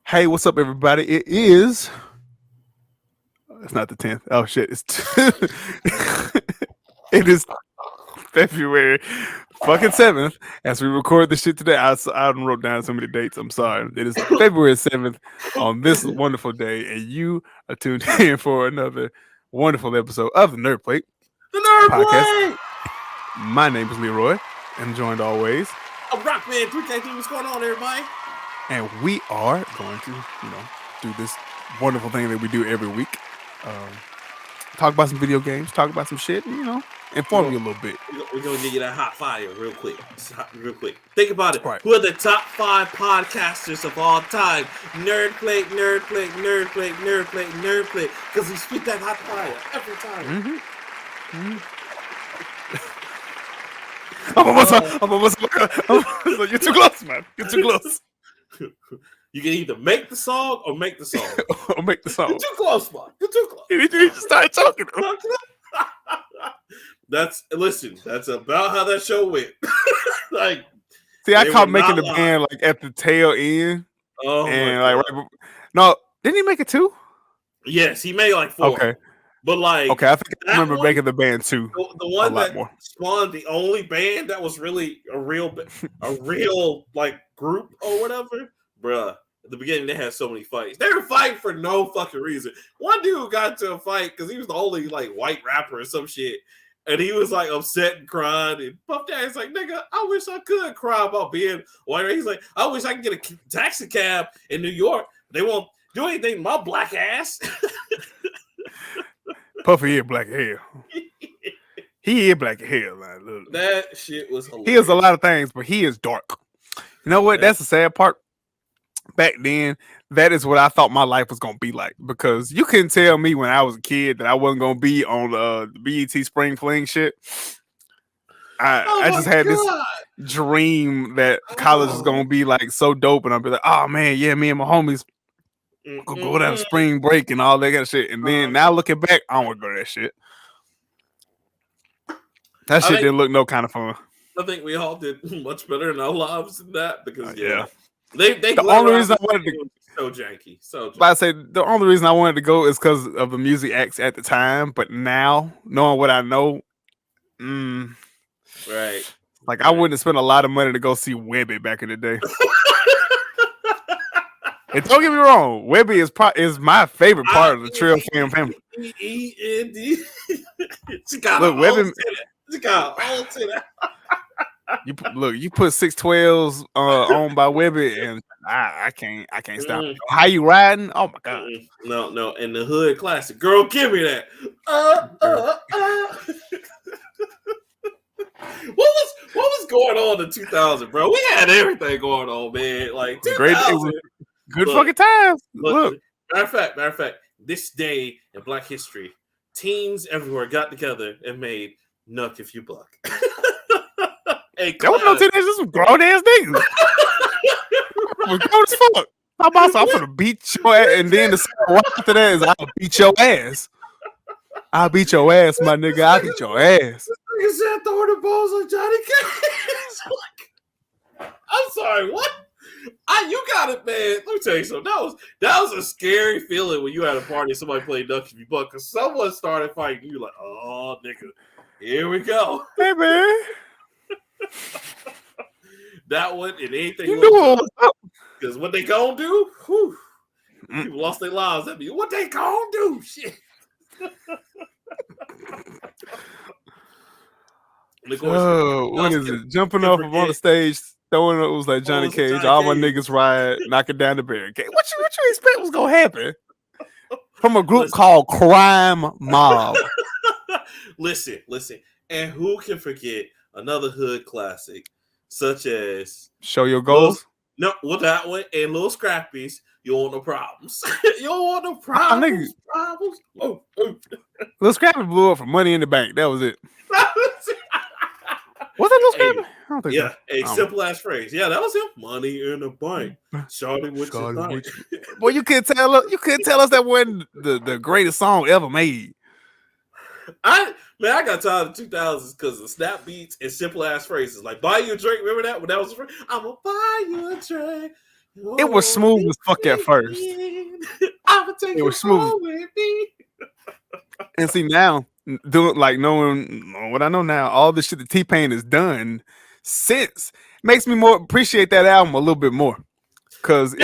Hey, what's up, everybody? It's not the 10th. Oh shit! It is February fucking 7th as we record this shit today. I wrote down so many dates. I'm sorry. It is February 7th on this wonderful day, and you are tuned in for another wonderful episode of the Nerd Plate The Nerd podcast. Plate! My name is Leroy, and joined always I'm Rockman3K3. What's going on, everybody? and we are going to, do this wonderful thing that we do every week. Talk about some video games, talk about some shit, and, inform you a little bit. We're going to give you that hot fire real quick. Think about it. Right. Who are the top 5 podcasters of all time? Nerd Plate, Nerd Plate, Nerd Plate, Nerd Plate, Nerd Plate. Because we spit that hot fire every time. You're too close, man. You're too close. You can either make the song or make the song. Or make the song. You're too close, man. You're too close. You just started talking. That's about how that show went. See, I caught making the band like at the tail end. Oh, and like no, didn't he make it 2? Yes, he made like 4. Okay. But like, okay, I think I remember making the band 2. The one that spawned the only band that was really a real like group or whatever, bruh. At the beginning, they had so many fights. They were fighting for no fucking reason. One dude got into a fight because he was the only like white rapper or some shit, and he was like upset and crying. And Puff Daddy's like, "Nigga, I wish I could cry about being white." He's like, "I wish I could get a taxi cab in New York. They won't do anything to my black ass." Puffy is black hair. He is black hair. Like, look. That shit was hilarious. He is a lot of things, but he is dark. You know what? That's the sad part. Back then, that is what I thought my life was gonna be like, because you couldn't tell me when I was a kid that I wasn't gonna be on the BET Spring Fling shit. I just had this dream that college is gonna be like so dope, and I'll be like, oh man, yeah, me and my homies go down to spring break and all that kind of shit. And then now looking back, I don't want to go to that shit. That shit didn't look no kind of fun. I think we all did much better in our lives than that, because yeah. They the only reason I wanted to so janky. But I say the only reason I wanted to go is because of the music acts at the time. But now, knowing what I know, right, like I wouldn't have spent a lot of money to go see Webby back in the day. And don't get me wrong, Webby is my favorite part of the Trail Fam family. Look, Webby. She got all to that. You put 612s on by Webby, and I can't stop. How you riding? Oh my god! No, in the hood classic, girl, give me that. What was going on in 2000, bro? We had everything going on, man. Like 2000, good fucking times. Look, matter of fact, this day in Black history, teens everywhere got together and made "Nuck If You Buck." That was no teenagers, some grown ass niggas. Was grown as fuck. How about I'm gonna beat your ass, and then the song right after that is I'll beat your ass. I'll beat your ass, my nigga. I'll beat your ass. You said throwing the balls on Johnny Cash. I'm sorry, what? You got it, man. Let me tell you something. That was a scary feeling when you had a party and somebody played Nuck If You Buck, because someone started fighting. You like, oh nigga, here we go. Hey man. That one and anything. You knew what was up. Because what they gonna do? Whew, people lost their lives. That mean what they gonna do? Shit. What is it? Jumping off of on the stage, throwing it was like Johnny Cage. All my niggas ride, knocking down the barricade. What you expect was gonna happen from a group called Crime Mob? Listen, and who can forget another hood classic, such as Show Your Goals? That one, and Little Scrappy's You Want No Problems. You don't want no problems. Oh. Little Scrappy blew up for Money in the Bank. That was it. Was that Little Scrappy? I don't think so. A simple ass phrase. Yeah, that was him. Money in the bank. Shawty, what you think? Boy, you couldn't tell us that wasn't the greatest song ever made. I got tired of 2000s because of snap beats and simple ass phrases like "buy you a drink." Remember that when that was? I'm gonna buy you a drink. It was smooth as fuck at first. I'ma take It you was smooth. home with me. And see now, doing like knowing what I know now, all the shit that T-Pain has done since makes me more appreciate that album a little bit more. Cause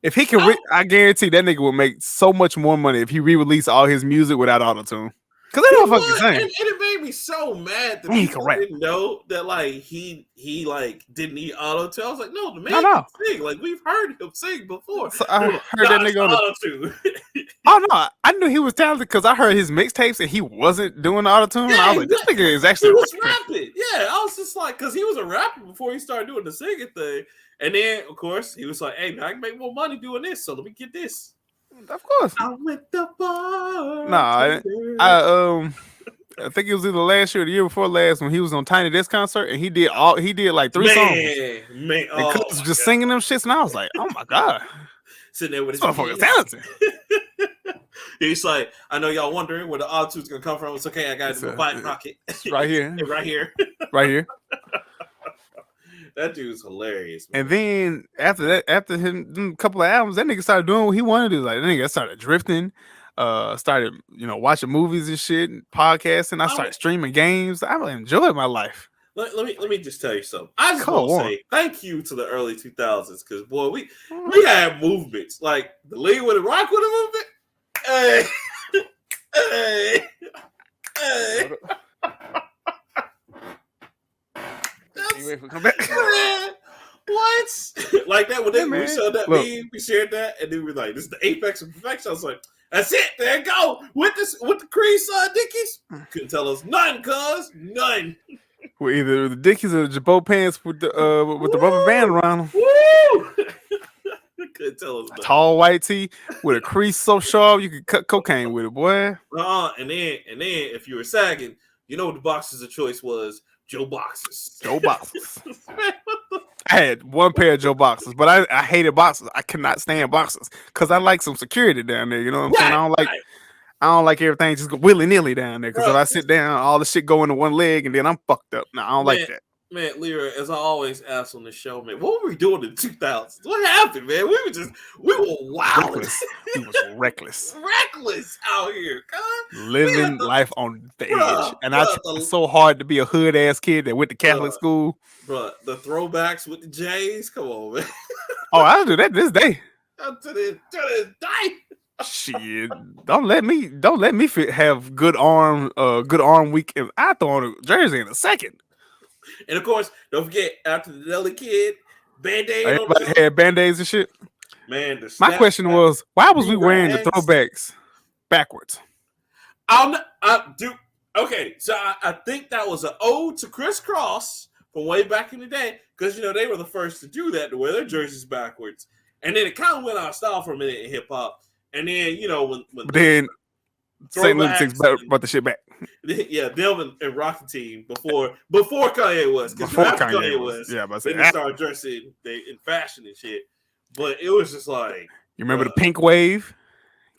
if he can, I guarantee that nigga will make so much more money if he re-release all his music without auto-tune. Cause they don't fucking sing. And it made me so mad that people didn't know that like he like didn't need auto-tune. I was like, no, the man can sing. Like we've heard him sing before. So I heard that nigga on auto-tune. Oh no, I knew he was talented because I heard his mixtapes and he wasn't doing auto-tune. Yeah, I was like, this nigga is actually rapping. Yeah, I was just like, because he was a rapper before he started doing the singing thing. And then, of course, he was like, hey, man, I can make more money doing this, so let me get this. Of course. I went the bar. Nah, I think it was either last year or the year before last when he was on Tiny Desk concert and he did like 3 songs. Man, and was just singing them shits, and I was like, oh my god. Sitting there with his motherfucker's talented. He's like, I know y'all wondering where the auto-tune's gonna come from. It's okay, I got it in my back pocket. Right here. Right here. Right here. That dude's hilarious, man. And then after him a couple of albums, that nigga started doing what he wanted to do. Like that nigga started drifting, started watching movies and shit, and podcasting. I started streaming games. I really enjoyed my life. Let me just tell you something. I just want to say thank you to the early 2000s because boy, we had movements like the League with the Rock with a movement. Hey, hey. You ready for come back? What? Like that when we showed that meme, we shared that, and then we were like, "This is the apex of perfection." I was like, "That's it. There you go." With the Crease Dickies, couldn't tell us none, cuz none. Well, either the Dickies or the Jabot pants with the rubber band around them. Woo! Couldn't tell us. A tall white tee with a crease so sharp you could cut cocaine with it, boy. And then if you were sagging, you know what the boxes of choice was. Joe Boxers. Joe Boxers. I had one pair of Joe Boxers, but I hated boxers. I could not stand boxers because I like some security down there. You know what I'm saying? I don't like everything just go willy-nilly down there because if I sit down, all the shit go into one leg and then I'm fucked up. No, I don't like that. Man, Leroy, as I always ask on the show, man, what were we doing in the 2000s? What happened, man? We were wild. We was reckless. Reckless out here, God. Living life on the edge. And I tried so hard to be a hood-ass kid that went to Catholic school. Bro, the throwbacks with the J's, come on, man. Oh, I'll do that this day. To this day. Shit, don't let me have good arm week. And I throw on a jersey in a second. And of course, don't forget after the Deli Kid, Band-Aid. Everybody had Band-Aids and shit. Man, my question was, why was we wearing the throwbacks backwards? Okay, so I think that was an ode to Criss Cross from way back in the day because they were the first to do that, to wear their jerseys backwards, and then it kind of went out of style for a minute in hip hop, and then when St. Lunatics brought the shit back. Yeah, them and Rocket Team before Kanye was. Before Kanye was. Yeah, but they started dressing in fashion and shit. But it was just like, you remember the pink wave?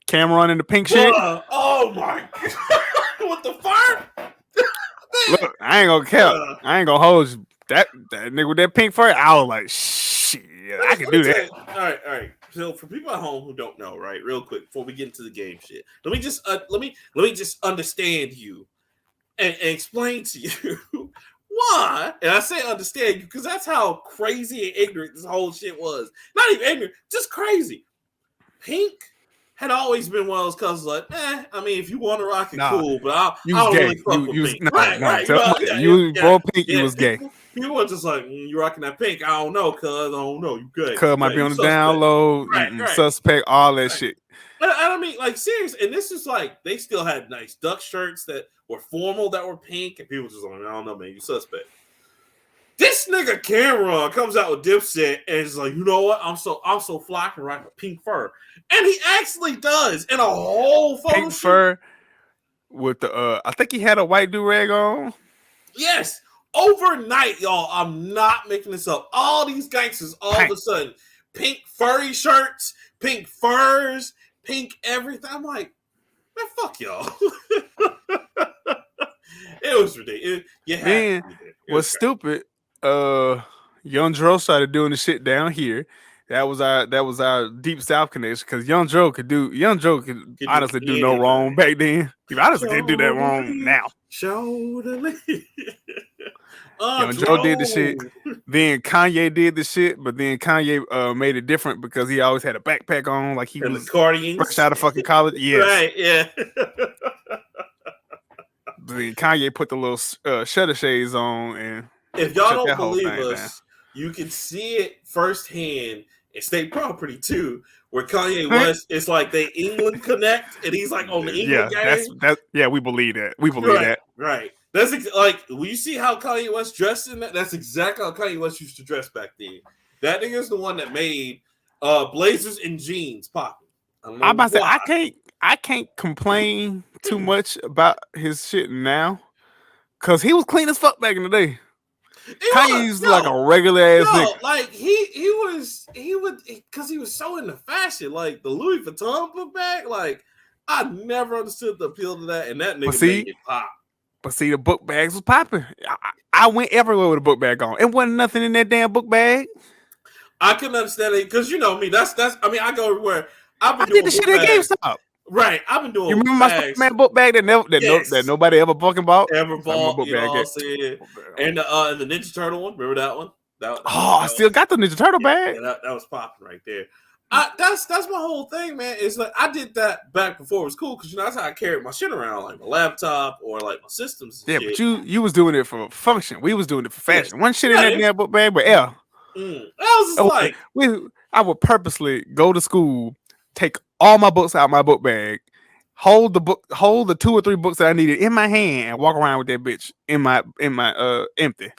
Cameron in the pink shit? Oh my God. With the fur? Look, I ain't gonna count. I ain't gonna hold you. That nigga with that pink fur, I was like, shit, I can do that. All right. So for people at home who don't know, right, real quick before we get into the game shit, let me just understand you and explain to you why. And I say understand you because that's how crazy and ignorant this whole shit was. Not even ignorant, just crazy. Pink had always been one of those colors like, I mean, if you want to rock it, cool, but I don't really fuck with pink. You bro, pink, you was gay. People were just like, you rocking that pink. I don't know, cuz. I don't know. You good. Cuz might be on the down low, suspect, all that shit. And I mean, like, serious. And this is like, they still had nice duck shirts that were formal, that were pink. And people just like, I don't know, man. You suspect. This nigga Cameron comes out with Dipset and is like, you know what? I'm so fly, I can rock a pink fur. And he actually does in a whole photo pink fur with the I think he had a white do-rag on. Yes. Overnight, y'all, I'm not making this up. All these gangsters, all of a sudden, pink furry shirts, pink furs, pink everything. I'm like, man, fuck y'all. It was ridiculous. Man, what's stupid? Young Dro started doing the shit down here. That was our deep South connection because Young Joe could honestly do no wrong back then. He honestly can't do that wrong now. Young Joe did the shit. Then Kanye did the shit, but then Kanye made it different because he always had a backpack on, like he and was fresh out of fucking college. Yes. Right, yeah. Then Kanye put the little shutter shades on, and if y'all don't believe us, you can see it firsthand in State Property too, where Kanye West is like they England connect, and he's like on the England game. Yeah, we believe that. We believe that. Right. That's like when you see how Kanye West dressed in that. That's exactly how Kanye West used to dress back then. That nigga is the one that made blazers and jeans popping. I'm about to say I can't complain too much about his shit now, cause he was clean as fuck back in the day. Kanye's like a regular ass nigga. Like he would because he was so into fashion, like the Louis Vuitton book bag. Like I never understood the appeal to that, and that nigga made it pop. But see, the book bags was popping. I went everywhere with a book bag on. It wasn't nothing in that damn book bag. I couldn't understand it because you know me. That's. I mean, I go everywhere. I did the shit at GameStop. Right, I've been doing. You remember my Spider-Man book bag that nobody ever fucking bought? You know what I'm saying? And the Ninja Turtle one. Remember that one? I still got the Ninja Turtle bag. Yeah, that was popping right there. That's my whole thing, man. It's like I did that back before it was cool because that's how I carried my shit around, like my laptop or like my systems. And shit. But you was doing it for function. We was doing it for fashion. One shit in that damn book bag, but that was just like I would purposely go to school, take all my books out of my book bag, hold the 2 or 3 books that I needed in my hand, and walk around with that bitch in my empty.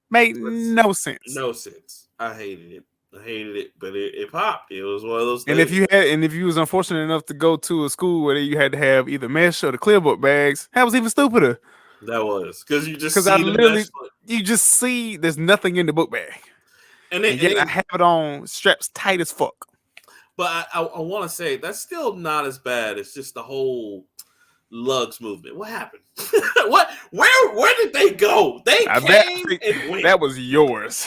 Made no sense. No sense. I hated it, but it popped. It was one of those things. And if you was unfortunate enough to go to a school where you had to have either mesh or the clear book bags, that was even stupider. That was because you just see there's nothing in the book bag, and yet I have it on straps tight as fuck. But I want to say that's still not as bad. It's just the whole lugs movement. What happened? Where did they go? They came and went. That was yours.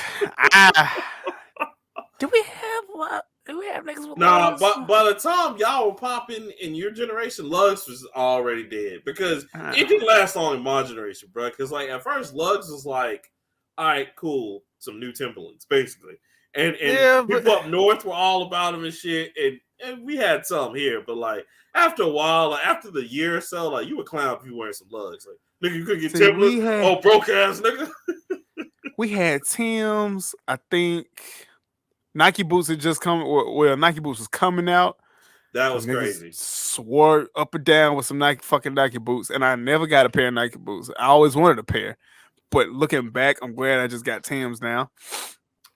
Do we have niggas with lugs? But by the time y'all were popping in your generation, lugs was already dead because it didn't last long in my generation, bro. Because like at first, lugs was like, all right, cool, some new Timberlands, basically. And people up north were all about them and shit, and we had some here, but like after a while, like after the year or so, like you would clown if you wearing some lugs. Like nigga, you couldn't get Timberlands. Broke ass nigga. We had Tim's. I think Nike boots had just come. Well, Nike boots was coming out. That was crazy. Swore up and down with some Nike boots, and I never got a pair of Nike boots. I always wanted a pair, but looking back, I'm glad I just got Tim's now.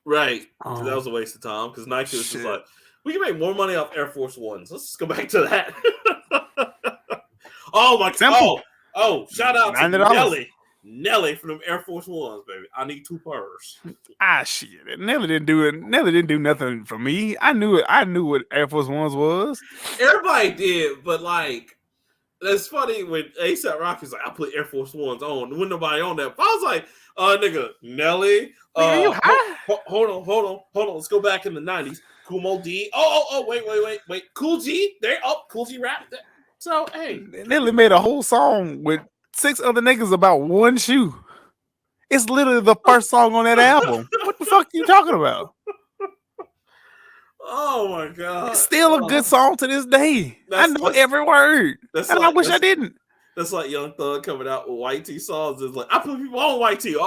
Right, that was a waste of time because Nike was just like, we can make more money off Air Force Ones. Let's just go back to that. Oh my god! Oh, shout out to Nelly from them Air Force Ones, baby. I need 2 pairs. Shit! Nelly didn't do it. Nelly didn't do nothing for me. I knew it. I knew what Air Force Ones was. Everybody did, but like, that's funny when A$AP Rocky's like, I put Air Force Ones on. When nobody on that, but I was like, nigga, Nelly. Hold on. Let's go back in the 90s. Kumo D. Wait. Cool G. Cool G rap. So, hey. Nelly made a whole song with 6 other niggas about one shoe. It's literally the first song on that album. What the fuck are you talking about? Oh my god. It's still a good song to this day. I know every word. I wish I didn't. That's like Young Thug coming out with White Tee songs. It's like, I put people on White Tee.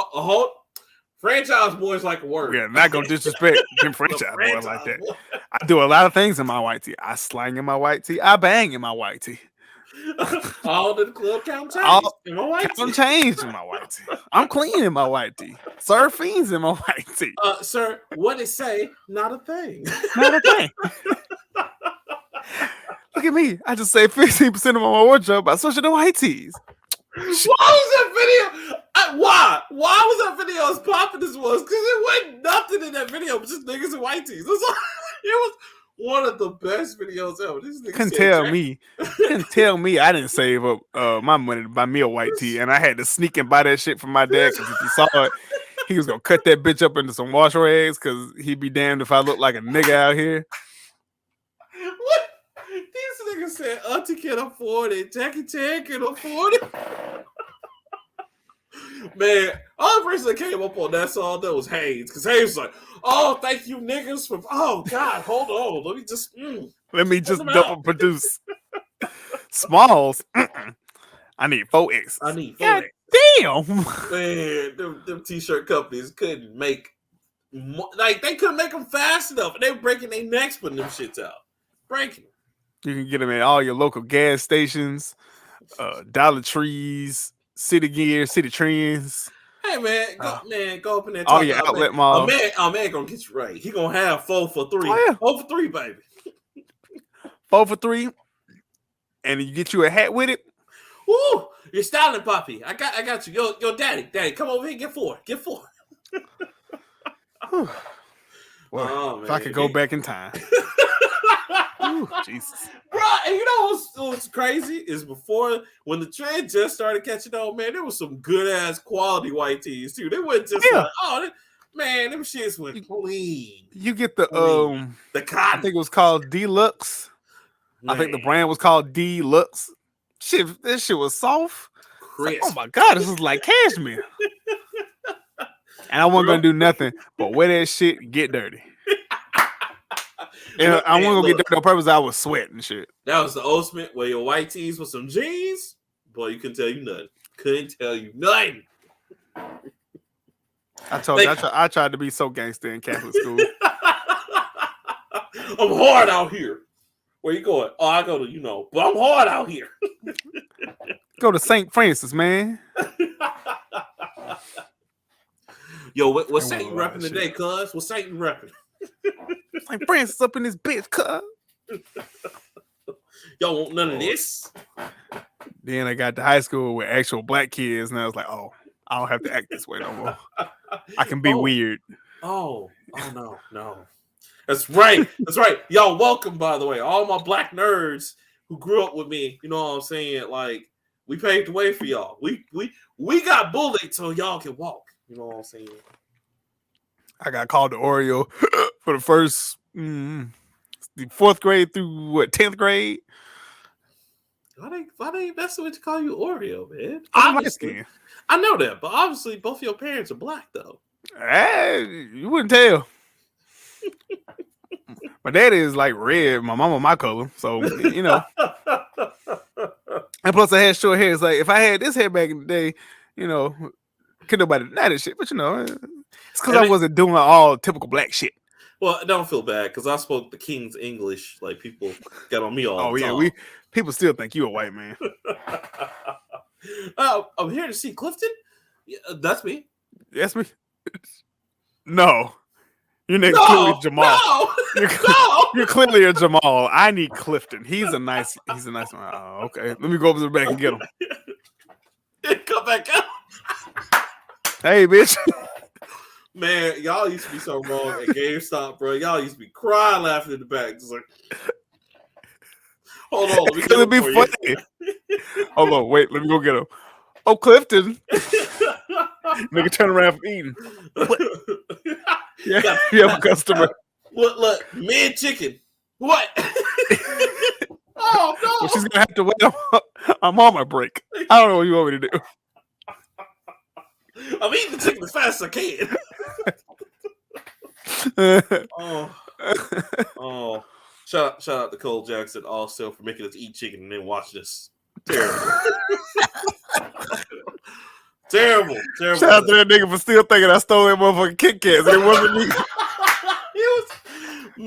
Franchise boys like a word. Yeah, not gonna disrespect them franchise boys like that. I do a lot of things in my white tee. I slang in my white tee. I bang in my white tee. All the club count changed in my white tee. Count changed in my white tee. I'm clean in my white tee. Sir Fiends in my white tee. Sir, what it say? Not a thing. Not a thing. Look at me. I just saved 15% of my wardrobe by switching to white tees. Why was that video? Why was that video as popping as it was? Because it wasn't nothing in that video, but just niggas in white tees. It was one of the best videos ever. This couldn't tell me I didn't save up my money to buy me a white tee, and I had to sneak and buy that shit from my dad because if he saw it, He was gonna cut that bitch up into some wash rags because he'd be damned if I look like a nigga out here. What? These niggas said Auntie can afford it, Jackie Chan can afford it. Man, all the person that came up on that song that was Hayes, because Hayes was like, "Oh, thank you, niggas for." Oh God, hold on, let me just double produce. Smalls. I need 4X. I need 4X. God damn. Man, them t-shirt companies couldn't make they couldn't make them fast enough, and they were breaking their necks putting them shits out. Breaking them. You can get them at all your local gas stations, Dollar Trees, City Gear, City Trends. Hey man, go up in there. All your outlet malls. A man gonna get you right. He gonna have 4 for 3. Oh, yeah. 4 for 3, baby. 4 for 3, and you get you a hat with it. Woo! You're styling, Poppy. I got you. Yo, daddy, come over here. Get 4. Well, if I could go back in time. Ooh, Jesus. Bro, and you know what's crazy is before, when the trend just started catching on, man, there was some good ass quality white tees too. They weren't just like, man, them shits went clean. You get the cotton. I think it was called Deluxe. Man. I think the brand was called Deluxe. Shit, this shit was soft. Like, oh my God, this is like cashmere. And I wasn't gonna do nothing but wear that shit and get dirty. And I wasn't gonna get dirty on purpose. I was sweating and shit. That was the ultimate. Wear your white tees with some jeans. Boy, you couldn't tell you nothing. I told you, I tried to be so gangster in Catholic school. I'm hard out here. Where you going? Oh, I go to, but I'm hard out here. Go to St. Francis, man. Yo, what Saint you repping today, cuz? What Saint you repping? St. Francis up in this bitch, cuz. Y'all want none of this? Then I got to high school with actual black kids, and I was like, oh, I don't have to act this way no more. I can be weird. Oh, no. That's right. Y'all welcome, by the way. All my black nerds who grew up with me, you know what I'm saying? Like, we paved the way for y'all. We got bullied so y'all can walk. You know what I'm saying? I got called to Oreo for the first the 4th grade through 10th grade. Why they messing with you call you Oreo, man? Obviously, I know that, but obviously both of your parents are black though. You wouldn't tell. My daddy is like red. My mama my color, so you know. And plus, I had short hair. It's like if I had this hair back in the day, could nobody deny this shit. But it's because I wasn't doing all typical black shit. Well, don't feel bad because I spoke the King's English. Like people got on me all the time. Oh yeah, people still think you a white man. I'm here to see Clifton. Yeah, that's me. That's me. No. Your name's clearly Jamal. You're clearly a Jamal. I need Clifton. He's a nice one. Oh, okay. Let me go over to the back and get him. Come back up. Hey, bitch. Man, y'all used to be so wrong at GameStop, bro. Y'all used to be crying laughing in the back. Just like, hold on. It's gonna be funny. Hold on, wait, let me go get him. Oh, Clifton. Nigga turn around from eating. What? Yeah, you have a customer. Look, mid chicken. What? Oh no! Well, she's gonna have to wait. I'm on my break. I don't know what you want me to do. I'm eating the chicken as fast as I can. Oh! Shout out to Cole Jackson also for making us eat chicken and then watch this. Terrible. Shout out to that nigga for still thinking I stole that motherfucking Kit Kats. It wasn't me.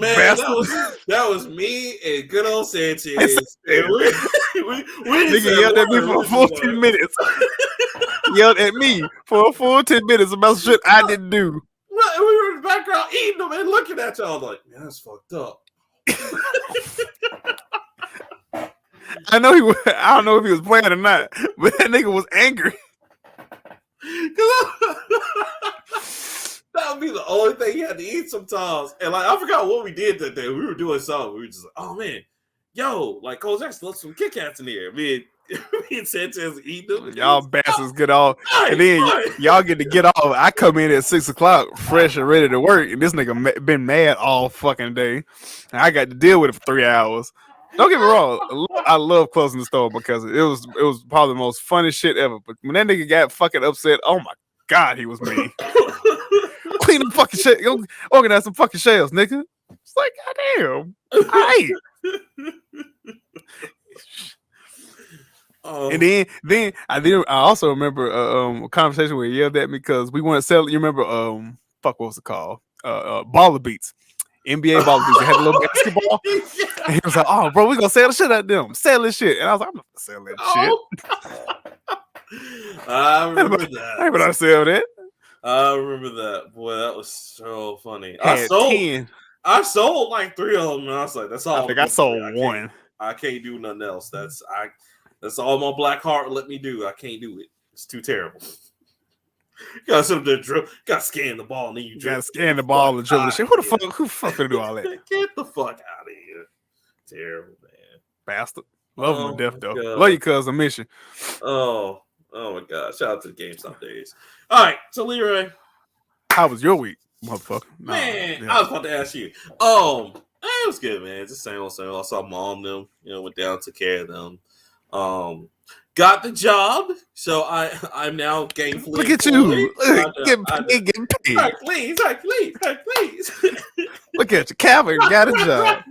Man, that was me and good old Sanchez. We nigga yelled at me for a full 10 minutes. Yelled at me for a full 10 minutes about shit I didn't do. Well, we were in the background eating them and looking at y'all like, man, that's fucked up. I don't know if he was playing or not, but that nigga was angry. That would be the only thing he had to eat sometimes. And like I forgot what we did that day. We were doing something. We were just like, oh man, yo, like Cole Jackson left some Kit Kats in here. I mean, Me and Sanchez eat them. Y'all bastards get off, Hey, and then hey. y'all get to get off. I come in at 6 o'clock, fresh and ready to work, and this nigga been mad all fucking day. And I got to deal with it for 3 hours. Don't get me wrong, I love closing the store because it was probably the most funniest shit ever. But when that nigga got fucking upset, oh my god, he was mean. Clean them fucking shit, organize some fucking shelves, nigga. It's like, goddamn, I And then I also remember a conversation where he yelled at me because we weren't selling. You remember what was it called? Baller Beats. NBA Baller Beats. They had a little basketball. And he was like, "Oh, bro, we gonna sell the shit out of them. Sell this shit." And I was like, "I'm not gonna sell that shit." I remember that. I ain't gonna sell that. I remember that. Boy, that was so funny. I sold like 3 of them, and I was like, "That's all." I think I sold one. I can't do nothing else. That's all my black heart let me do. I can't do it. It's too terrible. You gotta sit up there, gotta scan the ball, and then you gotta scan the ball and dribble the shit. Who the fuck gonna do all that? Get the fuck out of here. Terrible, man. Bastard. Love him to death, though. Love you, cuz. I miss you. Oh my god. Shout out to the GameStop days. All right, so Leroy. How was your week, motherfucker? Man, I was about to ask you. It was good, man. Just same old. I saw mom them, went down, took care of them. Got the job, so I'm now gainfully. Look at you, getting paid. Right, please. Look at you, Calvin got a job.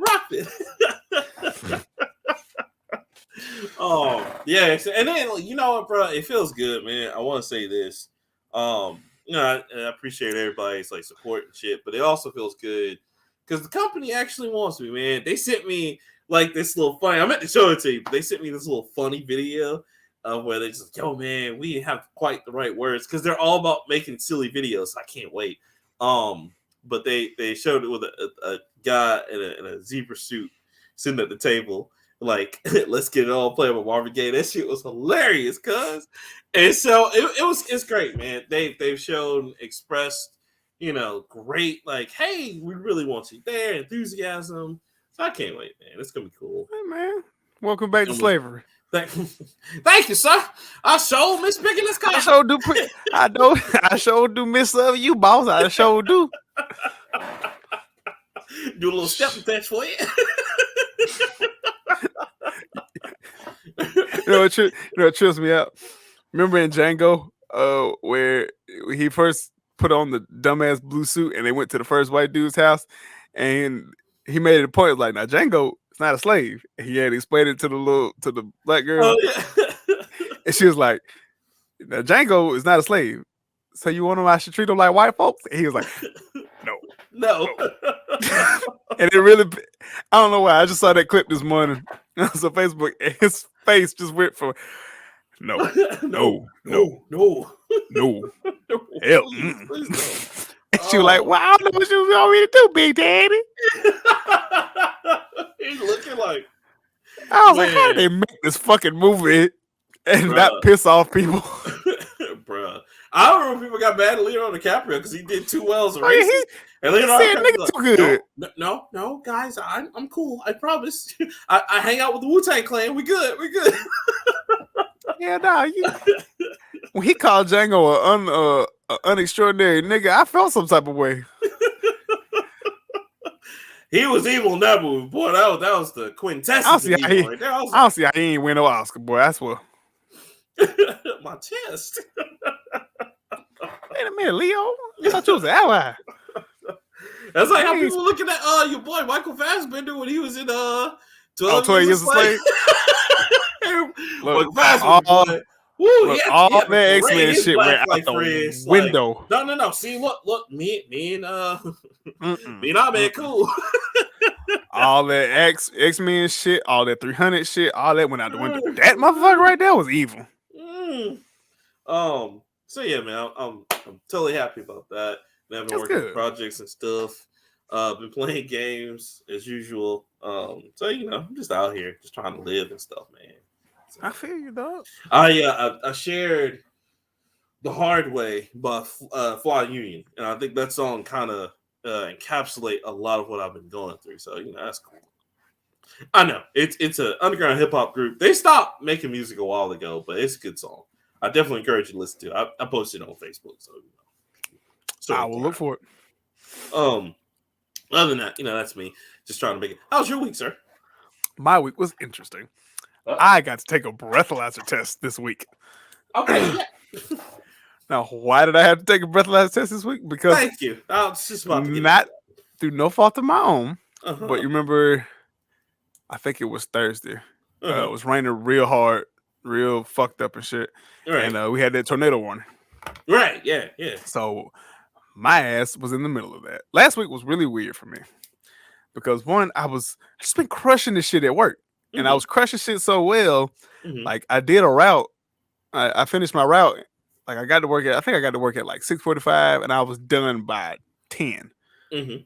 Yeah, and then you know what, bro? It feels good, man. I want to say this. I appreciate everybody's like support and shit, but it also feels good because the company actually wants me, man. They sent me like this little funny. I meant to show it to you, but they sent me this little funny video of where they just, yo, man, we didn't have quite the right words because they're all about making silly videos. So I can't wait. But they showed it with a guy in a zebra suit sitting at the table, like, let's get it all playing with Marvin Gaye. That shit was hilarious, cuz. And so it's great, man. They've expressed, great, like, hey, we really want you there, enthusiasm. So I can't wait, man. It's gonna be cool. Hey, man. Welcome back to slavery. Thank you, sir. I sure miss picking this car. I sure do miss you, boss. I sure do. Do a little step test for you. It trips me out. Remember in Django, where he first put on the dumbass blue suit and they went to the first white dude's house, and he made it a point like, now Django is not a slave. And he had explained it to the black girl, and she was like, now Django is not a slave. So you want him? I should treat him like white folks? And he was like, no. And it really, I don't know why. I just saw that clip this morning on Facebook, and his face just went from no. Hell. And she was like, well, I don't know what you want me to do, Big Daddy. He's looking like, I was like, how did they make this fucking movie and not piss off people? Bruh. I don't remember people got mad at Leonardo DiCaprio because he did too well as a racist. And Leonardo DiCaprio was too good. No, guys, I'm cool. I promise. I hang out with the Wu-Tang Clan. We good. Yeah, nah. When he called Django an unextraordinary nigga, I felt some type of way. He was evil in that movie, boy. That was the quintessence. I don't see how he ain't win no Oscar, boy. That's what. My chest. Wait a minute, Leo. I thought you was an ally. That's like how people looking at your boy Michael Fassbender when he was in 12 Years a Slave. Look, all that X-Men shit went out the window. No. See, look, me and Ahmed cool. All that X-Men shit, all that 300 shit, all that went out the window. That motherfucker right there was evil. So yeah, man, I'm totally happy about that. I've been working on projects and stuff. Been playing games as usual. So I'm just out here, just trying to live and stuff, man. So, I feel you, dog. I shared "The Hard Way" by Fly Union, and I think that song kind of encapsulate a lot of what I've been going through. So that's cool. I know it's an underground hip hop group. They stopped making music a while ago, but it's a good song. I definitely encourage you to listen to it. I posted it on Facebook, so I will look for it. Other than that, that's me just trying to make it. How's your week, sir? My week was interesting. I got to take a breathalyzer test this week. Okay. Now, why did I have to take a breathalyzer test this week? Because thank you. I was just about to get not through no fault of my own, Uh-huh. but you remember, I think it was Thursday. It was raining real hard, real fucked up and shit. Right. And we had that tornado warning. Right. Yeah. So my ass was in the middle of that. Last week was really weird for me because one, I just been crushing this shit at work, and I was crushing shit so well. Like I did a route. I finished my route. Like I got to work at like 6:45, and I was done by 10. And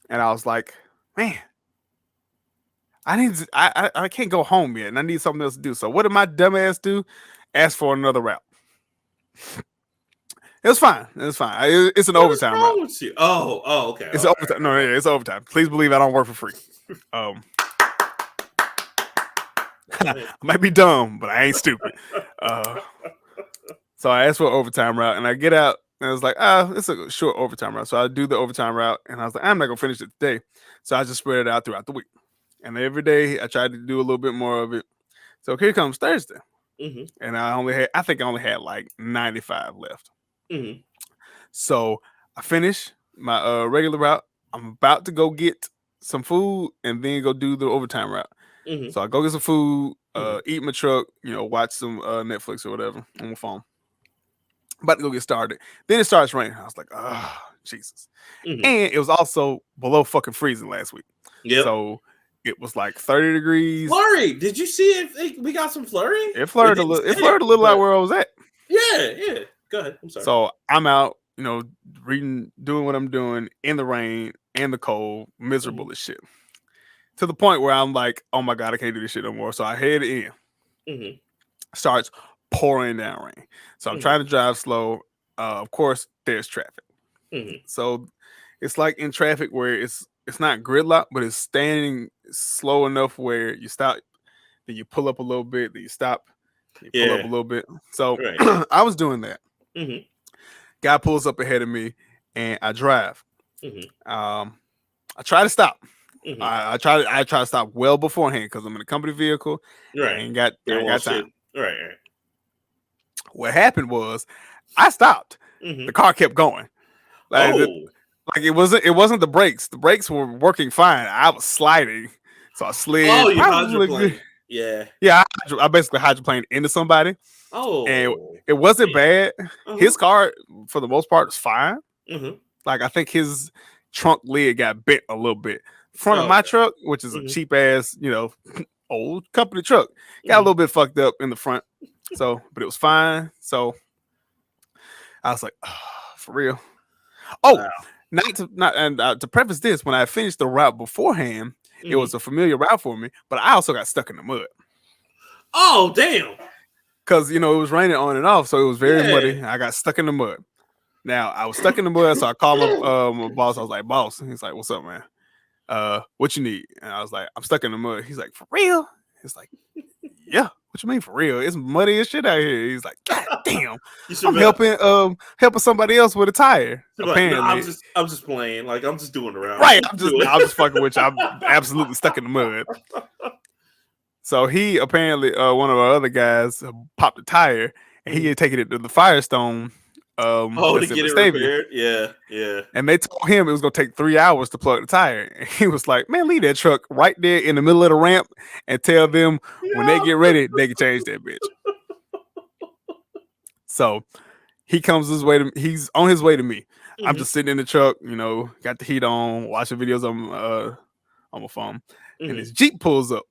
I was like, man, I can't go home yet, and I need something else to do. So what did my dumb ass do? Ask for another route. It was fine. It's an overtime route. With you? Oh, okay. It's overtime. No, it's overtime. Please believe I don't work for free. I might be dumb, but I ain't stupid. So I asked for an overtime route, and I get out, and I was like, it's a short overtime route. So I do the overtime route, and I was like, I'm not going to finish it today. So I just spread it out throughout the week. And every day I tried to do a little bit more of it. So here comes Thursday. And I think I only had like 95 left. So I finish my regular route. I'm about to go get some food and then go do the overtime route. So I go get some food, eat in my truck, watch some Netflix or whatever on my phone. About to go get started. Then it starts raining. I was like, oh, Jesus. And it was also below fucking freezing last week. Yeah. So it was like 30 degrees. Flurry. Did you see if we got some flurry? It flurried a little. It flurried a little like where I was at. Yeah. Go ahead. I'm sorry. So I'm out, reading, doing what I'm doing in the rain and the cold, miserable as shit. To the point where I'm like, oh my God, I can't do this shit no more. So I head in. Starts pouring down rain. So I'm trying to drive slow. Of course, there's traffic. So it's like in traffic where it's not gridlock, but it's standing slow enough where you stop, then you pull up a little bit, then you stop, you pull up a little bit. So I was doing that. Guy pulls up ahead of me, and I drive. I try to stop. I try to stop well beforehand because I'm in a company vehicle. Right. I ain't got time. Right. What happened was I stopped. The car kept going. Like it wasn't the brakes. The brakes were working fine. I was sliding, so I slid. Oh, you hydroplaned. Yeah. I basically hydroplaned into somebody. And it wasn't bad. His car, for the most part, was fine. Like I think his trunk lid got bent a little bit. Front of my truck, which is a cheap ass, old company truck, got a little bit fucked up in the front. So, but it was fine. So I was like, oh, for real. Oh, wow. To preface this, when I finished the route beforehand, it was a familiar route for me, but I also got stuck in the mud. Oh, damn. Because, it was raining on and off, so it was very muddy. I got stuck in the mud. Now, I was stuck in the mud, so I called my boss. I was like, boss. He's like, what's up, man? What you need? And I was like, I'm stuck in the mud. He's like, for real? He's like, yeah. What you mean for real? It's muddy as shit out here. He's like, God damn. I'm helping somebody else with a tire. Apparently. Like, no, I'm just playing. Like I'm just doing around. Right. I'm just fucking with you. I'm absolutely stuck in the mud. So he apparently one of our other guys popped a tire and he had taken it to the Firestone. To get it repaired. Yeah. And they told him it was gonna take 3 hours to plug the tire. And he was like, man, leave that truck right there in the middle of the ramp and tell them when they get ready, they can change that bitch. So he's on his way to me. I'm just sitting in the truck, got the heat on, watching videos on my phone. And his Jeep pulls up,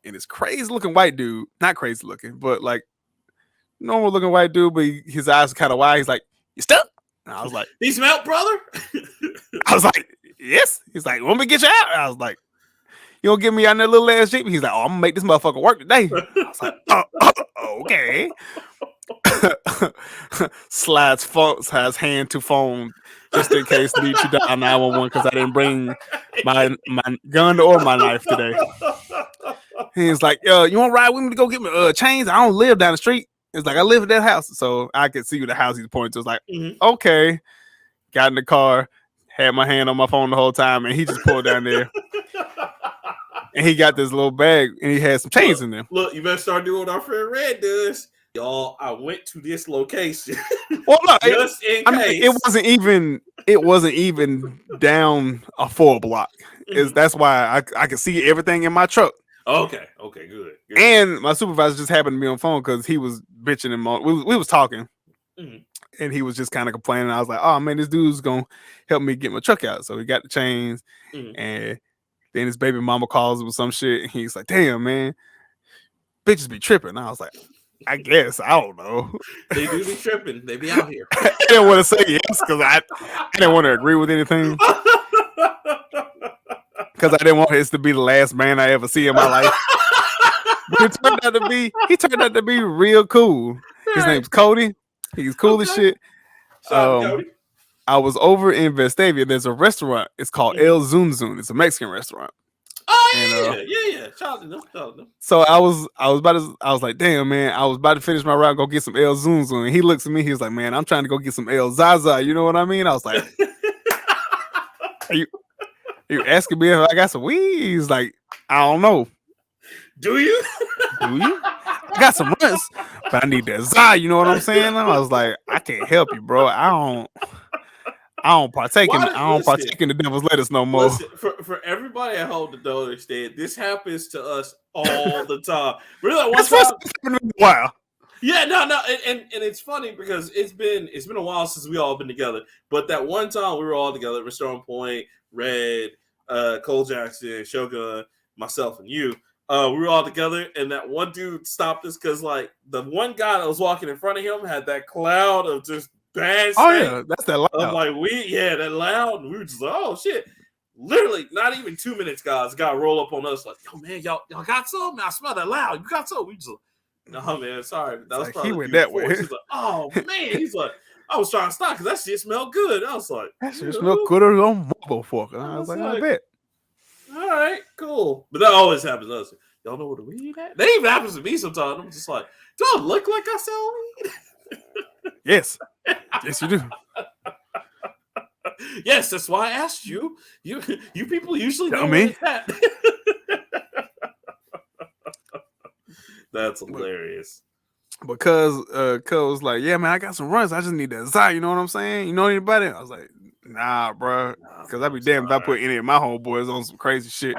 and this crazy looking white dude, not crazy looking, but like normal looking white dude, but his eyes are kind of wide. He's like, you stuck? And I was like, "He smelled, brother?" I was like, yes. He's like, want me to get you out? And I was like, you gonna get me out in that little ass Jeep? He's like, oh, I'm gonna make this motherfucker work today. I was like, okay. Slides phones has hand to phone just in case need to dial 911 because I didn't bring my gun or my knife today. He's like, you want to ride with me to go get me chains? I don't live down the street. It's like I live at that house, so I could see the house he's pointing to. It's like, okay. Got in the car, had my hand on my phone the whole time, and he just pulled down there. And he got this little bag, and he had some chains in there. Look, you better start doing what our friend Red does. Y'all, I went to this location. Well, no, just in case. It wasn't even down a 4 block. That's why I could see everything in my truck. Okay, good. And my supervisor just happened to be on the phone because he was bitching and we was talking. And he was just kind of complaining. I was like, oh man, this dude's gonna help me get my truck out. So he got the chains, and then his baby mama calls him with some shit, and he's like, damn man, bitches be tripping. And I was like, I guess, I don't know. They do be tripping. They be out here. I didn't want to say yes because I didn't want to agree with anything. Because I didn't want this to be the last man I ever see in my life. But he turned out to be real cool. His name's Cody. He's cool as shit. Cody. I was over in Vestavia. There's a restaurant. It's called El Zun Zun. It's a Mexican restaurant. Oh yeah. Shout out to them. So I was like, damn man, I was about to finish my route, go get some El Zun Zun. And he looks at me, he was like, man, I'm trying to go get some El Zaza. You know what I mean? I was like, are you asking me if I got some weed? He's like, I don't know. Do you? I got some runs, but I need that Za. You know what I'm saying? I was like, I can't help you, bro. I don't partake in the devil's lettuce no more. Listen, for everybody at home that don't understand, this happens to us all the time. Really, one time. Wow. Yeah, no, and it's funny because it's been a while since we all been together. But that one time we were all together, Restoring Point, Red, Cole Jackson, Shogun, myself, and you. We were all together, and that one dude stopped us because, like, the one guy that was walking in front of him had that cloud of just bad. Oh yeah, that's that loud. Of like that loud. And we were just like, oh shit! Literally, not even 2 minutes, guys. Got roll up on us like, yo man, y'all got some? Man, I smell that loud. You got some? We just like, no man, sorry. That was like probably he went that way. He's like, oh man, he's like, I was trying to stop because that shit smelled good. I was like, that shit smelled good as a motherfucker. I was like, I bet. All right, cool. But that always happens to us. Y'all know where the weed at? That even happens to me sometimes. I'm just like, do I look like I sell weed? Yes. Yes, you do. Yes, that's why I asked you. You people usually know me. That. That's hilarious. Because Cuz was like, yeah, man, I got some runs. I just need that Zai. You know what I'm saying? You know anybody? I was like, nah, bro. Because I'd be damned if I put any of my homeboys on some crazy shit.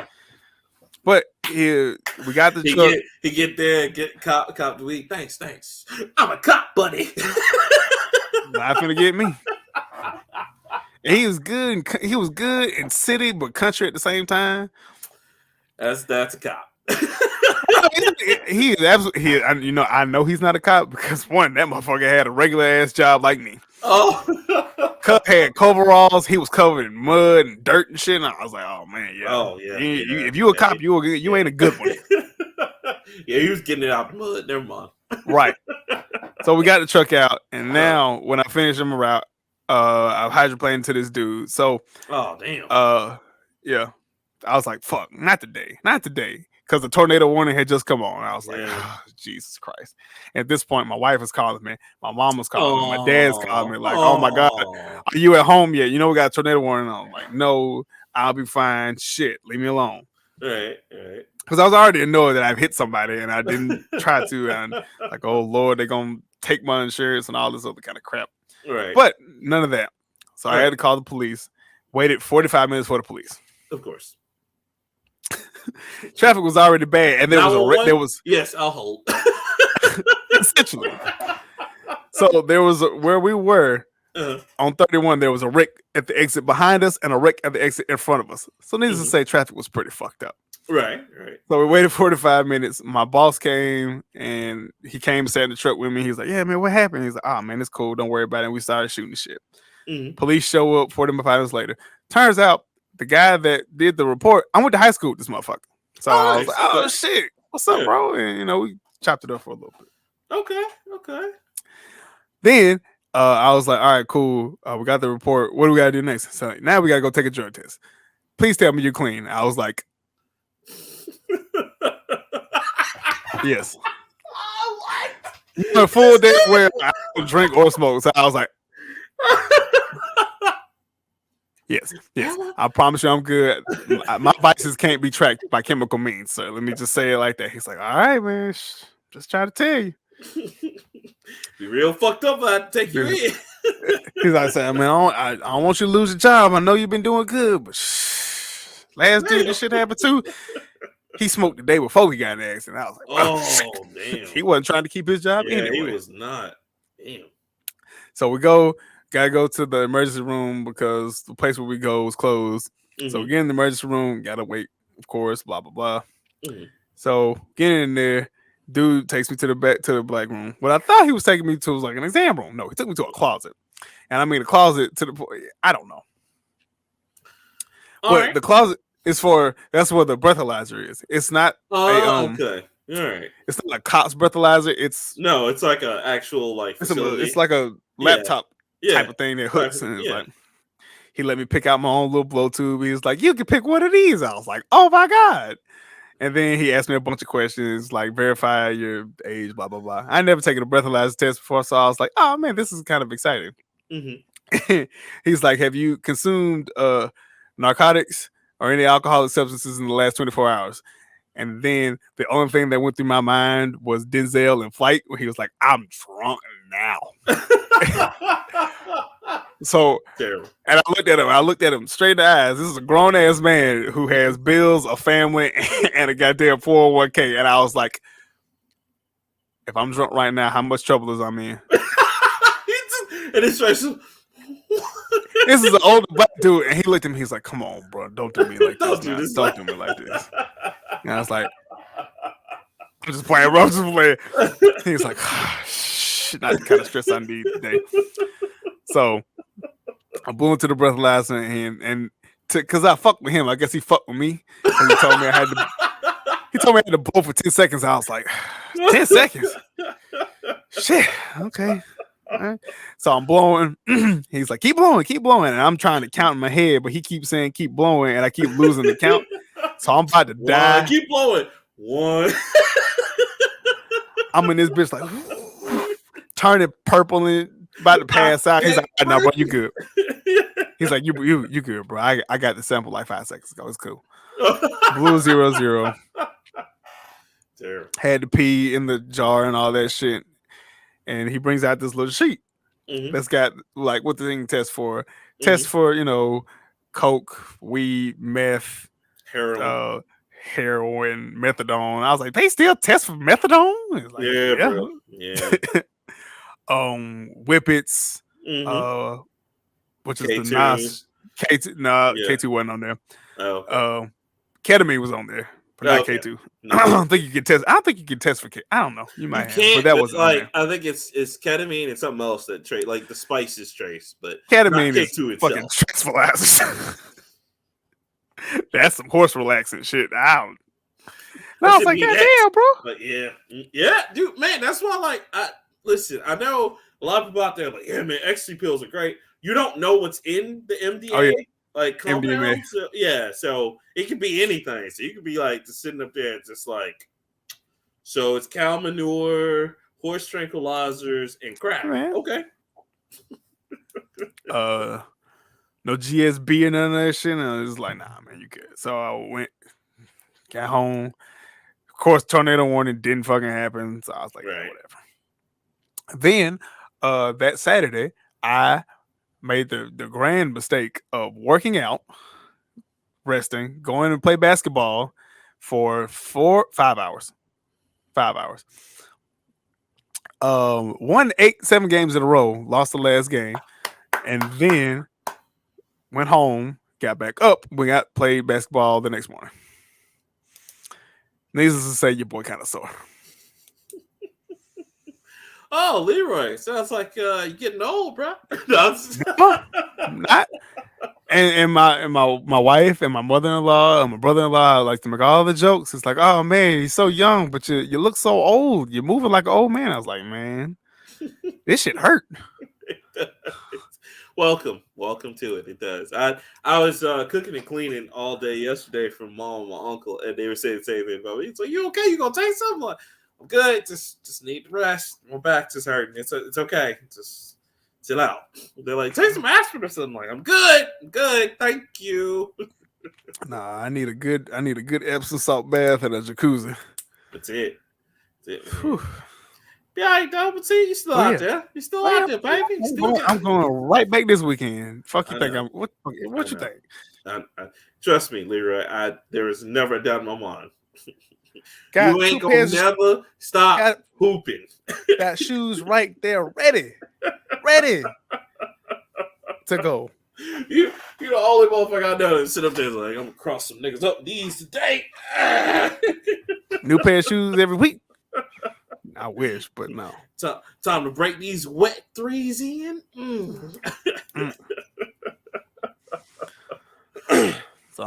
But we got the truck. He get there, get cop the weed. Thanks. I'm a cop, buddy. Not gonna get me. And he was good. He was good in city, but country at the same time. That's a cop. He is absolutely. I know he's not a cop because one, that motherfucker had a regular ass job like me. Oh, had coveralls. He was covered in mud and dirt and shit. And I was like, oh man, yeah. Oh yeah. If you a cop, you ain't a good one. Yeah, he was getting it out the mud. Never mind. Right. So we got the truck out, and now when I finish him route, I'm hydroplaned to this dude. So, oh damn. Yeah, I was like, fuck, not today, because the tornado warning had just come on. I was like, oh, Jesus Christ. And at this point, my wife is calling me, my mom was calling me, my dad's calling me, like, oh my God, are you at home yet? You know we got a tornado warning. I'm like, no, I'll be fine. Shit, leave me alone. Right. Because I was already annoyed that I've hit somebody and I didn't try to. And like, oh Lord, they're gonna take my insurance and all this other kind of crap. Right. But none of that. So I had to call the police. Waited 45 minutes for the police. Of course. Traffic was already bad, and there was yes, I'll hold. Essentially. So there was where we were on 31. There was a wreck at the exit behind us and a wreck at the exit in front of us. So needless to say, traffic was pretty fucked up. Right. So we waited 45 minutes. My boss came and he came and sat in the truck with me. He's like, yeah, man, what happened? He's like, oh, man, it's cool. Don't worry about it. And we started shooting the shit. Police show up 45 minutes later. Turns out the guy that did the report, I went to high school with this motherfucker. So I was like, oh, shit. What's up, bro? And, we chopped it up for a little bit. Okay. Then I was like, all right, cool. We got the report. What do we gotta do next? So now we gotta go take a drug test. Please tell me you're clean. I was like, yes. A full day where I don't drink or smoke. So I was like, yes. I promise you I'm good. My vices can't be tracked by chemical means, sir. Let me just say it like that. He's like, all right, man. Just trying to tell you. Be real fucked up. I take you in. He's like, saying, man, I don't want you to lose your job. I know you've been doing good, but last dude, this shit happened too. He smoked the day before he got in the accident. I was like, oh damn. He wasn't trying to keep his job anyway. He was not. Damn. So we gotta go to the emergency room because the place where we go is closed. So we get in the emergency room, gotta wait, of course, blah blah blah. So getting in there, dude takes me to the black room. What I thought he was taking me to was like an exam room. No, he took me to a closet. And I mean a closet to the point, I don't know. But the closet is that's where the breathalyzer is. It's not okay. All right. It's not a cop's breathalyzer. It's like an actual like facility. It's like a laptop type of thing that hooks and it's like he let me pick out my own little blow tube. He was like, you can pick one of these. I was like, oh my God. And then he asked me a bunch of questions like verify your age, blah, blah, blah. I never taken a breathalyzer test before, so I was like, oh man, this is kind of exciting. He's like, have you consumed narcotics or any alcoholic substances in the last 24 hours? And then the only thing that went through my mind was Denzel in Flight, where he was like, I'm drunk now. So, and I looked at him straight in the eyes. This is a grown ass man who has bills, a family, and a goddamn 401k. And I was like, if I'm drunk right now, how much trouble is I'm in? And it's like, this is an older black dude, and he looked at me. He's like, "Come on, bro, don't do me like this. Don't do me like this." And I was like, "I'm just playing, bro. I'm just playing." He's like, "Shit, not the kind of stress I need today." So I blew into the breathalyzer, and because I fucked with him, I guess he fucked with me. And he told me I had to blow for 10 seconds. I was like, 10 seconds? Shit, okay. Right. So I'm blowing. He's like, keep blowing. And I'm trying to count in my head, but he keeps saying, keep blowing. And I keep losing the count. So I'm about to die. Keep blowing. One. I'm in this bitch like, turning purple and about to pass out. He's like, no, bro, you good. He's like, you good, bro. I got the sample like 5 seconds ago. It's cool. Blue 0-0. Terrible. Had to pee in the jar and all that shit. And he brings out this little sheet that's got like what the thing tests for. Tests for, coke, weed, meth, heroin, methadone. I was like, they still test for methadone? Like, yeah, bro. Yeah. Whippets, which is K2. the nice K2. Nah, K2 wasn't on there. Oh, okay. Ketamine was on there. But not K2. No. I don't think you can test. I don't think you can test for K. I don't know. You might have, but that was like I think it's ketamine and something else that trace like the spices trace, but ketamine is K2 fucking tranquilizer. That's some horse relaxing shit. I was like, God damn, bro. But yeah, dude, man, that's why. Listen, I know a lot of people out there are like, yeah, man, ecstasy pills are great. You don't know what's in the MDA. Oh, yeah. Like compounds, so it could be anything. So you could be like just sitting up there, just like, so it's cow manure, horse tranquilizers, and crack. Man. Okay. No GSB or none of that shit. And I was like, nah, man, you good. So I got home. Of course, tornado warning didn't fucking happen. So I was like, yeah, whatever. Then that Saturday, I made the grand mistake of working out, resting, going and play basketball for 5 hours. 5 hours. Won 7 games in a row, lost the last game, and then went home, got back up. We played basketball the next morning. Needless to say, your boy kind of sore. Oh, Leroy, sounds like you're getting old, bro. Not. And my wife and my mother-in-law and my brother-in-law like to make all the jokes. It's like, oh man, he's so young, but you look so old. You're moving like an old man. I was like, man, This shit hurt. Welcome to it. It does. I was cooking and cleaning all day yesterday for mom and my uncle, and they were saying the same thing about me. So you okay? You gonna take something? Like, I'm good. Just need to rest. My back's just hurting. It's okay. Just chill out. They're like, take some aspirin or something. I'm like, I'm good. Thank you. Nah, I need a good Epsom salt bath and a jacuzzi. That's it. Yeah, I know, but see, you still out there. You still out there, baby. I'm going right back this weekend. Fuck you think I'm? What you think? Trust me, Leroy. There is never a doubt in my mind. You ain't gonna never stop hooping. Got shoes right there, ready to go. You the only motherfucker I know that sit up there like, I'm gonna cross some niggas up these today. New pair of shoes every week. I wish, but no. Time to break these wet threes in.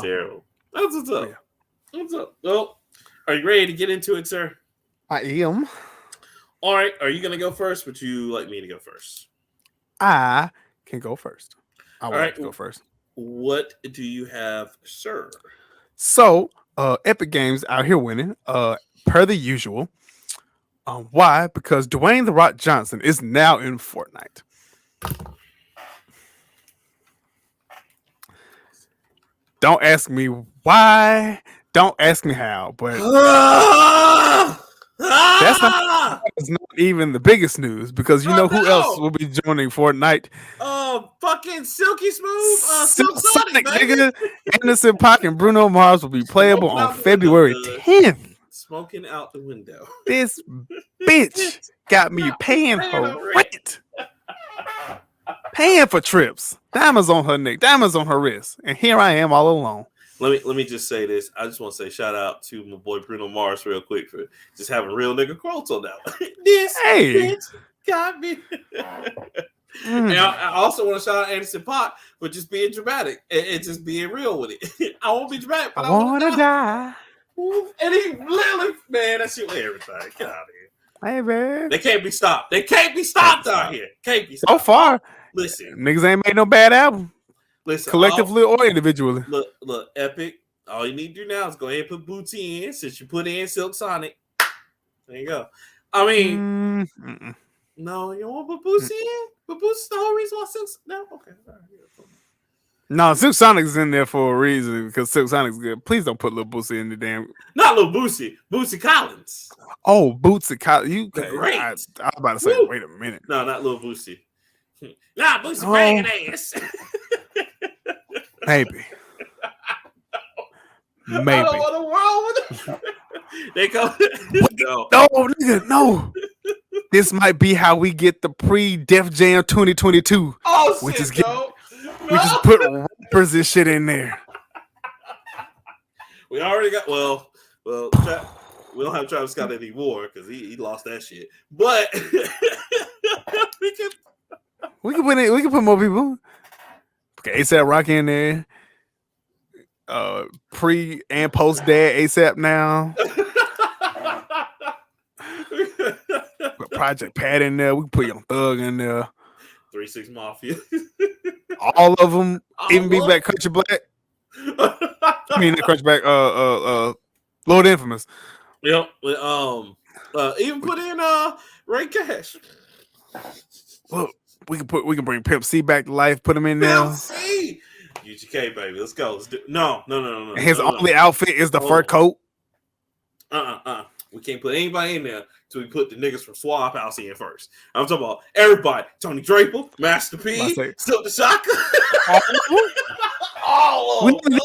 Terrible. That's what's up. Yeah. What's up? Well, are you ready to get into it, sir? I am. All right. Are you going to go first? Would you like me to go first? I can go first. I would like to go first. What do you have, sir? So, Epic Games out here winning, per the usual. Why? Because Dwayne "The Rock" Johnson is now in Fortnite. Don't ask me why. Don't ask me how. But that's not even the biggest news, because you know who else will be joining Fortnite? Fucking Silky Smooth, Silk Sonic, nigga. Anderson .Paak and Bruno Mars will be playable on February 10th. Smoking out the window. This bitch got me paying her rent, paying for trips, diamonds on her neck, diamonds on her wrist, and here I am all alone. Let me just say this. I just want to say shout out to my boy Bruno Mars real quick for just having real nigga quotes on that one. This bitch got me. And I also want to shout out Anderson .Paak for just being dramatic and just being real with it. I won't be dramatic, but I want to die. And he literally, man, that shit with everything. Get out of here. Hey, man. They can't be stopped. They can't be stopped out here. Can't be stopped. So far, listen. Niggas ain't made no bad album. Listen. Collectively or individually. Look, Epic. All you need to do now is go ahead and put Bootsy in, since you put in Silk Sonic. There you go. I mean, no, you don't want to put Bootsy in? But Bootsy's the whole reason why Silk Sonic. No? Okay. All right. No, Silk Sonic's in there for a reason, because Silk Sonic's good. Please don't put Lil Bootsy in the damn. Not Lil Bootsy. Bootsy Collins. Oh, Bootsy Collins. You great. I was about to say, wait a minute. No, not Lil Bootsy. Nah, Bootsy banging ass. Maybe. I don't want to world with it. They go. No, nigga, no. This might be how we get the pre-Def Jam 2022. Oh, we shit, just get, we just put rappers and shit in there. We already got we don't have Travis Scott anymore because he lost that shit. But we can put more people. Okay, ASAP Rocky in there. Pre and post dad ASAP now. Put Project Pat in there. We can put Young Thug in there. 3-6 Mafia. All of them. Even Big Black Country Black. I mean, not Country Black. Lord Infamous. Yep. Even put in Ray Cash. Look, we can bring Pimp C back to life. Put him in there. Pimp C. UGK, baby. Let's go. No. His only outfit is the fur coat. We can't put anybody in there till we put the niggas from Swap House in first. I'm talking about everybody. Tony Draper, Master P, Silk the Shocker. All of them.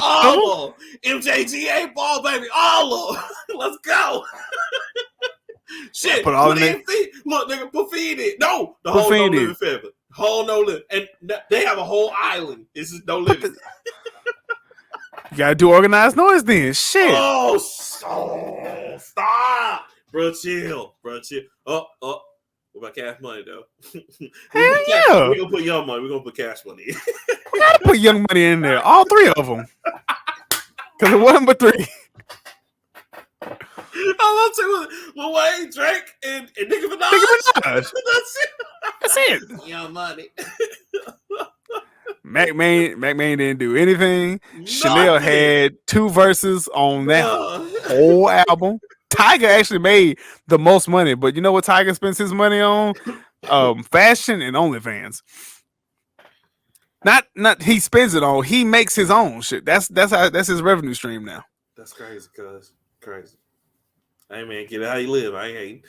All of them. MJG8 ball, baby. All of them. Let's go. Shit. Put all in there. Look, nigga, put Feed in. No. The whole No Living Family. Whole No Living. And they have a whole island. This is No Living. You gotta do organized noise then. Shit. Oh, stop. Bro, chill. Oh. What about Cash Money, though? Hell yeah. We're going to put Young Money. We're going to put Cash Money in. We gotta put Young Money in there. All three of them. Because it wasn't but three. I love to Lil Wayne, Drake, and Nicki Minaj. That's That's it. it. Young Money. Mac Main didn't do anything. Chanel Nothing. had 2 verses on that Bruh. whole album. Tiger actually made the most money, but you know what Tiger spends his money on? Fashion and OnlyFans. Not he spends it on. He makes his own shit. That's his revenue stream now. That's crazy, cuz. Crazy. Hey man, get it how you live. I ain't hating.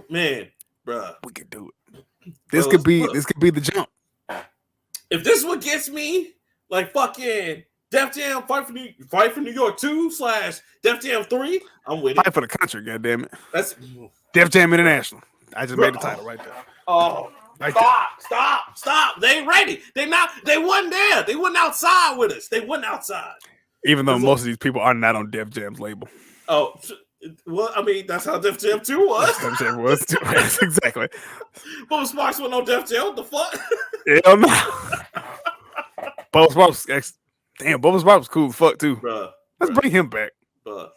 Man, bruh. We could do it. This could be the jump. If this one gets me, like fucking Def Jam Fight for New York 2 / Def Jam 3, I'm with it. Fight for the country, goddammit. That's Def Jam International. I just made the title right there. Oh, Right stop. They ain't ready. They wasn't there. They wasn't outside with us. They wasn't outside. Even though most of these people are not on Def Jam's label. Oh, well, I mean, that's how Def Jam 2 was. Def Jam was too. Exactly. Bubba Sparks wasn't on Def Jam. What the fuck? Hell no. Bubba Sparks. Damn, Bubba Sparks was cool as fuck too. Let's bring him back. Bruh.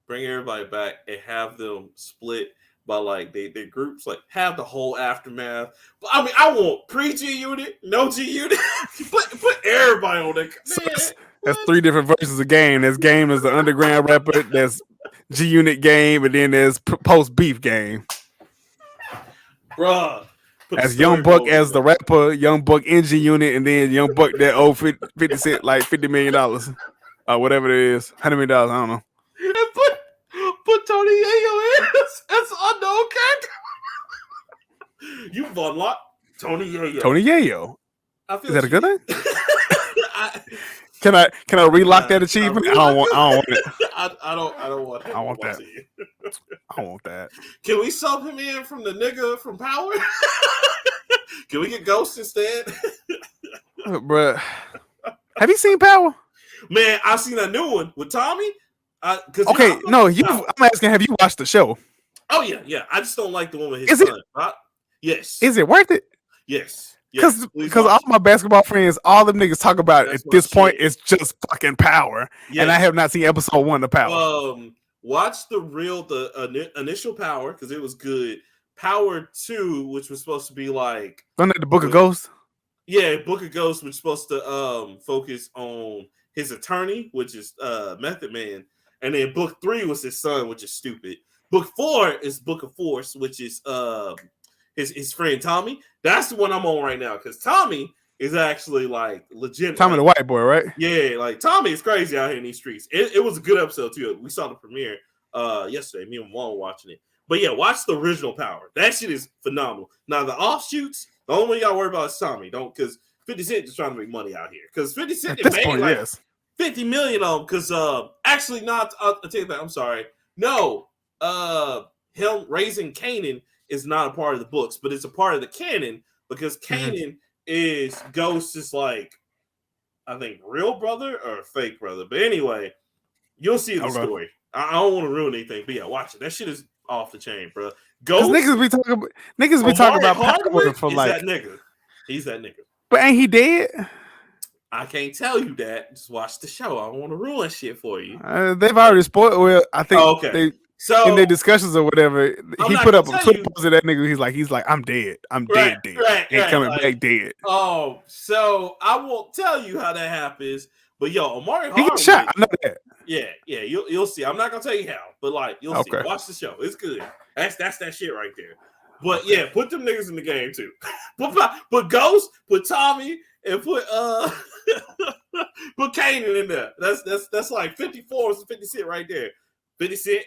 Bring everybody back and have them split by like their groups, like have the whole aftermath. But I mean, I want pre-G Unit, no G Unit. put everybody on that. That's 3 different versions of Game. There's Game as the underground rapper. There's G Unit Game, and then there's post beef Game. Bruh. As Young Buck as the rapper, Young Buck in G Unit, and then Young Buck that old 50 Cent like $50 million, whatever it is, $100 million. I don't know. And put Tony Yayo in as unknown character. You've unlocked Tony Yayo. Tony Yayo. Is that a good thing? Can I relock that achievement? I don't want it. I don't want him. I want that. I want that. Can we sub him in from the nigga from Power? Can we get Ghost instead? Bruh. Have you seen Power? Man, I've seen a new one with Tommy. Okay, I'm asking, have you watched the show? Oh yeah. I just don't like the one with his son. Yes. Is it worth it? Yes. Because all my basketball friends, all them niggas talk about at this point is just fucking Power, and I have not seen episode 1 of Power. Watch the initial Power because it was good. Power 2, which was supposed to be like Wasn't that the Book of Ghosts? Yeah, Book of Ghosts, which was supposed to focus on his attorney, which is Method Man, and then Book 3 was his son, which is stupid. Book 4 is Book of Force, which is his friend Tommy. That's the one I'm on right now because Tommy is actually like legit. Tommy the white boy, right? Yeah, like Tommy is crazy out here in these streets. It was a good episode too. We saw the premiere yesterday. Me and Juan watching it. But yeah, watch the original Power. That shit is phenomenal. Now the offshoots, the only one y'all worry about is Tommy. Don't because 50 Cent just trying to make money out here. Because 50 Cent made 50 million on them. Because actually not. I'll tell you that. I'm sorry. No, him raising Kanan is not a part of the books, but it's a part of the canon because Kanan is Ghost's like, I think, real brother or fake brother. But anyway, you'll see the story. I don't want to ruin anything, but yeah, watch it. That shit is off the chain, bro. Ghost niggas be talking about Power for like that nigga. He's that nigga. But ain't he dead? I can't tell you that. Just watch the show. I don't want to ruin shit for you. They've already spoiled. Well, I think in their discussions or whatever, he put up a Twitter post of that nigga. He's like, I'm dead. I'm dead. Ain't coming back dead. Oh, so I won't tell you how that happens. But yo, Omari Hardwick, he got shot. I know that. Yeah, you'll see. I'm not gonna tell you how, but like you'll see. Watch the show. It's good. That's that shit right there. But yeah, put them niggas in the game too. put Ghost, put Tommy, and put Kanan in there. That's like 54 and 50 Cent right there. 50 Cent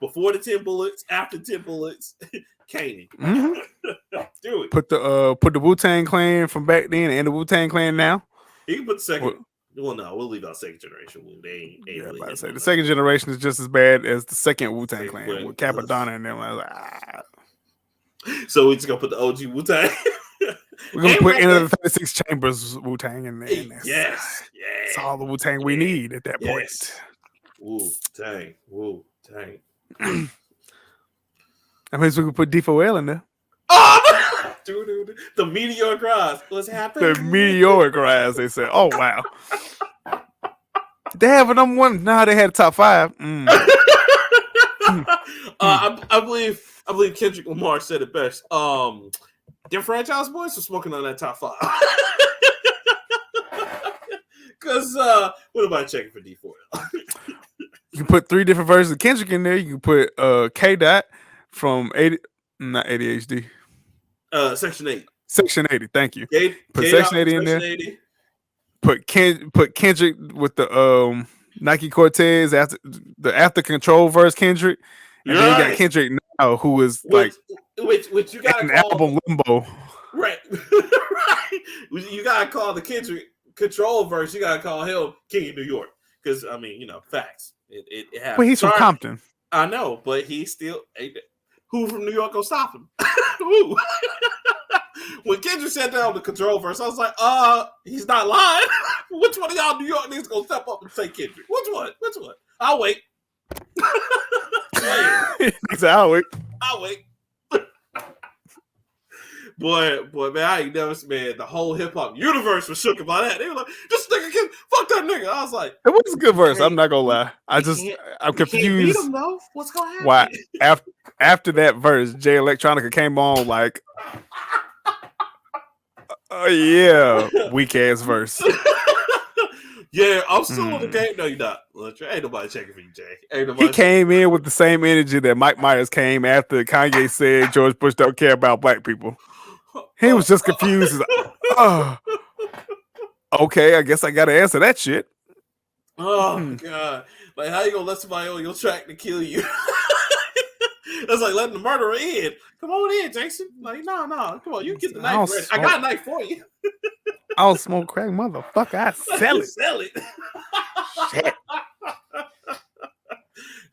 before the 10 bullets, after 10 bullets, Kanan. Do it. Put the Wu-Tang Clan from back then and the Wu-Tang Clan now. You can put the second. Well, no, we'll leave out second generation. They ain't really. About to say the second generation is just as bad as the second Wu-Tang Clan with Capadonna and them. I was like, So we just gonna put the OG Wu-Tang. We're gonna put Enter the 36 Chambers Wu-Tang in there. Yes. It's all the Wu-Tang we need at that point. Wu-Tang. That means we can put D4L in there. Oh, dude, the meteoric rise. What's happening? The meteoric rise. They said, "Oh wow." Did they have a number one? Nah, they had a top 5. I believe Kendrick Lamar said it best. Them franchise boys are smoking on that top 5. Because what am I checking for D4? You can put 3 different versions of Kendrick in there. You can put K Dot from not ADHD. Section 8. Section 80, thank you. Put K Section 80 in there. 80. Put Kendrick with the Nike Cortez after Control verse Kendrick. And then you got Kendrick now, who is which you gotta an call album limbo. Right. Right. You gotta call the Kendrick Control verse, you gotta call him King of New York. Because I mean, facts. It happens. But he's from Compton. I know, but he still who from New York gonna stop him? Who? When Kendrick said that on the Control verse, I was like, he's not lying. Which one of y'all New York niggas gonna step up and say Kendrick? Which one? I'll wait. I'll wait. Boy, man, I ain't never, man, the whole hip hop universe was shook about that. They were like, this nigga, fuck that nigga. I was like, it was a good verse. I'm not gonna lie. I'm confused. Beat him, though. What's gonna happen? Why after that verse, Jay Electronica came on like, oh yeah, weak ass verse. Yeah, I'm still on the game. No, you're not. Ain't nobody checking for you, Jay. He came in with the same energy that Mike Myers came after Kanye said George Bush don't care about black people. He was just confused. He's like, okay, I guess I got to answer that shit. Oh, God. Like, how you going to let somebody on your track to kill you? That's like letting the murderer in. Come on in, Jason. Like, no. Come on, you get the knife ready. I got a knife for you. I don't smoke crack, motherfucker. I sell it. Sell it. Shit.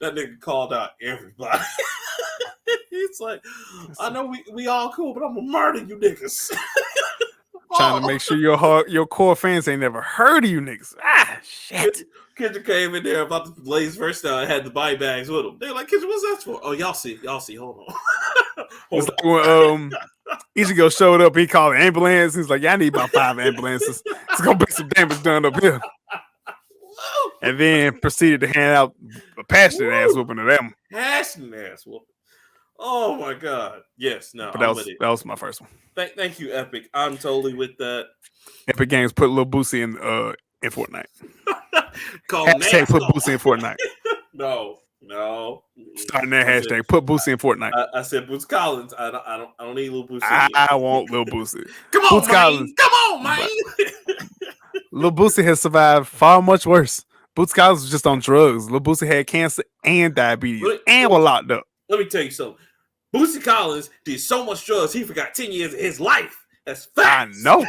That nigga called out everybody. He's like, I know we all cool, but I'm gonna murder you niggas. Trying to make sure your core fans ain't never heard of you niggas. Shit. Kendrick came in there about to lay his verse down and had the body bags with him. They're like, Kendrick, what's that for? Oh, y'all see. Hold on. Like when Ichigo showed up, he called an ambulance. He's like, yeah, I need about 5 ambulances. It's gonna be some damage done up here. And then proceeded to hand out a passionate ass whooping to them. Passionate ass whooping. Oh my God. Yes, no. But that was my first one. Thank you, Epic. I'm totally with that. Epic Games put Lil Boosie in Fortnite. Hashtag put Boosie in Fortnite. No. Starting that hashtag. Put Boosie in Fortnite. I said Boots Collins. I don't need Lil Boosie. I want Lil Boosie. Come on, Boots Collins. Come on, man. Lil Boosie has survived far much worse. Boots Collins was just on drugs. Lil Boosie had cancer and diabetes and was locked up. Let me tell you something. Boosie Collins did so much drugs he forgot 10 years of his life. That's facts. I know.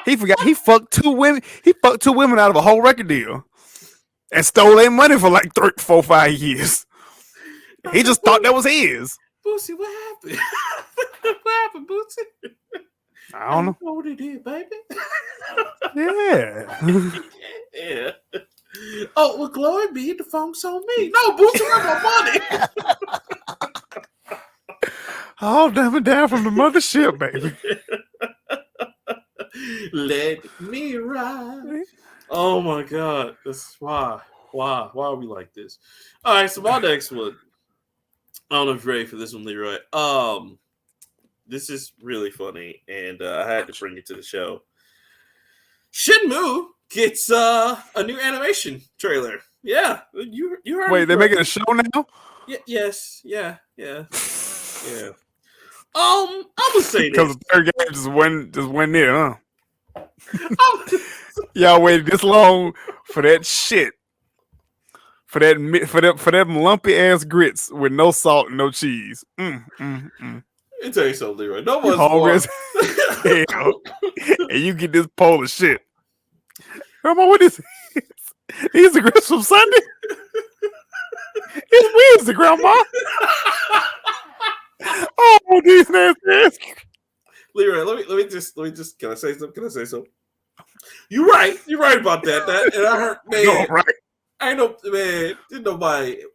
He forgot he fucked 2 women. He fucked 2 women out of a whole record deal and stole their money for like 3, 4, 5 years. He just thought that was his. Boosie, what happened? What happened, Boosie? I don't know. What he did, baby? Yeah. Yeah. Oh, well, glory be, the funk's on me. No, Boosie, got my money. All dumbing down from the mothership, baby. Let me ride. Oh my God. That's why. Why are we like this? All right, so my next one. I don't know if you're ready for this one, Leroy. This is really funny, and I had to bring it to the show. Shenmue gets a new animation trailer. Yeah, you heard. Wait, they're making a show now? Yes. Yeah. I'm gonna say this because the third game just went there, huh? Y'all waited this long for that shit. For them lumpy ass grits with no salt and no cheese. Let me tell you something, Leroy. No one's hungry and you get this pole of shit. Grandma, what is this? These are grits from Sunday? It's Wednesday, Grandma. Oh, these nasty. Leroy, let me just can I say something? You're right about that. And I heard, man. You're right. I know, man.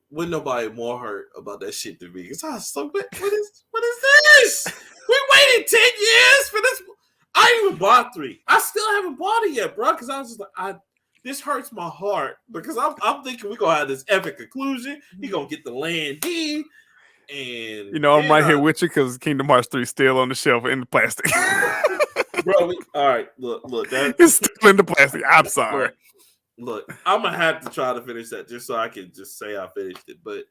Wasn't nobody more hurt about that shit than me. Because I was like, what is this? We waited 10 years for this. I didn't even bought 3. I still haven't bought it yet, bro. Because I was just like, this hurts my heart because I'm thinking we're gonna have this epic conclusion. He gonna get the land deed, and You know, I'm right here with you because Kingdom Hearts 3 is still on the shelf in the plastic. Bro, all right, look, that it's still in the plastic. I'm sorry. Look, I'm gonna have to try to finish that just so I can just say I finished it. But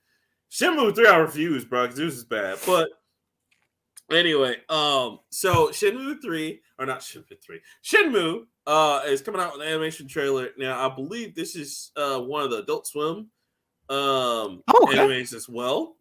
Shenmue 3 I refuse, bro, because this is bad. But anyway, so Shenmue 3, or not Shenmue 3, Shenmue is coming out with an animation trailer. Now, I believe this is one of the Adult Swim animes as well.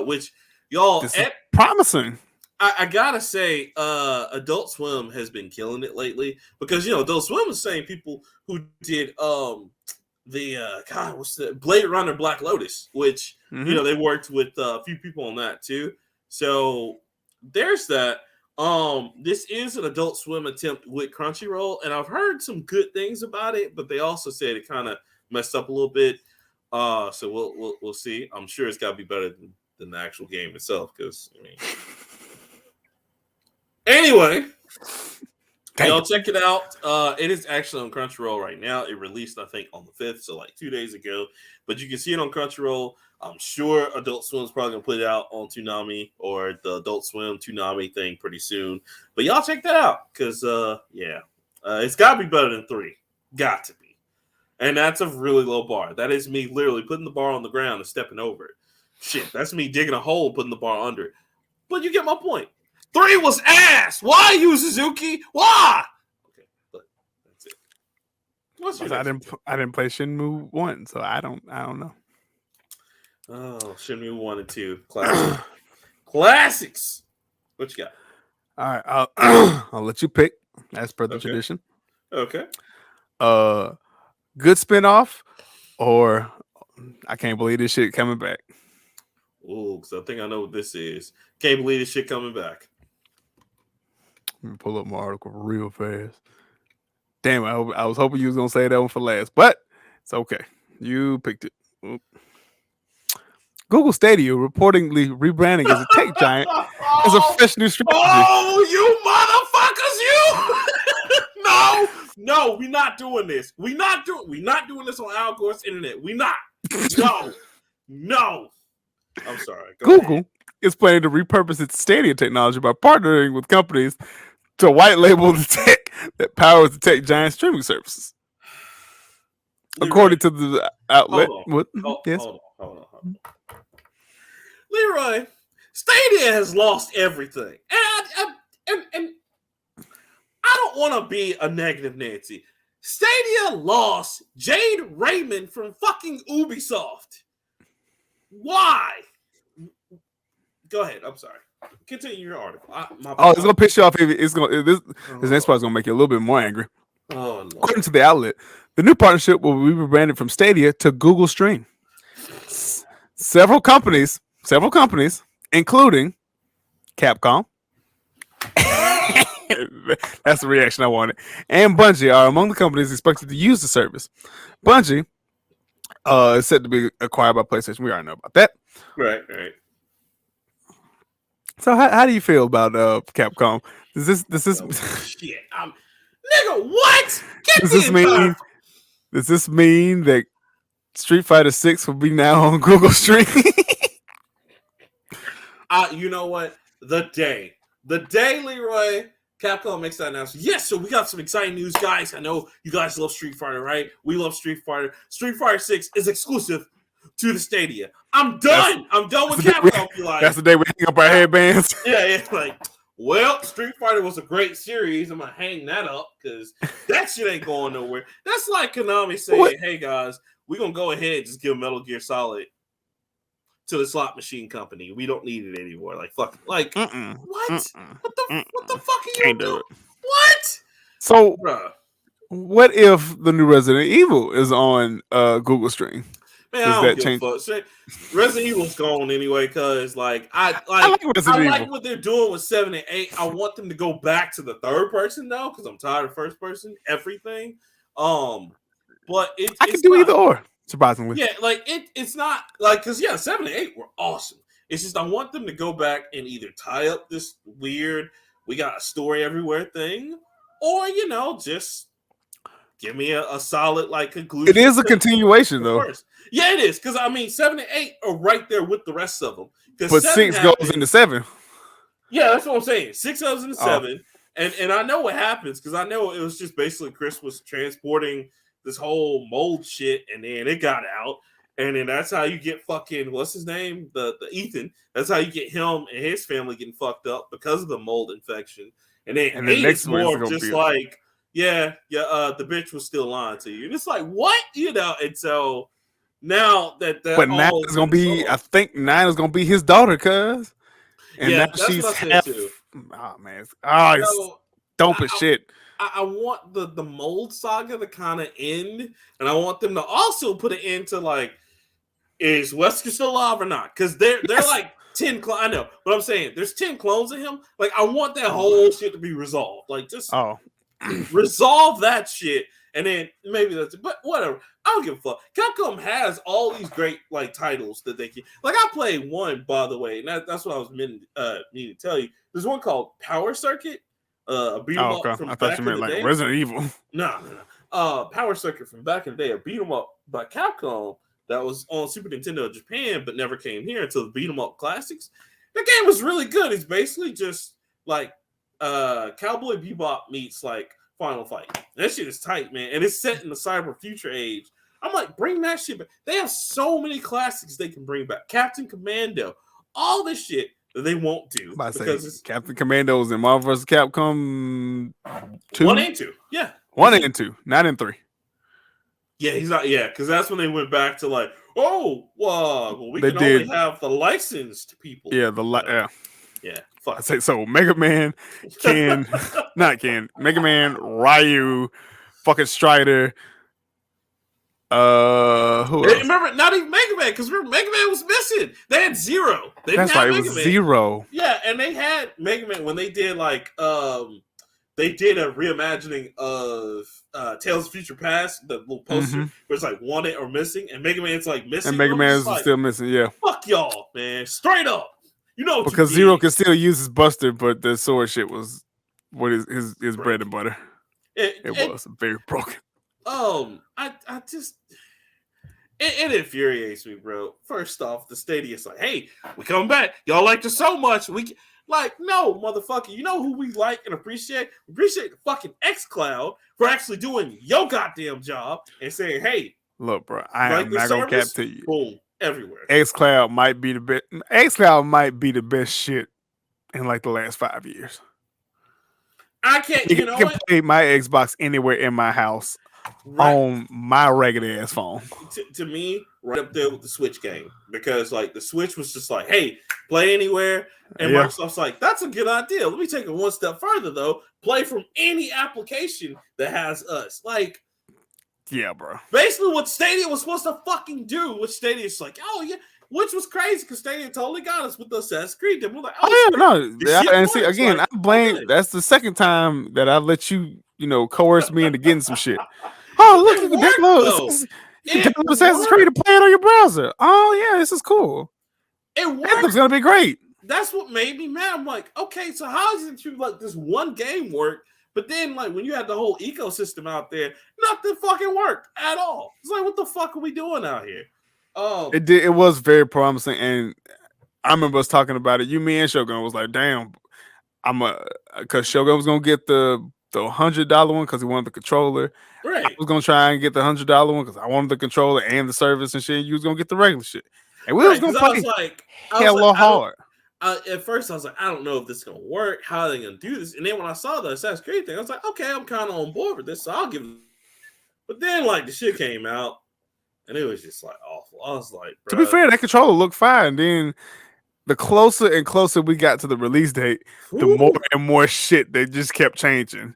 Which y'all this is promising. I gotta say, Adult Swim has been killing it lately because Adult Swim is the same people who did what's the Blade Runner Black Lotus, which they worked with a few people on that too. So there's that. This is an Adult Swim attempt with Crunchyroll, and I've heard some good things about it, but they also said it kind of messed up a little bit. So we'll see. I'm sure it's got to be better than the actual game itself, because Anyway, y'all check it out. It is actually on Crunchyroll right now. It released, I think, on the 5th, so like 2 days ago. But you can see it on Crunchyroll. I'm sure Adult Swim's probably going to put it out on Toonami or the Adult Swim Toonami thing pretty soon. But y'all check that out because, it's got to be better than 3. Got to be. And that's a really low bar. That is me literally putting the bar on the ground and stepping over it. Shit, that's me digging a hole and putting the bar under it. But you get my point. 3 was ass. Why, Yu Suzuki? Why? Okay, but that's it. What's your I didn't play Shenmue 1, so I don't know. Oh, Shenmue 1 and 2. Classics. What you got? All right, I'll let you pick as per the tradition. Okay. Good spinoff or I can't believe this shit coming back. Oh, because I think I know what this is. Can't believe this shit coming back. Let me pull up my article real fast. Damn, I was hoping you was gonna say that one for last, but it's okay. You picked it. Oop. Google Stadia reportedly rebranding as a tech giant as a fresh new strategy. Oh, you motherfuckers! You no, we're not doing this. We're not doing this on Al Gore's internet. We not. No. I'm sorry. Google is planning to repurpose its Stadia technology by partnering with companies to white label the tech that powers the tech giant streaming services. Leroy, according to the outlet. Hold on. Leroy, Stadia has lost everything. And I don't want to be a negative Nancy. Stadia lost Jade Raymond from fucking Ubisoft. Why? Go ahead. I'm sorry. Continue your article. It's gonna piss you off. This next part is gonna make you a little bit more angry. Oh, Lord. According to the outlet, the new partnership will be rebranded from Stadia to Google Stream. Several companies, including Capcom. That's the reaction I wanted. And Bungie are among the companies expected to use the service. Bungie is said to be acquired by PlayStation. We already know about that. Right. So how do you feel about Capcom? Does this shit? Nigga, what? Does this mean that Street Fighter 6 will be now on Google Stream? You know what? The day Leroy Capcom makes that announcement. Yes, so we got some exciting news, guys. I know you guys love Street Fighter, right? We love Street Fighter. Street Fighter 6 is exclusive to the Stadia. I'm done. I'm done with Capcom. That's the day we hang up our headbands. Yeah, it's like, well, Street Fighter was a great series. I'm gonna hang that up because that shit ain't going nowhere. That's like Konami saying, "Hey guys, we're gonna go ahead and just give Metal Gear Solid to the slot machine company. We don't need it anymore." Like, fuck, like, what? What the fuck are you doing? What? So, bruh, what if the new Resident Evil is on Google Stream? Man, I don't give a fuck. Resident Evil's gone anyway, cause I like what they're doing with 7 and 8. I want them to go back to the third person though, because I'm tired of first person everything. But I can do either or. Surprisingly, yeah, like it's not like because 7 and 8 were awesome. It's just I want them to go back and either tie up this weird we got a story everywhere thing, or just give me a solid like conclusion. It is a continuation though. First. Yeah, it is, because I mean 7 and 8 are right there with the rest of them. But 6 goes into 7. Yeah, that's what I'm saying. 6 goes into 7, and I know what happens, because I know it was just basically Chris was transporting this whole mold shit, and then it got out, and then that's how you get fucking what's his name, the Ethan. That's how you get him and his family getting fucked up because of the mold infection, and then 8 is more just like the bitch was still lying to you, and it's like what, and so. Now that but 9 is gonna be, I think 9 is gonna be his daughter, cuz. And yeah, now that's she's what I said half. too. Oh man, it's dope as shit. I want the mold saga to kind of end, and I want them to also put an end to like, is Wesker still alive or not? Because they're like 10 clones. I know, but I'm saying there's 10 clones of him. Like I want that whole shit to be resolved. Like just resolve that shit. And then maybe that's it. But whatever. I don't give a fuck. Capcom has all these great like titles that they can. Like I played one, by the way, and that's what I was needing to tell you. There's one called Power Circuit. A beat 'em up from back in the day. Resident Evil. No. Power Circuit from back in the day. A beat 'em up by Capcom that was on Super Nintendo Japan, but never came here until the beat 'em up classics. The game was really good. It's basically just like Cowboy Bebop meets like Final Fight. That shit is tight, man. And it's set in the cyber future age. I'm like, bring that shit back. They have so many classics they can bring back. Captain Commando. All this shit that they won't do. Because Captain Commando's in Marvel vs. Capcom 2? 1 and 2. Yeah. 1 and 2. Not in 3. Yeah, he's not. Yeah, because that's when they went back to like, we can only have the licensed people. Yeah, Yeah, fuck. I say so. Mega Man, Mega Man, Ryu, fucking Strider. Who else? Remember, not even Mega Man, because remember Mega Man was missing. They had Zero. That's right, it was Zero. Yeah, and they had Mega Man when they did like they did a reimagining of Tales of Future Past, the little poster where it's like wanted or missing, and Mega Man's like missing. And Mega Man's like, still missing, yeah. Fuck y'all, man. Straight up. You know what because Zero can still use his buster, but the sword shit was what his bread and butter. It was very broken. I just it infuriates me, bro. First off, the Stadia's like, hey, we coming back. Y'all liked us so much. We like, no, motherfucker. You know who we like and appreciate? Appreciate the fucking xCloud for actually doing your goddamn job and saying, hey, look, bro, I am not gonna cap to you. Boom. Everywhere. xCloud might be the best. xCloud might be the best shit in like the last 5 years. I can't. You can play my Xbox anywhere in my house on my regular ass phone. To me, right up there with the Switch game, because like the Switch was just like, hey, play anywhere, and Microsoft's like, that's a good idea. Let me take it one step further though. Play from any application that has us. Like. Yeah, bro. Basically, what Stadia was supposed to fucking do, which Stadia's like, oh yeah, which was crazy because Stadia totally got us with the Assassin's Creed. And we're like, and see again, I blame. That's the second time that I let you, coerce me into getting some shit. Oh, look, you can download Assassin's Creed to play it on your browser. Oh yeah, this is cool. It worked. It's gonna be great. That's what made me mad. I'm like, okay, so how is it you like this one game work? But then, like, when you had the whole ecosystem out there, nothing fucking worked at all. It's like, what the fuck are we doing out here? It was very promising, and I remember us talking about it. You, me, and Shogun was like, damn, because Shogun was gonna get the $100 one because he wanted the controller. Right. I was gonna try and get the $100 one because I wanted the controller and the service and shit. You was gonna get the regular shit, and we was gonna play hella hard. At first, I was like, I don't know if this is going to work. How are they going to do this? And then when I saw the Assassin's Creed thing, I was like, okay, I'm kind of on board with this, so I'll give it. But then, like, the shit came out, and it was just, like, awful. I was like, to be fair, that controller looked fine. Then the closer and closer we got to the release date, the more and more shit they just kept changing.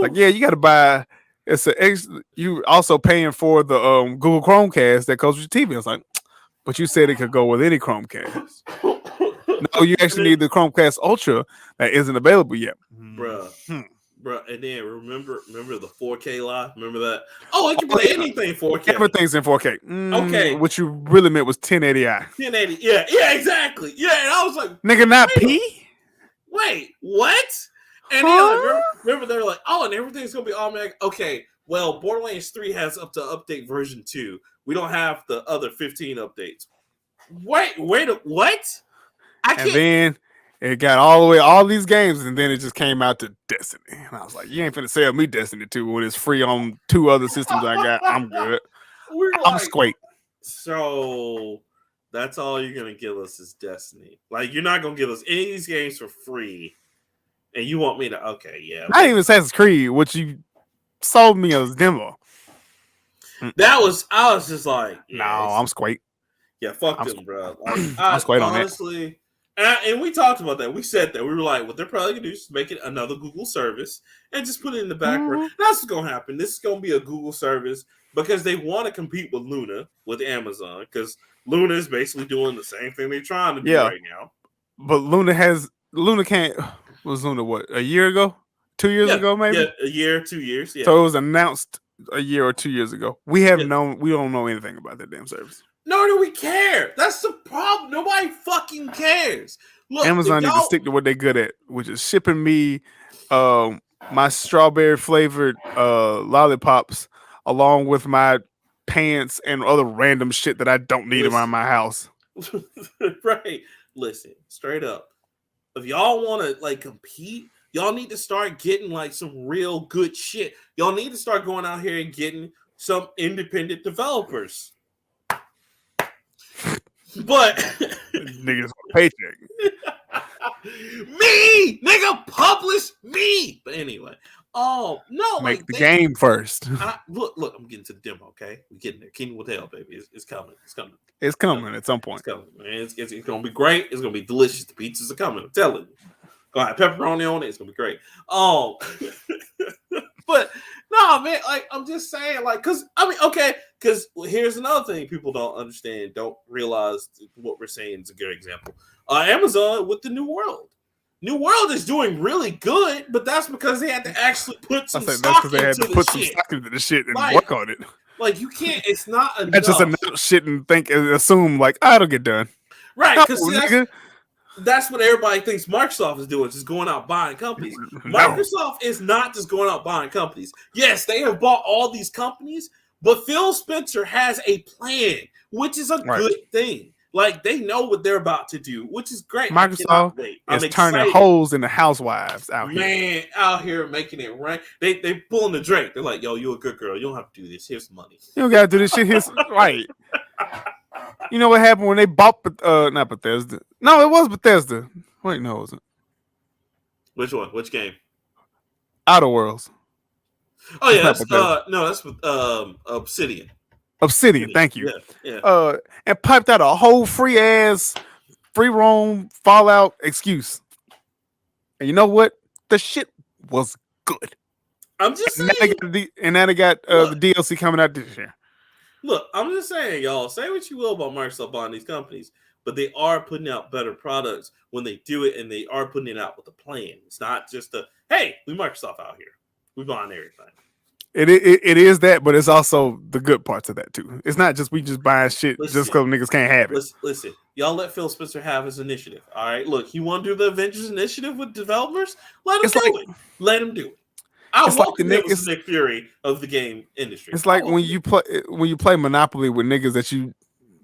Like, yeah, you got to buy. You also paying for the Google Chromecast that goes with your TV. I was like, but you said it could go with any Chromecast. No, you actually need the Chromecast Ultra that isn't available yet, bruh. And then remember the 4K live. Remember that? Oh, I can play anything 4K. Everything's in 4K. Okay, what you really meant was 1080i. 1080. Yeah, exactly. Yeah, and I was like, nigga, not P. Wait, what? And then like, remember they were like, oh, and everything's gonna be automatic. Okay, well, Borderlands 3 has up to update version 2. We don't have the other 15 updates. Wait, what? I And can't. then it got all these games, and then it just came out to Destiny. And I was like, you ain't finna sell me Destiny 2 when it's free on 2 other systems I got. I'm good. We're I'm like, squate. so that's all you're gonna give us is Destiny. Like, you're not gonna give us any of these games for free, and you want me to? Okay, yeah. Not even Assassin's Creed, which you sold me as demo. I was just like, yeah, no, I'm squate. Yeah, fuck them, bro. Like, I'm squate honestly, and we talked about that. We said that. We were like, what they're probably gonna do is make it another Google service and just put it in the background. Mm-hmm. That's what's gonna happen. This is gonna be a Google service because they want to compete with Luna, with Amazon, because Luna is basically doing the same thing they're trying to do right now. But Luna can't. Was Luna what, a year ago? 2 years ago, maybe? Yeah, a year, 2 years. Yeah. So it was announced a year or 2 years ago. We don't know anything about that damn service. Nor do we care. That's the problem. Nobody fucking cares. Look, Amazon needs to stick to what they're good at, which is shipping me my strawberry flavored lollipops along with my pants and other random shit that I don't need around my house. Right. Listen, straight up. If y'all want to like compete, y'all need to start getting like some real good shit. Y'all need to start going out here and getting some independent developers. But niggas want a paycheck. Me, nigga, publish me. But anyway, no, make like the game first. Look, I'm getting to the demo. Okay, we're getting there. Kingdom will tell, baby. It's coming. It's coming at some point. It's coming, man. It's gonna be great. It's gonna be delicious. The pizzas are coming. I'm telling you. Gonna have pepperoni on it. It's gonna be great. But no, man. Like, I'm just saying, like, because here's another thing people don't understand, don't realize what we're saying is a good example. Amazon with the New World. New World is doing really good, but that's because they had to actually put some stock into the shit and work on it. Like, you can't. It's not enough. That's just announce shit and assume like, it'll get done. Right? Because that's what everybody thinks Microsoft is doing, just going out buying companies. Microsoft is not just going out buying companies. Yes, they have bought all these companies, but Phil Spencer has a plan, which is a good thing. Like, they know what they're about to do, which is great. Microsoft is turning hoes into housewives out here. Man, out here making it rain. They pulling the Drake. They're like, yo, you a good girl. You don't have to do this. Here's some money. You don't got to do this shit. Here's right. You know what happened when they bought not Bethesda? No, it was Bethesda. Wait, no, it wasn't. Which one? Which game? Outer Worlds. Oh yeah, that's Obsidian. Obsidian, thank you. Yeah. And piped out a whole free roam Fallout excuse. And you know what? The shit was good. I'm just saying. Now they got the DLC coming out this year. Look, I'm just saying, y'all, say what you will about Microsoft buying these companies, but they are putting out better products when they do it, and they are putting it out with a plan. It's not just hey, we Microsoft out here. We buying everything. It is that, but it's also the good parts of that, too. It's not just we just buying shit just because niggas can't have it. Listen, y'all let Phil Spencer have his initiative, all right? Look, he want to do the Avengers initiative with developers? Let him do it. Let him do it. It's like the Nick Fury of the game industry. It's like when you play Monopoly with niggas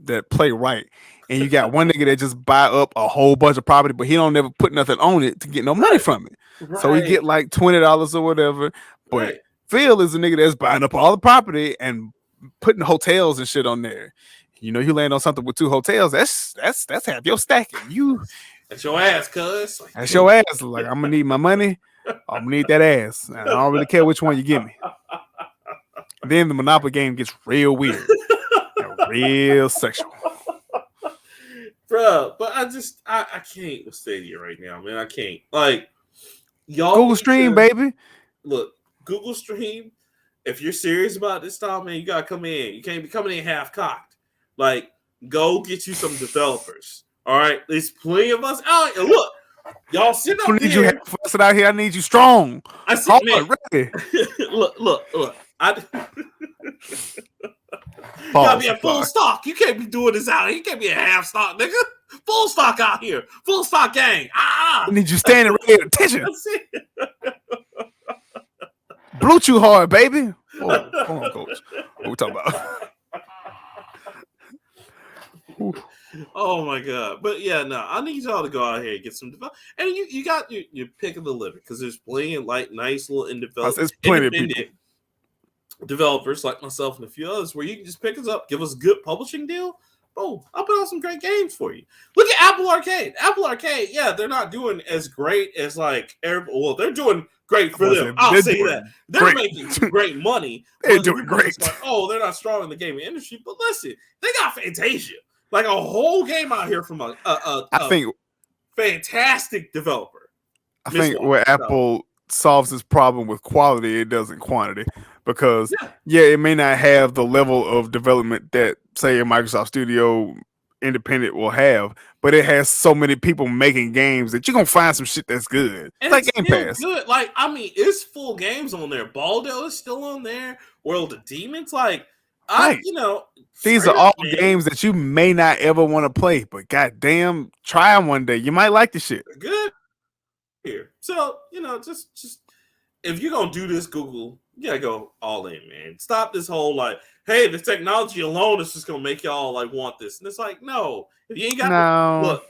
that play right, and you got one nigga that just buy up a whole bunch of property, but he don't never put nothing on it to get no money from it. Right. So he get like $20 or whatever. But Phil is a nigga that's buying up all the property and putting hotels and shit on there. You know, you land on something with 2 hotels. That's half your stacking. That's your ass, cuz. That's your ass. Like, I'm gonna need my money. I'm gonna need that ass. I don't really care which one you give me. Then the Monopoly game gets real weird, real sexual, bro. But I can't with Stadia right now, man. I can't. Like, y'all Google Stream, baby. Look, Google Stream. If you're serious about this style, man, you gotta come in. You can't be coming in half cocked. Like, go get you some developers. All right, there's plenty of us out here. Look. Y'all sit up here. You out here. I need you strong. I said, man. Ready. look. Gotta be at full stock. You can't be doing this out here. You can't be a half stock, nigga. Full stock out here. Full stock gang. I need you standing ready at attention. Blew too hard, baby. Hold on, coach. What we talking about? Oh my god! But yeah, no, I need y'all to go out here and get some develop. And you got your pick of the litter because there's plenty of like nice little It's plenty of people. Developers like myself and a few others where you can just pick us up, give us a good publishing deal. Boom, I'll put out some great games for you. Look at Apple Arcade. Apple Arcade, yeah, they're not doing as great as like well, they're doing great for them. I'll say that. They're making great money. They're doing great. Like, oh, they're not strong in the gaming industry, but listen, they got Fantasia. Like a whole game out here from I think fantastic developer. I think where Apple solves this problem with quality, it doesn't quantity. Because it may not have the level of development that say a Microsoft Studio independent will have, but it has so many people making games that you're gonna find some shit that's good. And like it's Game still Pass. Good. Like, I mean, it's full games on there. Baldo is still on there. World of Demons, like these are all games that you may not ever want to play, but goddamn, try them one day. You might like the shit. Good here. So, just if you're gonna do this, Google, you gotta go all in, man. Stop this whole like, hey, the technology alone is just gonna make y'all like want this. And it's like, no, if you ain't got look,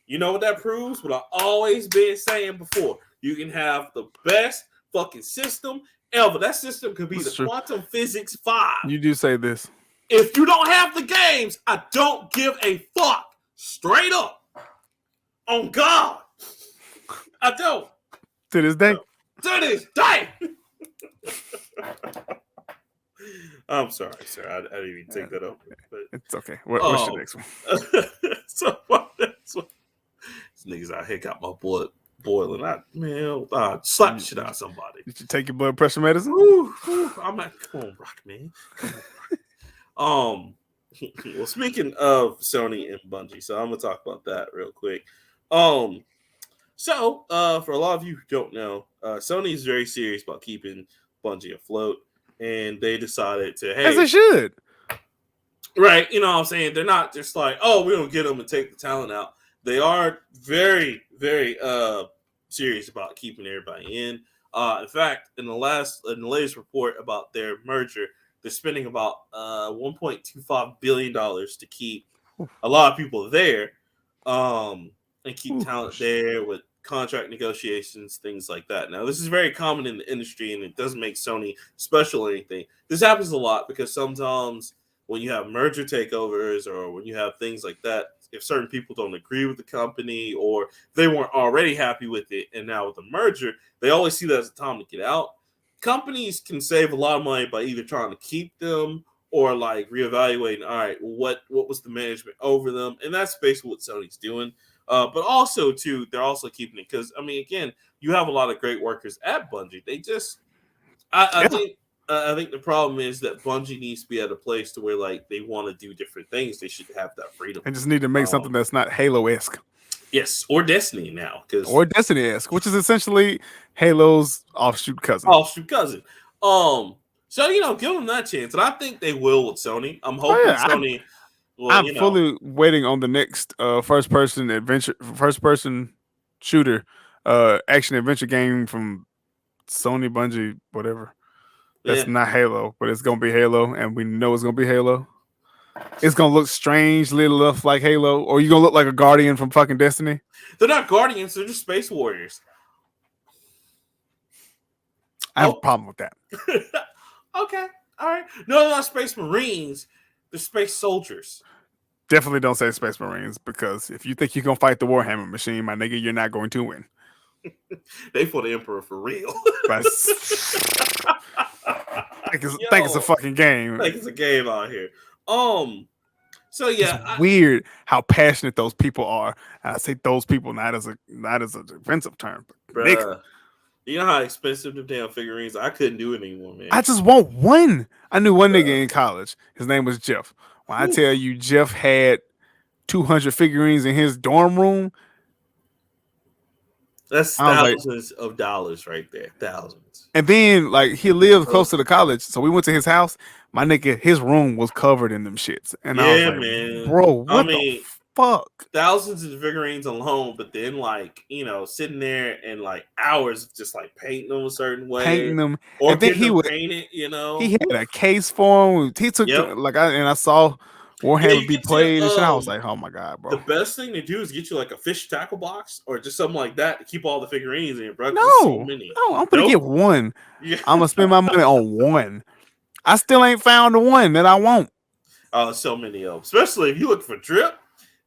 you know what that proves? What I've always been saying before. You can have the best fucking system ever. That system could be Quantum Physics 5. You do say this. If you don't have the games, I don't give a fuck. Straight up. On God. I don't. To this day. To this day. I'm sorry, sir. I didn't even take that up. But it's okay. What's your next one? So my next one. These niggas out here got my blood boiling. Slap the shit out of somebody. Did you take your blood pressure medicine? I'm not. Come on, Rock, man. Well, speaking of Sony and Bungie, so I'm gonna talk about that real quick. So for a lot of you who don't know, Sony is very serious about keeping Bungie afloat, and they decided to, as they should, right? You know what I'm saying? They're not just like, oh, we don't get them and take the talent out. They are very, very serious about keeping everybody in. In fact, in the latest report about their merger, they're spending about $1.25 billion to keep a lot of people there, and keep talent there with contract negotiations, things like that. Now, this is very common in the industry, and it doesn't make Sony special or anything. This happens a lot because sometimes when you have merger takeovers or when you have things like that, if certain people don't agree with the company or they weren't already happy with it, and now with the merger, they always see that as a time to get out. Companies can save a lot of money by either trying to keep them or like reevaluating, all right, what was the management over them? And that's basically what Sony's doing. But also, too, they're also keeping it because, I mean, again, you have a lot of great workers at Bungie. They just, I think the problem is that Bungie needs to be at a place to where, like, they want to do different things. They should have that freedom. They just need to make something that's not Halo-esque. Yes, or Destiny now. Or Destiny-esque, which is essentially Halo's offshoot cousin. So, give them that chance. And I think they will with Sony. I'm hoping Sony... I'm fully waiting on the next first-person shooter action-adventure game from Sony, Bungie, whatever. That's not Halo, but it's going to be Halo, and we know it's going to be Halo. It's going to look strangely enough like Halo, or you're going to look like a Guardian from fucking Destiny. They're not Guardians, they're just Space Warriors. I have a problem with that. Okay, all right. No, they're not Space Marines. They're Space Soldiers. Definitely don't say Space Marines, because if you think you're going to fight the Warhammer machine, my nigga, you're not going to win. They for the Emperor for real. Think it's a fucking game. Think it's a game out here. So yeah, it's weird how passionate those people are. I say those people not as a defensive term, but bruh, you know how expensive the damn figurines? I couldn't do it anymore, man. I just want one. I knew one nigga in college. His name was Jeff. When I tell you Jeff had 200 figurines in his dorm room, that's thousands of dollars right there. Thousands. And then, like, he lived close to the college, so we went to his house. My nigga, his room was covered in them shits. And I was like, man. Bro, fuck? Thousands of figurines alone, but then like, sitting there and like hours of just like painting them a certain way, Painting them, or and then getting them painted. he had a case for him. He took Yep. I saw Warhammer you be get played, to, and shit. I was like, oh my god, bro. The best thing to do is get you like a fish tackle box or just something like that to keep all the figurines in, bro. No, so many. I'm gonna get one. Yeah. I'm gonna spend my money on one. I still ain't found the one that I want. Oh, so many of them. Especially if you look for drip.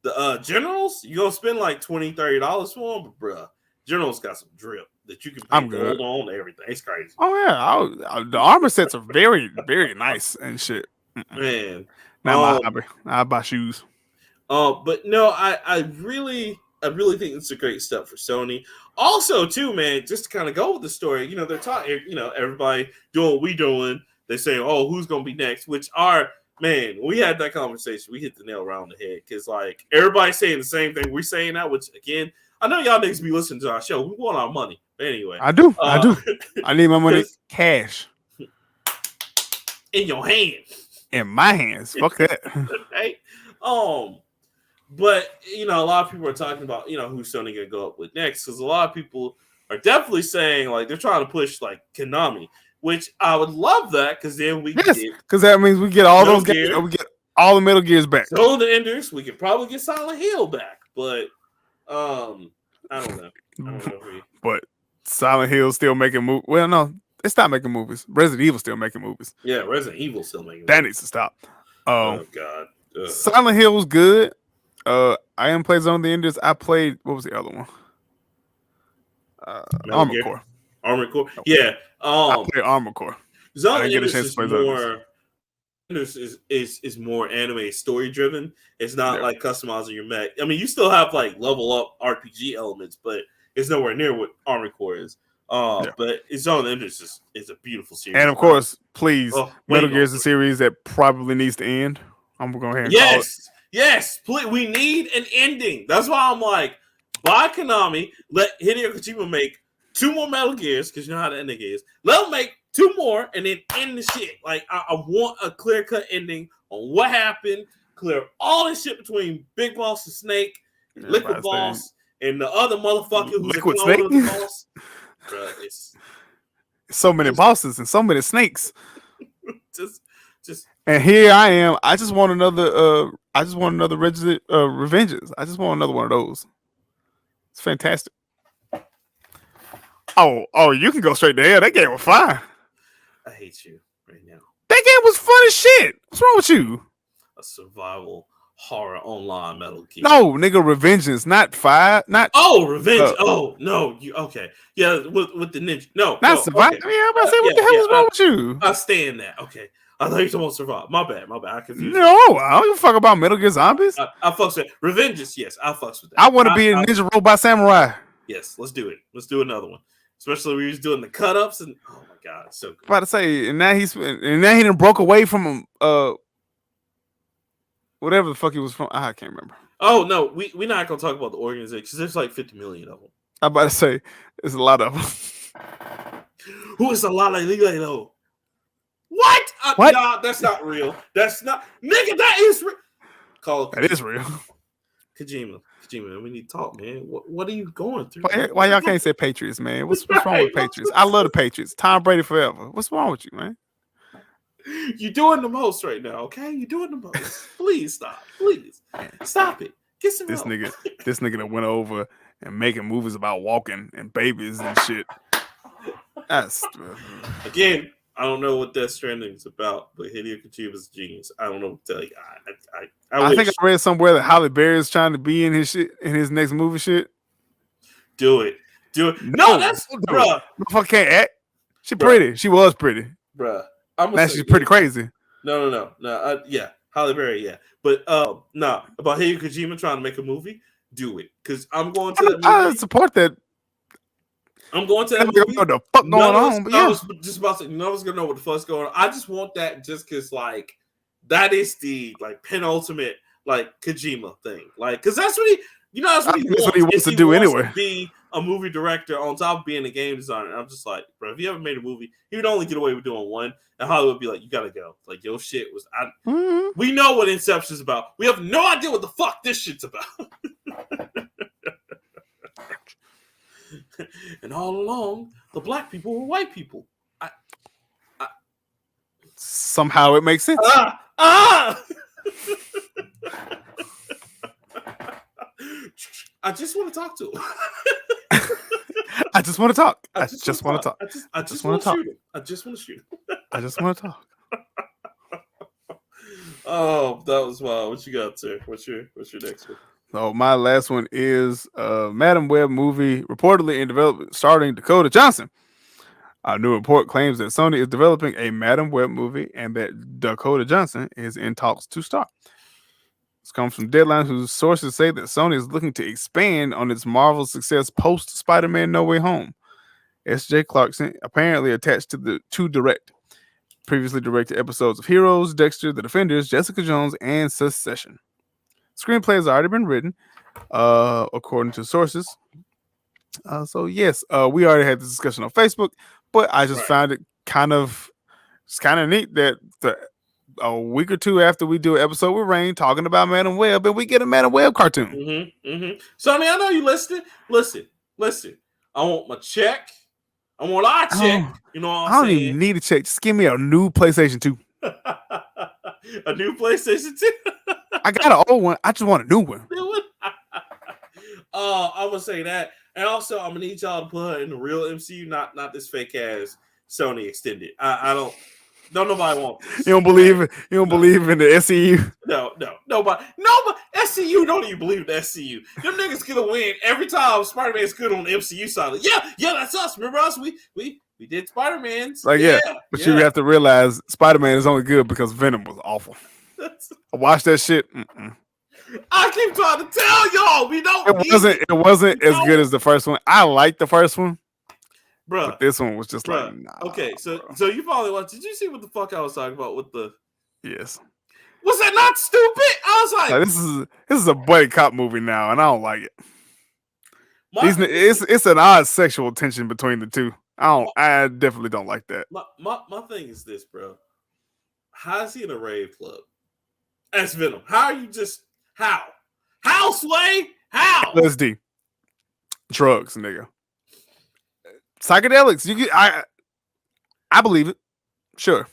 The generals, you're gonna spend like $20-$30 for them, but bruh, generals got some drip that you can paint gold on everything. It's crazy. Oh yeah, the armor sets are very, very nice and shit. Man, not my hobby. I buy shoes. But no, I really think it's a great step for Sony. Also, too, man, just to kind of go with the story, they're talking, everybody doing what we doing. They're saying, oh, who's gonna be next? Which are, man, we had that conversation. We hit the nail around the head because like everybody's saying the same thing we're saying now. Which again, I know y'all niggas be listening to our show. We want our money. But anyway, I do. I need my money cash in your hand. In my hands. Fuck that. Right? But a lot of people are talking about who's Sony gonna go up with next because a lot of people are definitely saying like they're trying to push like Konami, which I would love that because then we get because that means we get all those games, we get all the Metal Gears back. So the Enders, we could probably get Silent Hill back, but I don't know. But Silent Hill still making movies. Well, no, they stopped making movies. Resident Evil still making movies. Yeah, Resident Evil still making movies. That needs to stop. Oh God. Silent Hill was good. I haven't played Zone of the Enders. I played, what was the other one? Armored Core. Armored Core. Yeah. I played Armored Core. Zone of the Enders is more. Is more anime story driven. It's not like customizing your mech. I mean, you still have like level up RPG elements, but it's nowhere near what Armored Core is. But Zone of the Enders is a beautiful series. And of course, please, Metal Gear is a series that probably needs to end. I'm gonna go ahead and call it. Yes, please. We need an ending. That's why I'm like, buy Konami, let Hideo Kojima make 2 more Metal Gears, because you know how the ending is. Let them make 2 more and then end the shit. Like, I want a clear-cut ending on what happened, clear all this shit between Big Boss and Snake, and Liquid Boss, and the other motherfucker who's Liquid a clone Snake? of the boss. Bruh, it's so many bosses and so many snakes. just and here I am. I just want another Revengeance. I just want another one of those. It's fantastic. Oh, you can go straight to hell. That game was fine. I hate you right now. That game was fun as shit. What's wrong with you? A survival horror online Metal Gear. No, nigga, Revengeance, not 5. Not Revenge. No, you okay? Yeah, with the ninja. No, not survival. Okay. Yeah, I'm about to say, what the hell is wrong with you? I stand that. Okay, I thought you were talking about survival. My bad. I confused. No, I don't give a fuck about Metal Gear Zombies. I fucks with Revengeance. Yes, I fucks with that. I want to be a Ninja Robot Samurai. Yes, let's do it. Let's do another one. Especially when he was doing the cut ups and oh my god, it's so good. About to say, and now he done broke away from whatever the fuck he was from. I can't remember. Oh no, we're not gonna talk about the organization because there's like 50 million of them. I'm about to say there's a lot of them. Who is a lot of Lilo? What? What? Nah, that's not real. That's not, nigga. That is real. That is real. Kojima, we need to talk, man. What are you going through? Why y'all can't say Patriots, man? What's wrong with Patriots? I love the Patriots. Tom Brady forever. What's wrong with you, man? You're doing the most right now, okay? You're doing the most. Please stop. Please stop it. Get some this help. nigga that went over and making movies about walking and babies and shit. That's again. I don't know what Death Stranding is about, but Hideo Kojima's a genius. I don't know what to tell you. I think I read somewhere that Halle Berry is trying to be in his shit in his next movie shit. Do it. No, that's bruh. Motherfucker can't act. She pretty. She was pretty. Bruh. Now she's pretty crazy. No. Yeah, Halle Berry, yeah. But about Hideo Kojima trying to make a movie, do it. Because I'm going to that movie. I support that. I'm going to that movie. What the fuck going on? But I was just about to say, none of us gonna know what the fuck's going on. I just want that just because, like, that is the like penultimate like Kojima thing. Like, because that's what he, that's what he wants to do anyway. To be a movie director on top of being a game designer. And I'm just like, bro, if you ever made a movie, he would only get away with doing one, and Hollywood would be like, you gotta go. Like, your shit was. We know what Inception's about. We have no idea what the fuck this shit's about. And all along, the black people were white people. Somehow it makes sense. I just want to talk to him. I just want to talk. I just want to talk. I just want to shoot him. I just want to shoot him. I just want to talk. Oh, that was wild. What you got, sir? What's your next one? So my last one is Madam Web movie reportedly in development starring Dakota Johnson. A new report claims that Sony is developing a Madam Web movie and that Dakota Johnson is in talks to star. This comes from Deadline, whose sources say that Sony is looking to expand on its Marvel success post Spider-Man No Way Home. S.J. Clarkson apparently attached to direct. Previously directed episodes of Heroes, Dexter, The Defenders, Jessica Jones, and Succession. Screenplay has already been written, according to sources. So yes, we already had this discussion on Facebook, but I just found it kind of neat that a week or two after we do an episode with Rain talking about Madam Web, and we get a Madam Web cartoon. Sonny, I know you listening. Listen. I want my check. I want our check. You know what I'm saying? I don't even need a check. Just give me a new PlayStation 2. A new PlayStation 2? I got an old one. I just want a new one. I'm gonna say that. And also, I'm gonna need y'all to put her in the real MCU, not this fake ass Sony extended. I don't nobody want this. You don't believe in the SCU? No, nobody. SCU don't even believe in the SCU. Them niggas gonna win every time Spider-Man's good on the MCU side. Like, yeah, that's us. Remember us? We did Spider-Man's. Like, but you have to realize Spider-Man is only good because Venom was awful. I watched that shit. I keep trying to tell y'all we don't. It wasn't as good as the first one. I liked the first one, bro. But this one was just like, nah. Okay, so you probably watched. Did you see what the fuck I was talking about with the? Yes. Was that not stupid? I was like, this is a buddy cop movie now, and I don't like it. It's an odd sexual tension between the two. I definitely don't like that. My thing is this, bro. How is he in a rave club? As Venom. How are you just how? How, Sway? How? LSD. Drugs, nigga. Psychedelics. I believe it. Sure.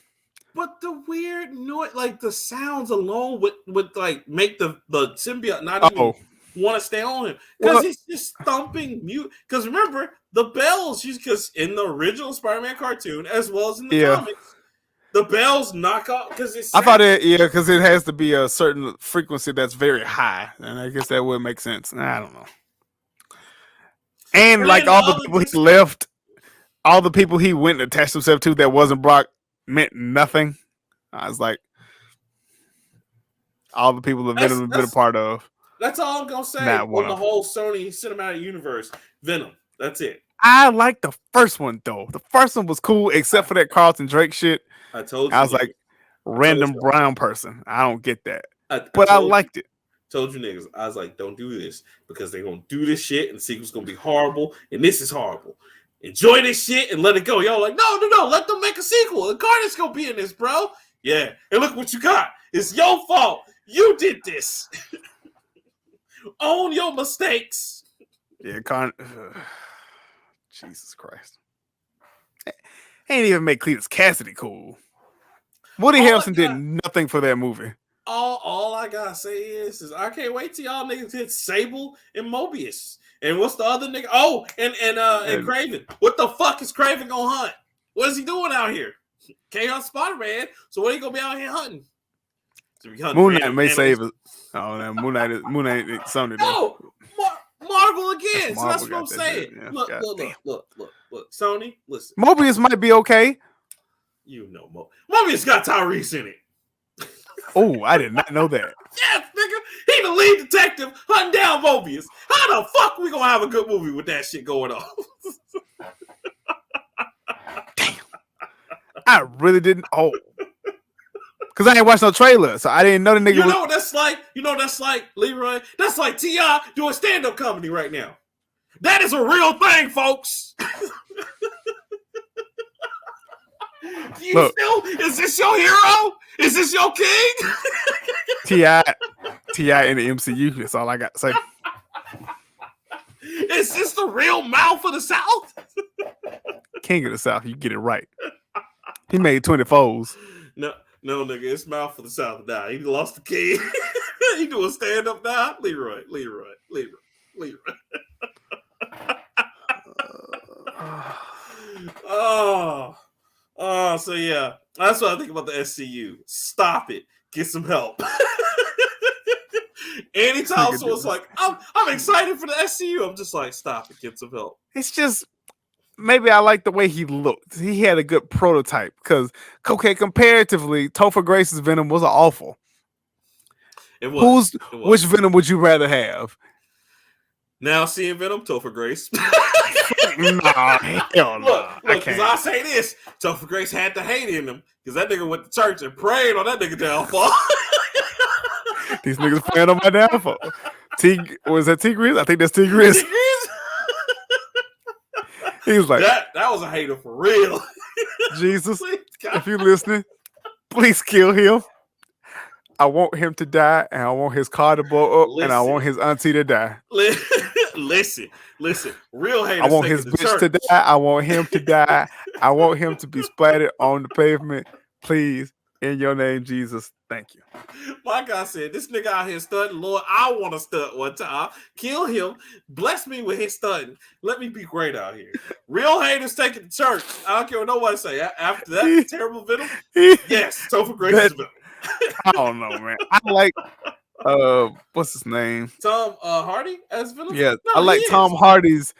But the weird noise, like the sounds alone would like make the symbiote not even want to stay on him. Because he's just thumping mute. Because remember, the bells, because in the original Spider-Man cartoon, as well as in the comics, the bells knock off because it's. I thought because it has to be a certain frequency that's very high, and I guess that would make sense. I don't know. And like all the people he left, all the people he went and attached himself to that wasn't Brock meant nothing. I was like, all the people that Venom has been a part of. That's all I'm gonna say on the whole Sony cinematic universe. Venom. That's it. I like the first one though. The first one was cool, except for that Carlton Drake shit. I told you. I was like, random brown person. I don't get that. But I liked it. Told you niggas. I was like, don't do this because they're gonna do this shit and the sequel's gonna be horrible. And this is horrible. Enjoy this shit and let it go. Y'all like, no. Let them make a sequel. The Incarnate's gonna be in this, bro. Yeah. And look what you got. It's your fault. You did this. Own your mistakes. Yeah, Jesus Christ. Ain't even make Cletus Cassidy cool. Woody Harrelson did nothing for that movie. All I gotta say is I can't wait till y'all niggas hit Sable and Mobius. And what's the other nigga? Oh, and Craven. What the fuck is Craven gonna hunt? What is he doing out here? Chaos Spider-Man. So what are you gonna be out here hunting? Moon Knight may save it. Oh, no, Moon Knight is Sony. No, Marvel again. So that's what I'm saying. Yeah. Look. Sony, listen. Mobius might be okay. You know, Mobius got Tyrese in it. Oh, I did not know that. Yes, nigga. He the lead detective hunting down Mobius. How the fuck we gonna have a good movie with that shit going on? Damn. I really didn't. Oh. Because I ain't watched no trailer, so I didn't know the nigga. You know what that's like? Leroy? That's like T.I. doing stand-up comedy right now. That is a real thing, folks. Look, is this your hero? Is this your king? T.I. in the MCU. That's all I got to say. Is this the real mouth of the South? King of the South. You get it right. He made 24s. No, nigga. It's mouth of the South now. He lost the king. He doing stand up now. Leroy. So yeah, that's what I think about the SCU. Stop it. Get some help. Anytime someone's like, I'm excited for the SCU, I'm just like, stop it. Get some help. It's just maybe I like the way he looked. He had a good prototype because, okay, comparatively, Topher Grace's Venom was awful. It was. Which Venom would you rather have? Now seeing Venom, Topher Grace. Nah, hell no. Look, because I say this, Topher Grace had the hate in him because that nigga went to church and prayed on that nigga downfall. These niggas praying on my downfall. Was that Tigris? I think that's Tigris. He was like, that was a hater for real. Jesus, if you're listening, please kill him. I want him to die, and I want his car to blow up, and I want his auntie to die. Listen. Real haters. I want his bitch to die. I want him to die. I want him to be splattered on the pavement. Please, in your name, Jesus. Thank you. My God said, this nigga out here stunting. Lord, I want to stunt one time. Kill him. Bless me with his stunting. Let me be great out here. Real haters take it to church. I don't care what nobody say. After that terrible Venom, yes, Topher Grace is Venom. I don't know, man. I like what's his name? Tom Hardy as Venom? Yeah, no, I like Tom Hardy's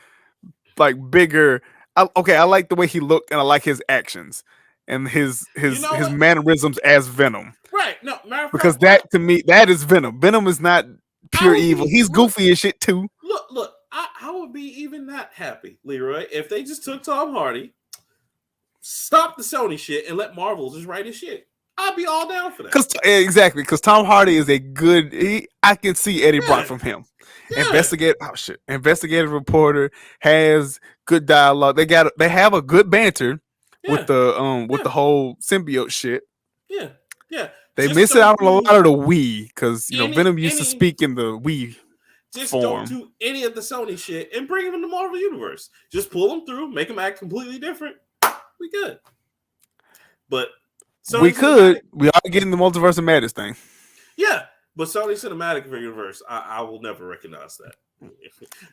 like bigger. I like the way he looked, and I like his actions and his mannerisms as Venom. Right. No, because that to me, that is Venom. Venom is not pure evil. He's goofy as shit too. Look, I would be even that happy, Leroy, if they just took Tom Hardy, stop the Sony shit, and let Marvel just write his shit. I'd be all down for that. Because Tom Hardy is a good. I can see Eddie Brock from him. Yeah. Investigative reporter, has good dialogue. They have a good banter with the whole symbiote shit. Yeah. They miss out on a lot of the we because Venom used to speak in the we. Just form. Don't do any of the Sony shit and bring him in the Marvel universe. Just pull them through, make them act completely different. We good. But we are getting the Multiverse of Madness thing. Yeah, but Sony Cinematic Universe, I will never recognize that.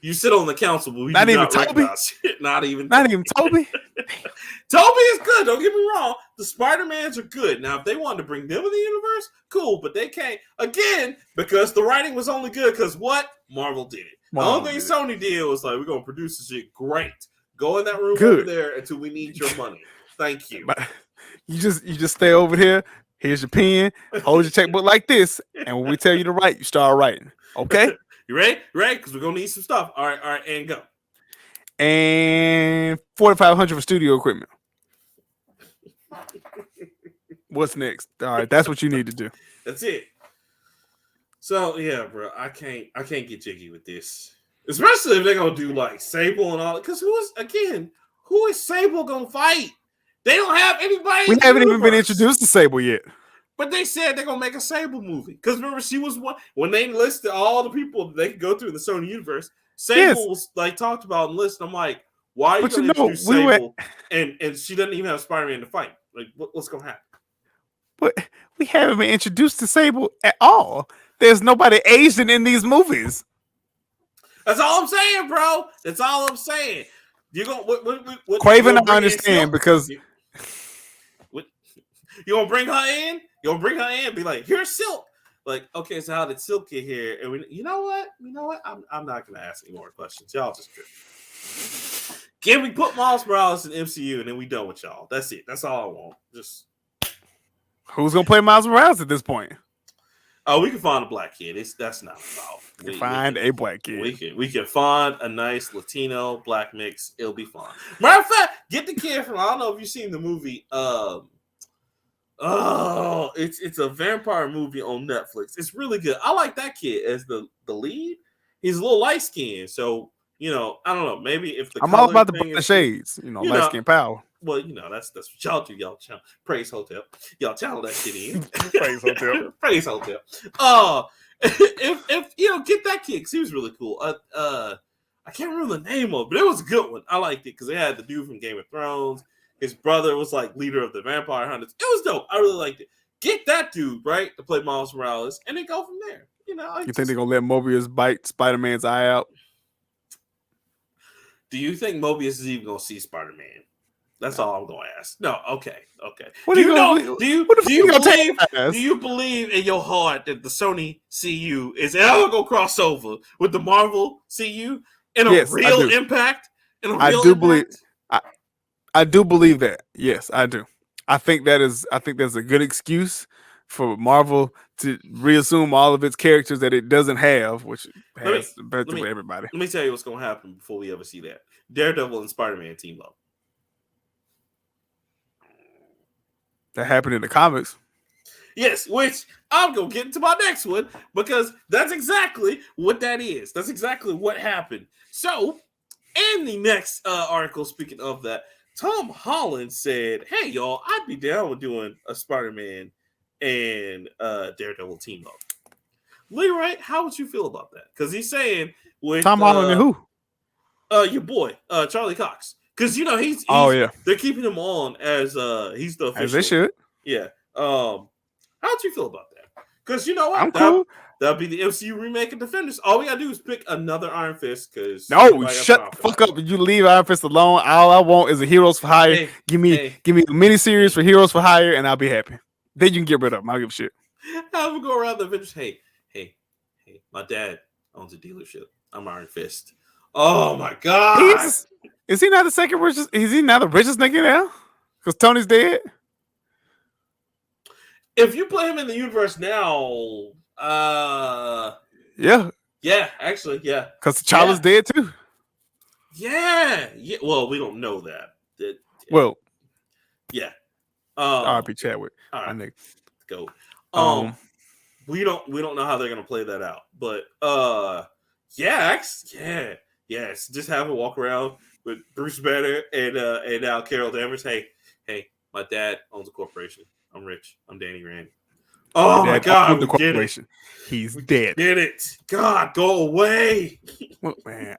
You sit on the council, but we not even Toby. Not even Toby. Toby is good. Don't get me wrong. The Spider-Mans are good. Now, if they wanted to bring them in the universe, cool. But they can't again because the writing was only good because what Marvel did. The only thing Sony did was like, we're gonna produce this shit. Great. Go in that room over there until we need your money. Thank you. You just stay over here. Here's your pen. Hold your checkbook like this, and when we tell you to write, you start writing. Okay? You ready? Because we're gonna need some stuff. All right, and go. And $4,500 for studio equipment. What's next? All right, that's what you need to do. That's it. So yeah, bro, I can't get jiggy with this, especially if they're gonna do like Sable and all. Because who is Sable gonna fight? They don't have anybody. We haven't even been introduced to Sable yet. But they said they're gonna make a Sable movie. Because remember, she was one when they listed all the people they could go through in the Sony universe. Sable was like talked about and listed. I'm like, why are you gonna introduce Sable? And she doesn't even have Spider-Man to fight. Like, what's gonna happen? But we haven't been introduced to Sable at all. There's nobody Asian in these movies. That's all I'm saying, bro. That's all I'm saying. You're gonna what Craven, I understand because you gonna bring her in? You gonna bring her in and be like, here's Silk. Like, okay, so how did Silk get here? And you know what? I'm not gonna ask any more questions. Y'all just trip. Can we put Miles Morales in MCU and then we done with y'all? That's it. That's all I want. Just who's gonna play Miles Morales at this point? Oh, we can find a black kid. That's not about. We can a black kid. We can find a nice Latino black mix. It'll be fun. Matter of fact, get the kid from. I don't know if you've seen the movie. It's a vampire movie on Netflix. It's really good. I like that kid as the lead. He's a little light skinned, so you know, I don't know. Maybe if the I'm all color about the thing bright is too, shades, you know, you light know, skin power. well, you know, that's what y'all do. Y'all channel Praise Hotel. Y'all channel that shit in. Praise Hotel. Praise Hotel. If you know, get that kid. 'Cause he was really cool. I can't remember the name of it, but it was a good one. I liked it because they had the dude from Game of Thrones. His brother was like leader of the Vampire Hunters. It was dope. I really liked it. Get that dude right to play Miles Morales, and then go from there. You know, You think they're gonna let Mobius bite Spider-Man's eye out? Do you think Mobius is even gonna see Spider-Man? That's all I'm gonna ask. No, okay. What Do are you you gonna know? do? Do you believe? Do Do you believe in your heart that the Sony CU is ever gonna cross over with the Marvel CU in a Yes, I real do. impact? In a I real do impact? I do believe that. Yes, I do. I think there's a good excuse for Marvel to reassume all of its characters that it doesn't have, which Let me has basically everybody. let me tell you what's gonna happen before we ever see that. Daredevil and Spider-Man team up. That happened in the comics. Yes, which I'm gonna get into my next one because that's exactly what that is. That's exactly what happened. So, in the next article, speaking of that, Tom Holland said, "Hey, y'all, I'd be down with doing a Spider-Man and Daredevil team up." Leroy, how would you feel about that? Because he's saying with Tom Holland and who? your boy Charlie Cox, because you know he's Oh yeah, they're keeping him on as he's the official. as they should. Yeah. How'd you feel about that? Because you know what? I'm cool. That'll be the MCU remake of Defenders. All we gotta do is pick another Iron Fist. Because No, shut the fuck up. You leave Iron Fist alone. All I want is a Heroes for Hire. Hey, give me a miniseries for Heroes for Hire, and I'll be happy. Then you can get rid of them. I'll give a shit. Have him go around the Avengers. Hey, my dad owns a dealership. I'm Iron Fist. Oh my god! Is he not the second richest? Is he not the richest nigga now? Because Tony's dead. If you play him in the universe now, yeah, actually, yeah, because T'Challa's dead too. Yeah. Well, we don't know that. Well, yeah. R.I.P. Chadwick. All right, nigga. Go. We don't know how they're gonna play that out, but yes, just have him walk around with Bruce Banner and now Carol Danvers. Hey, my dad owns a corporation. I'm rich. I'm Danny Rand. Oh my god, the corporation. He's dead. Did it? God, go away. Well, man.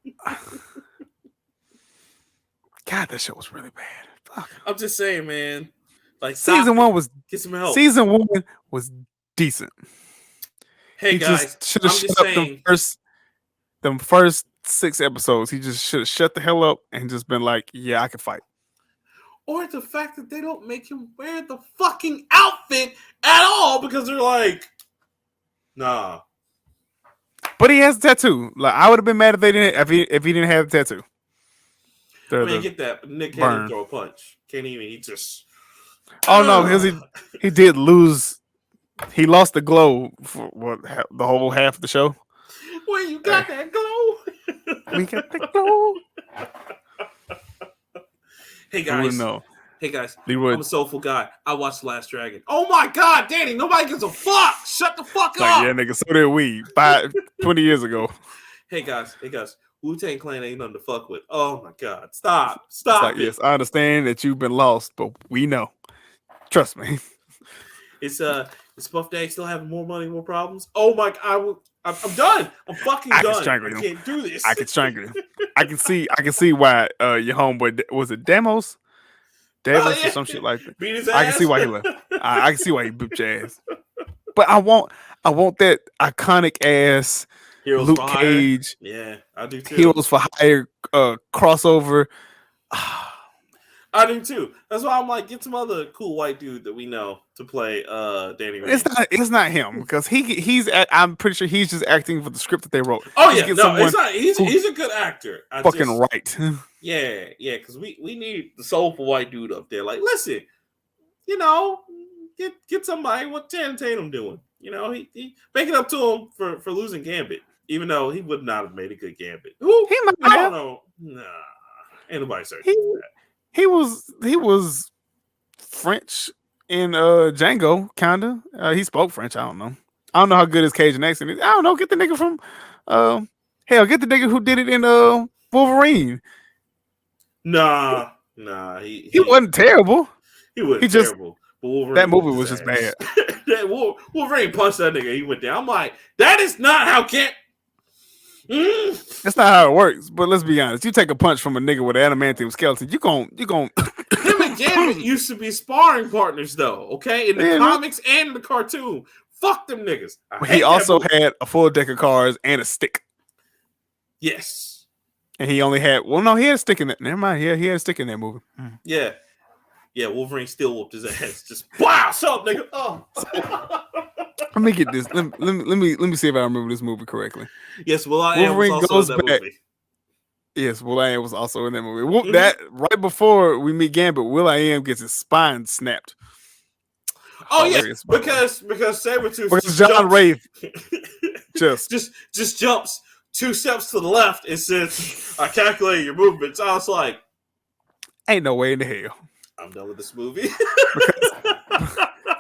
God, that show was really bad. Fuck. I'm just saying, man. Like season one was get some help. Season one was decent. Hey guys, should have shut up them first 6 episodes. He just should have shut the hell up and just been like, "Yeah, I can fight." Or the fact that they don't make him wear the fucking outfit at all because they're like, nah. But he has a tattoo. Like I would have been mad if they didn't if he didn't have the tattoo. I mean, get that. Nick can't even throw a punch. Can't even. He just. Oh no, because he did lose. He lost the glow for the whole half of the show. Well, you got that glow. We got the glow. Hey guys. Hey guys. Leroy. I'm a soulful guy. I watched The Last Dragon. Oh my god, Danny! Nobody gives a fuck. Shut the fuck up. Yeah, nigga. So did we 20 years ago. Hey guys. Wu-Tang Clan ain't nothing to fuck with. Oh my god. Stop. Yes, I understand that you've been lost, but we know. Trust me. Is Puff Daddy still having more money, more problems? Oh my god, I'm done. I'm fucking done. I can't do this. I can strangle him. I can see why your homeboy was it Davis or some shit like that. Beat his ass. I can see why he left. I can see why he booped your ass. But I want that iconic ass Heroes Luke Cage. Yeah, I do too. Heroes for Hire crossover. I do too. That's why I'm like, get some other cool white dude that we know to play Danny Rand. It's not him because I'm pretty sure he's just acting for the script that they wrote. Oh yeah, no, it's not. He's a good actor. Right. Yeah, because we need the soulful white dude up there. Like, listen, you know, get somebody. What Channing Tatum doing? You know, he make it up to him for losing Gambit, even though he would not have made a good Gambit. He might I don't know. Nah, ain't nobody searching for that. He was French in Django, kinda. He spoke French. I don't know how good his Cajun accent is. I don't know. Get the nigga from get the nigga who did it in Wolverine. Nah. He wasn't terrible. He wasn't terrible. But Wolverine that movie was just bad. Wolverine punched that nigga. He went down. I'm like, that is not how That's not how it works. But let's be honest. You take a punch from a nigga with an adamantium skeleton, you gon' Him and Gambit used to be sparring partners, though. Okay, in the comics and in the cartoon. Fuck them niggas. He also had a full deck of cards and a stick. Yes. And he only had he had a stick in that. Never mind. Yeah, he had a stick in that movie. Yeah. Yeah, Wolverine still whooped his ass. Just wow, shut up, nigga. Oh. Let me get this. Let me see if I remember this movie correctly. Yes, Will.i.am was also in that movie. Yes, Will.i.am was also in that movie. That right before we meet Gambit, Will.i.am gets his spine snapped. Oh yeah, because Sabretooth because John Rafe just jumps 2 steps to the left and says, "I calculated your movements." I was like, "Ain't no way in the hell I'm done with this movie."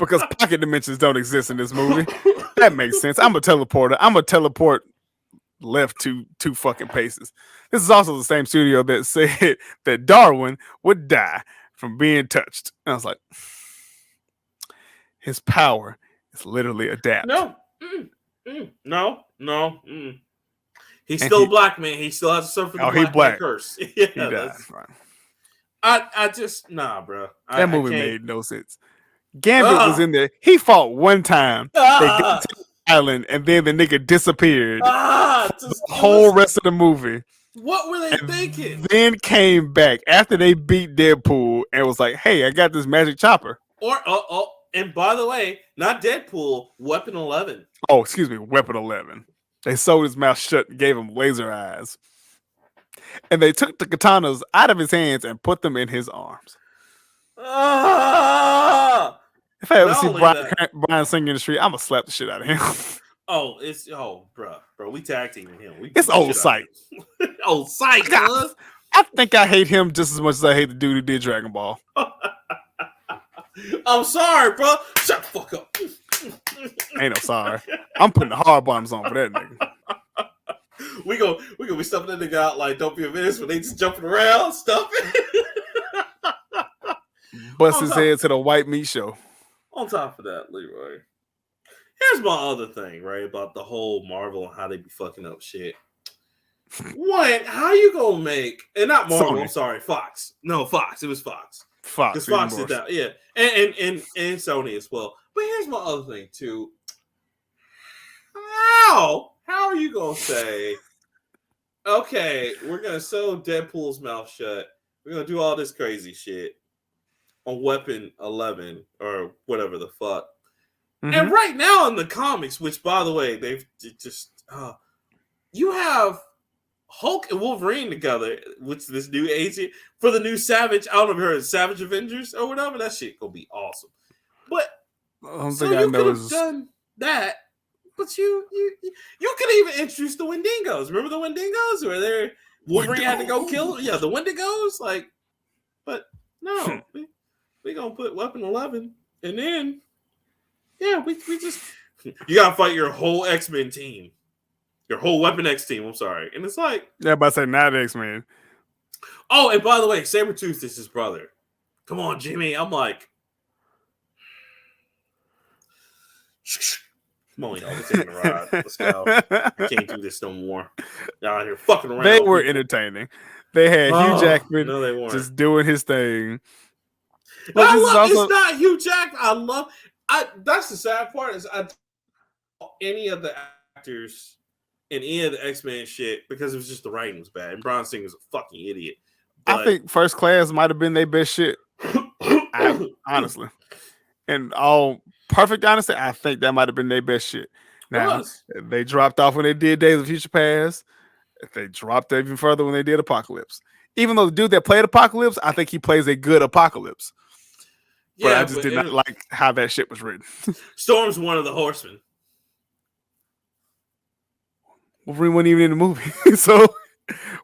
because pocket dimensions don't exist in this movie. That makes sense. I'm a teleporter. I'm a teleport left 2 fucking paces. This is also the same studio that said that Darwin would die from being touched. And I was like, his power is literally adapt. No. He's still black, man. He still has to suffer the black curse. Yeah, he does. I just bro. That movie made no sense. Gambit was in there. He fought one time. They got to the island, and then the nigga disappeared. The whole rest of the movie. What were they thinking? Then came back after they beat Deadpool and was like, "Hey, I got this magic chopper." And by the way, not Deadpool, Weapon 11. Oh, excuse me, Weapon 11. They sewed his mouth shut and gave him laser eyes. And they took the katanas out of his hands and put them in his arms. If I ever see Brian singing in the street, I'm going to slap the shit out of him. Bro, we tag teaming him. It's old sight. Old sight, cuz. I think I hate him just as much as I hate the dude who did Dragon Ball. I'm sorry, bro. Shut the fuck up. Ain't no sorry. I'm putting the hard bottoms on for that nigga. We gonna be stuffing that nigga out like don't be a menace when they just jumping around, stuffing. Bust his head to the white meat show. On top of that, Leroy, here's my other thing, right? About the whole Marvel and how they be fucking up shit. One, how you gonna make and not Marvel, Sony. I'm sorry, Fox. No, Fox. It was Fox. Because Fox did that, yeah. And Sony as well. But here's my other thing too. How are you gonna say, okay, we're gonna sew Deadpool's mouth shut. We're gonna do all this crazy shit on Weapon 11 or whatever the fuck. Mm-hmm. And right now in the comics, which by the way, they've just you have Hulk and Wolverine together, which this new agent for the new Savage. I don't know if you heard of Savage Avengers or whatever. That shit gonna be awesome. But so you could have done that. But you could even introduce the Wendigos. Remember the Wendigos where they're Wolverine had to go kill? Yeah, the Wendigos. Like, but no, we gonna put Weapon 11, and then we just you gotta fight your whole X-Men team. Your whole Weapon X team, I'm sorry. And it's like... Yeah, but I say not X-Men. Oh, and by the way, Sabretooth is his brother. Come on, Jimmy. I'm like... Come on, y'all. Let's take a ride. Let's go. I can't do this no more. Y'all out here fucking around. They were entertaining. They had Hugh Jackman just doing his thing. But it's not Hugh Jackman. That's the sad part is any of the actors... in any of the X-Men shit because it was just the writing was bad. And Brian Singer's a fucking idiot. But I think First Class might have been their best shit. Honestly. And all perfect honesty, I think that might have been their best shit. Now, they dropped off when they did Days of Future Past. They dropped even further when they did Apocalypse. Even though the dude that played Apocalypse, I think he plays a good Apocalypse. But I just did not like how that shit was written. Storm's one of the Horsemen. Wolverine wasn't even in the movie, so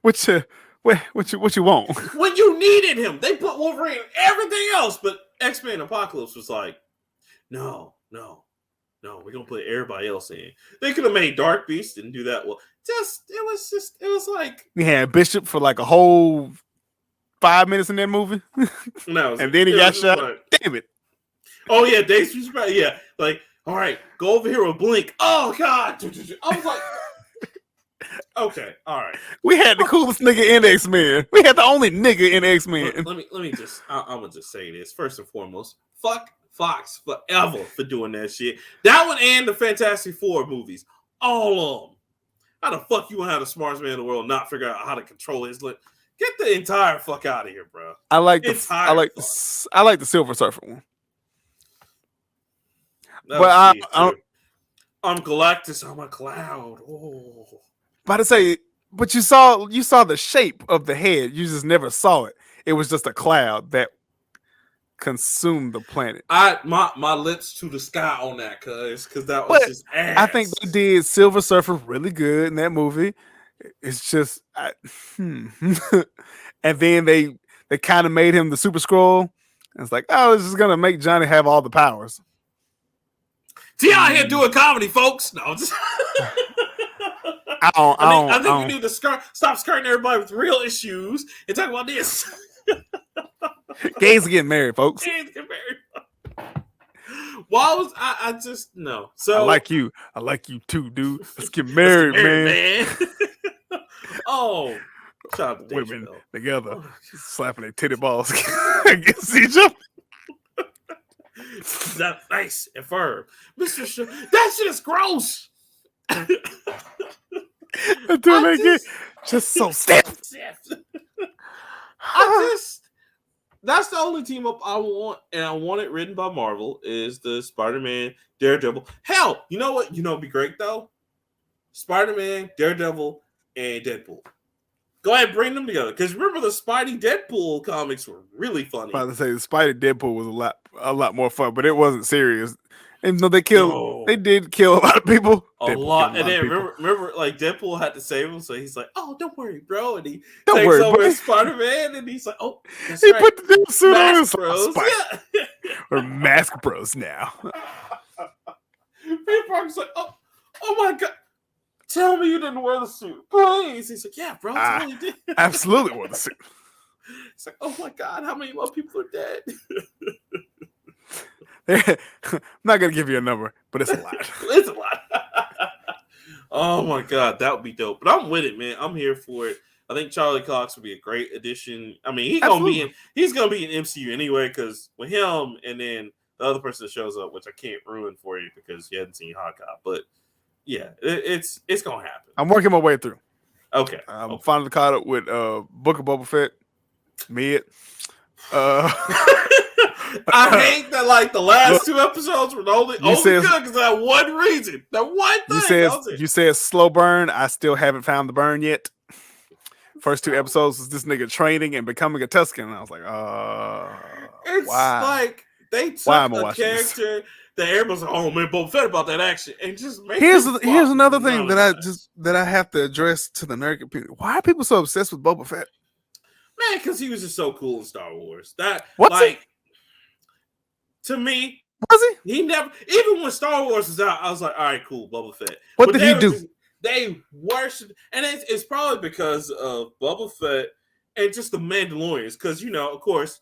what you want? When you needed him, they put Wolverine in everything else, but X-Men Apocalypse was like, no, No, we're gonna put everybody else in. They could have made Dark Beast, didn't do that well. It was like We had Bishop for like a whole 5 minutes in that movie, no, and then he got shot. Like, Damn it! Oh yeah, Dave Spacey, yeah. Like, all right, go over here with Blink. Oh god, I was like, okay, all right. We had the coolest nigga in X-Men. We had the only nigga in X-Men. Let me just, I'm gonna just say this first and foremost. Fuck Fox forever for doing that shit. That one and the Fantastic Four movies, all of them. How the fuck you want to have the smartest man in the world not figure out how to control his lip? Get the entire fuck out of here, bro. I like the Silver Surfer one. But I'm Galactus. I'm a cloud. Oh. About to say, but you saw the shape of the head. You just never saw it. It was just a cloud that consumed the planet. My lips to the sky on that, because that was just ass. I think they did Silver Surfer really good in that movie. It's just, and then they kind of made him the Super Skrull. It's like, oh, it's just gonna make Johnny have all the powers. See out here doing comedy, folks. No, just I think we need to stop skirting everybody with real issues and talk about this. Gays are getting married, folks. Gays get married. Why was I just no? So I like you too, dude. Let's get married, man. Oh, shout out to women together, slapping their titty balls against each other. That's nice and firm, Mr. That shit is gross. Until they get just so stiff. That's the only team up I want, and I want it written by Marvel, is the Spider-Man, Daredevil. Hell, you know what? You know it'd be great, though? Spider-Man, Daredevil, and Deadpool. Go ahead and bring them together. Because remember, the Spidey Deadpool comics were really funny. I was about to say, the Spidey Deadpool was a lot more fun, but it wasn't serious. And no, they did kill a lot of people. A lot. And then remember, like, Deadpool had to save him, so he's like, oh, don't worry, bro. And he takes over Spider-Man, and he's like, oh, that's he right. Put the damn suit on his Bros. Yeah. We're Mask Bros now. Peter Parker's like, oh my God. Tell me you didn't wear the suit, please. He's like, yeah, bro, I totally did. Absolutely wore the suit. It's like, oh my God, how many more people are dead? I'm not gonna give you a number, but it's a lot. It's a lot. Oh my God, that would be dope. But I'm with it, man. I'm here for it. I think Charlie Cox would be a great addition. I mean, he's gonna be in MCU anyway, because with him and then the other person that shows up, which I can't ruin for you because you hadn't seen Hawkeye, but yeah, it's gonna happen. I'm working my way through. Okay, I'm finally caught up with Book of Boba Fett. Mid. I hate that like the last two episodes were only good because that one reason. That one thing. You said slow burn. I still haven't found the burn yet. First two episodes was this nigga training and becoming a Tusken. And I was like, it's why? Like they took a character that everybody's like, oh man, Boba Fett about that action, and just make here's another thing that I have to address to the nerd community. Why are people so obsessed with Boba Fett? Man, because he was just so cool in Star Wars. To me, was he? He never, even when Star Wars was out, I was like, all right, cool, Boba Fett. What did he do? They worshipped, and it's probably because of Boba Fett and just the Mandalorians. Because, you know, of course,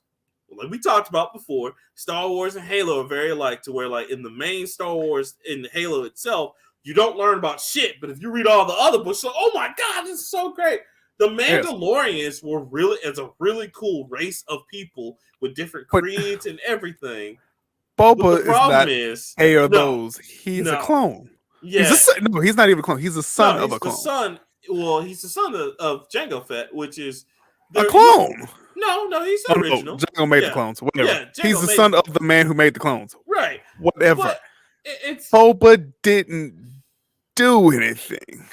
like we talked about before, Star Wars and Halo are very alike, to where, like, in the main Star Wars, in Halo itself, you don't learn about shit. But if you read all the other books, so, oh my God, this is so great. The Mandalorians were a really cool race of people with different creeds and everything. Boba is not those. He's a clone. Yeah. He's not even a clone. He's the son of a clone. He's the son of Jango Fett, which is a clone. No, he's the original. Jango made the clones. Whatever. Yeah, he's the son of the man who made the clones. Right. Whatever. Boba didn't do anything.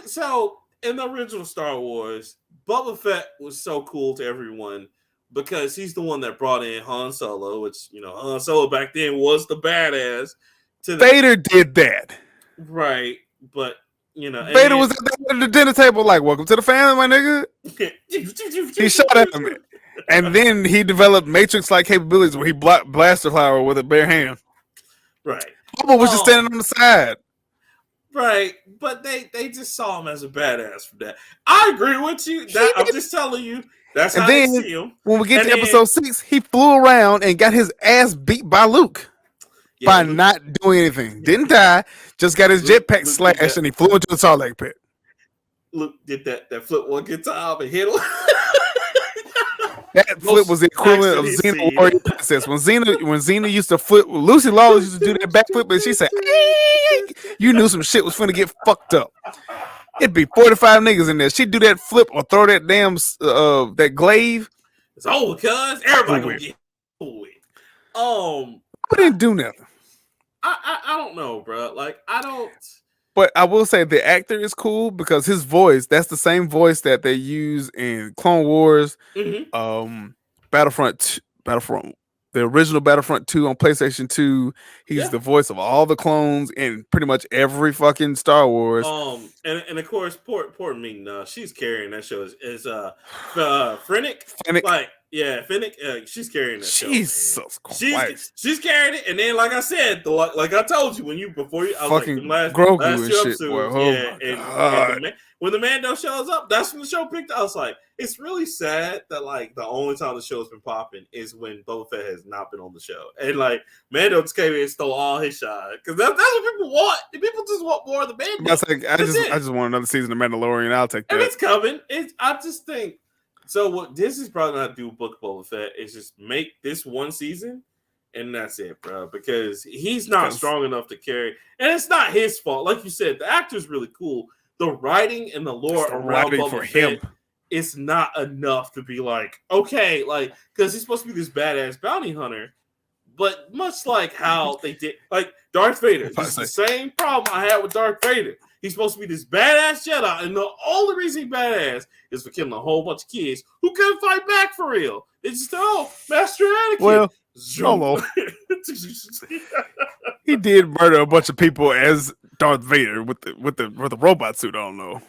So in the original Star Wars, Boba Fett was so cool to everyone because he's the one that brought in Han Solo, which, you know, Han Solo back then was the badass. Vader did that. Right. But, you know. Vader was at the dinner table like, welcome to the family, my nigga. He shot at him. And then he developed Matrix-like capabilities where he blaster flower with a bare hand. Right. Boba was just standing on the side. Right, but they just saw him as a badass for that. I agree with you. I'm just telling you, that's how they see him. When we get to episode 6, he flew around and got his ass beat by Luke. By not doing anything. Didn't die, just got his jetpack slashed and he flew into the Sarlacc pit. Luke did that flip one good time and hit him. That flip was the equivalent of Xena Warrior Princess. When Xena used to flip, Lucy Lawless used to do that backflip, and she said, you knew some shit was finna get fucked up. It'd be 45 niggas in there. She'd do that flip or throw that damn that glaive. It's over, cuz. Everybody gonna get over it. I didn't do nothing. I don't know, bro. Like, I don't. But I will say the actor is cool because his voice, that's the same voice that they use in Clone Wars, Battlefront, the original Battlefront 2 on PlayStation 2. He's the voice of all the clones in pretty much every fucking Star Wars. And of course, poor Ming, she's carrying that show is Fennec. Like, yeah, Fennec, she's carrying that show. Jesus Christ. She's carrying it, and then like I said, like I told you I was fucking like Grogu last and two shit. episodes, and when the Mando shows up, that's when the show picked up. I was like, it's really sad that like the only time the show's been popping is when Boba Fett has not been on the show, and like Mando just came in and stole all his shine because that's what people want. People just want more of the Mando. I just want another season of Mandalorian. I'll take that. And it's coming. I just think. So what Disney's probably gonna do Book Boba Fett is just make this one season, and that's it, bro. Because he's not strong enough to carry, and it's not his fault. Like you said, the actor's really cool. The writing and the lore around Boba Fett is not enough to be like, okay, like because he's supposed to be this badass bounty hunter, but much like how they did, like Darth Vader. It's the same problem I had with Darth Vader. He's supposed to be this badass Jedi, and the only reason he's badass is for killing a whole bunch of kids who couldn't fight back for real. It's just, Master Anakin. Well, hello. He did murder a bunch of people as Darth Vader with the robot suit. I don't know.